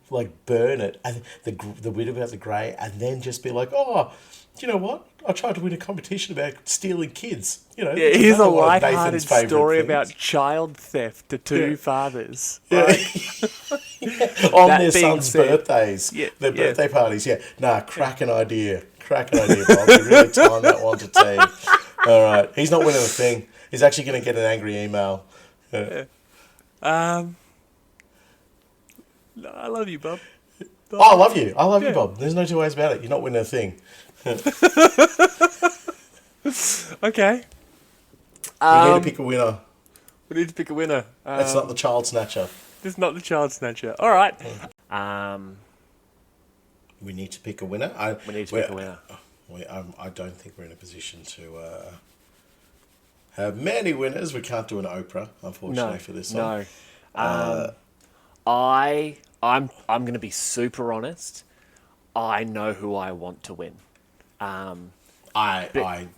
like burn it, and the wit about the grey, and then just be like, oh, do you know what? I tried to win a competition about stealing kids. You know, Yeah, here's a another one of light-hearted Nathan's favourite story things. about child theft to two fathers. Yeah. Like, On that their being sons' said- birthdays, Yeah, their yeah. birthday parties. Yeah, cracking idea, Bob. You really timed that one to T. All right, he's not winning a thing. He's actually going to get an angry email. I love you, Bob. Oh, I love you. I love you, Yeah. Bob. There's no two ways about it. You're not winning a thing. Okay. You need to pick a winner. We need to pick a winner. That's not the child snatcher. This is not the child snatcher. All right. We need to pick a winner. We need to pick a winner. I don't think we're in a position to have many winners. We can't do an Oprah, unfortunately, for this one. No. I'm going to be super honest. I know who I want to win. I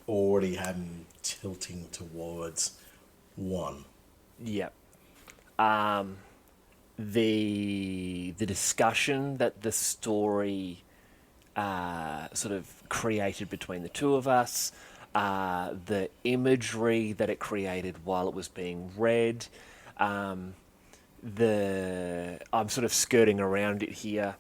already am tilting towards one. Yep. The discussion that the story sort of created between the two of us, the imagery that it created while it was being read, I'm sort of skirting around it here.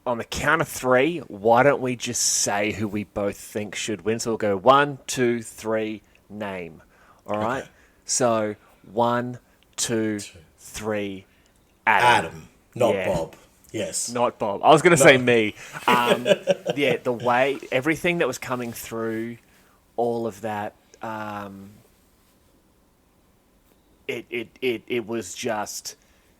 On the count of three, why don't we just say who we both think should win? So we'll go 1, 2, 3, name. All right? Okay. So 1, 2, 3, Adam. Not Yeah. Bob. Yes. Not Bob. I was going to say me. Yeah, the way, everything that was coming through, all of that, it was just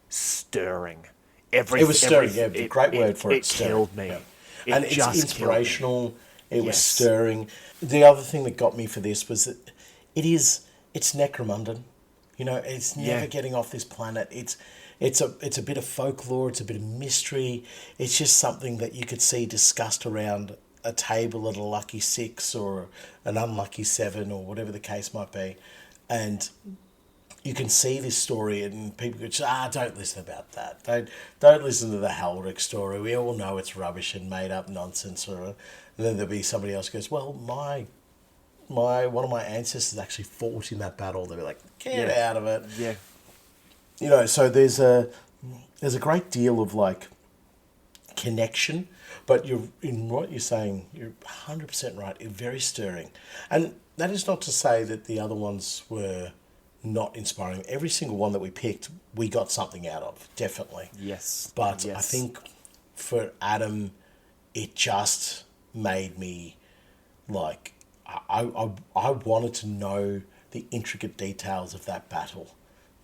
stirring. It was stirring, great word for it. It stirring. killed me. Yeah. It And it's just killed me. inspirational. It was Yes. stirring. The other thing that got me for this was that it's necromundan. You know, it's never Yeah. getting off this planet. It's a bit of folklore. It's a bit of mystery. It's just something that you could see discussed around a table at a lucky 6 or an unlucky 7 or whatever the case might be, and you can see this story and people go, don't listen about that. Don't listen to the Halric story. We all know it's rubbish and made up nonsense. And then there'll be somebody else who goes, well, one of my ancestors actually fought in that battle. They'll be like, get out of it. Yeah. You know, so there's a great deal of like connection, but in what you're saying, you're 100% right. It's very stirring. And that is not to say that the other ones were not inspiring. Every single one that we picked, we got something out of, definitely. Yes. But yes. I think for Adam, it just made me like, I wanted to know the intricate details of that battle.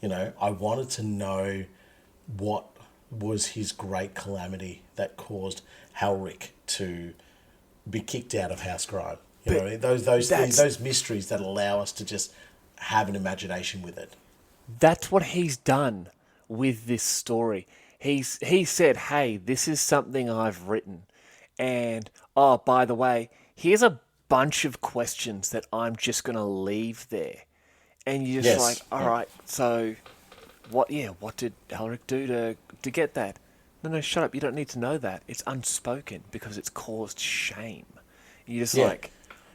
You know, I wanted to know what was his great calamity that caused Halric to be kicked out of House Grime. You know, what I mean? Those mysteries that allow us to just have an imagination with it. That's what he's done with this story. He said, hey, this is something I've written. And, oh, by the way, here's a bunch of questions that I'm just going to leave there. And you're just like, all right, so what did Halric do to get that? No, shut up. You don't need to know that. It's unspoken because it's caused shame. You're just like,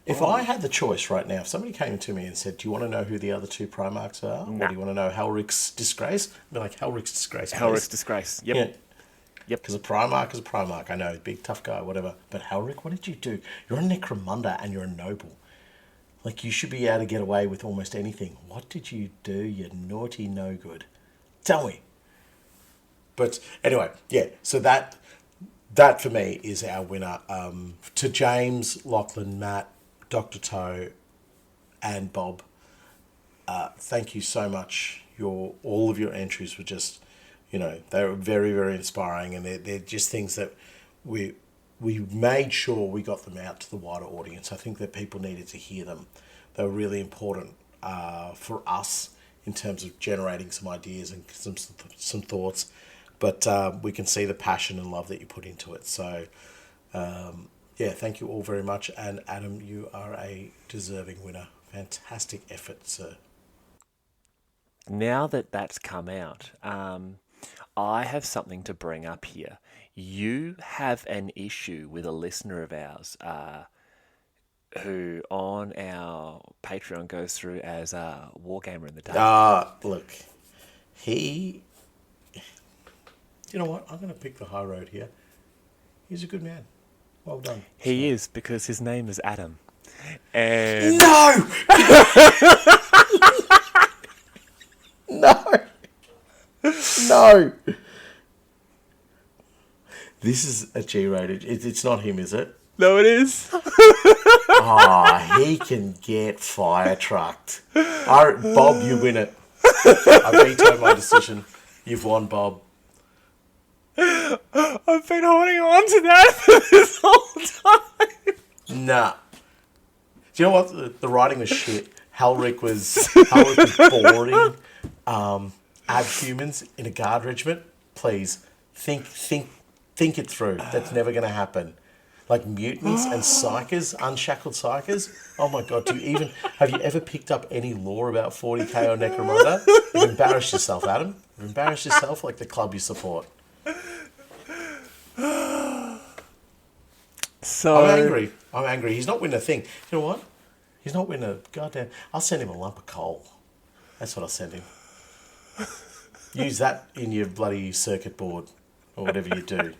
If I had the choice right now, if somebody came to me and said, "Do you want to know who the other two Primarchs are, or do you want to know Helric's disgrace?" I'd be like, "Helric's disgrace." Helric's please." disgrace. Yep. Yeah, Yep. because a Primarch is a Primarch. I know, big tough guy, whatever. But Helric, what did you do? You're a Necromunda and you're a noble. Like, you should be able to get away with almost anything. What did you do, you naughty no good? Tell me. But anyway, yeah. So that for me is our winner. To James, Lachlan, Matt, Dr. Toe, and Bob, thank you so much. All of your entries were just, they were very, very inspiring, and they're just things that we made sure we got them out to the wider audience. I think that people needed to hear them. They were really important for us in terms of generating some ideas and some thoughts. But we can see the passion and love that you put into it. So, thank you all very much. And Adam, you are a deserving winner. Fantastic effort, sir. Now that that's come out, I have something to bring up here. You have an issue with a listener of ours who on our Patreon goes through as a Wargamer in the Dark. Look, he... You know what? I'm going to pick the high road here. He's a good man. Well done. He is, because his name is Adam. And No! No! No! This is a G-rated. It's not him, is it? no, it is. He can get fire trucked. Bob, you win it. I veto my decision. You've won, Bob. I've been holding on to that for this whole time. Nah. Do you know what? The writing was shit. Helric was boring. Add humans in a guard regiment. Please think it through. That's never going to happen. Like mutants and psychers, unshackled psychers. Oh my god! Have you ever picked up any lore about 40k or Necromunda? You've embarrassed yourself, Adam. You've embarrassed yourself like the club you support. So I'm angry. He's not winning a thing. You know what? He's not winning a goddamn... I'll send him a lump of coal. That's what I'll send him. Use that in your bloody circuit board or whatever you do.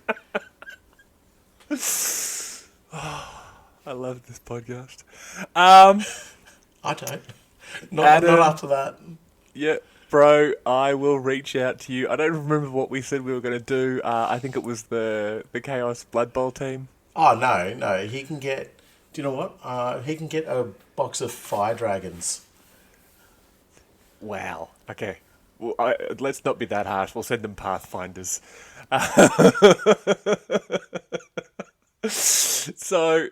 I love this podcast. I don't. Not after that. Yeah, bro, I will reach out to you. I don't remember what we said we were going to do. I think it was the Chaos Blood Bowl team. Oh, no. He can get... Do you know what? He can get a box of fire dragons. Wow. Okay. Well, let's not be that harsh. We'll send them Pathfinders. So,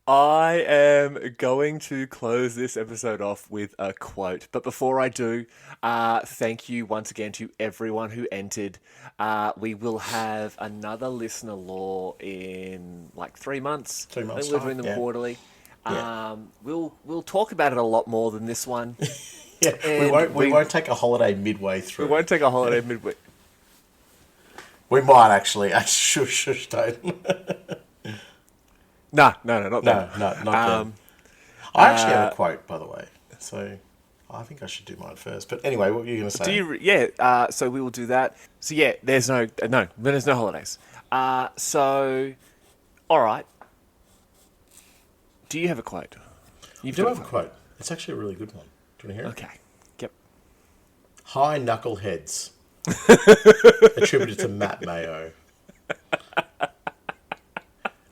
I am going to close this episode off with a quote. But before I do, thank you once again to everyone who entered. We will have another listener lore in like 3 months. 3 months. I think we're doing them quarterly. Yeah. We'll talk about it a lot more than this one. Yeah, we won't take a holiday midway through. We won't take a holiday midway. We might actually. Shush, don't. No, not that. No, not them. I actually have a quote, by the way. So I think I should do mine first. But anyway, what were you going to say? So we will do that. So yeah, there's no holidays. So, all right. Do you have a quote? I do have a quote. It's actually a really good one. Do you want to hear it? Okay. Yep. High knuckleheads. Attributed to Matt Mayo.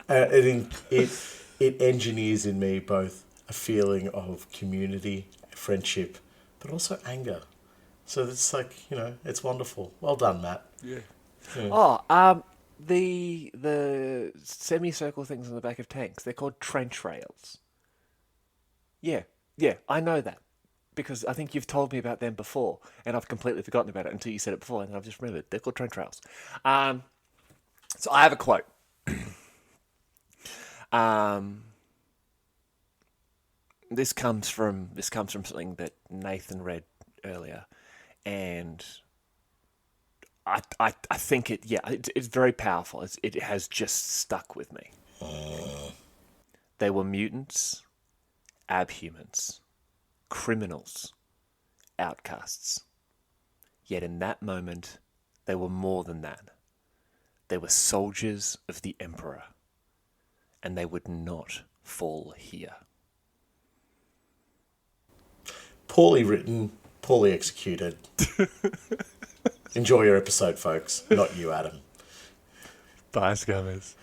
It engineers in me both a feeling of community, friendship, but also anger. So it's like, it's wonderful. Well done, Matt. Yeah. Yeah. Oh, the semicircle things on the back of tanks, they're called trench rails. Yeah, I know that. Because I think you've told me about them before, and I've completely forgotten about it until you said it before, and then I've just remembered. They're called trench rails. So I have a quote. This comes from something that Nathan read earlier, and I think it's very powerful. It has just stuck with me. They were mutants. abhumans, criminals, outcasts. Yet in that moment, they were more than that. They were soldiers of the Emperor, and they would not fall here. Poorly written, poorly executed. Enjoy your episode, folks. Not you, Adam. Bye, scummers.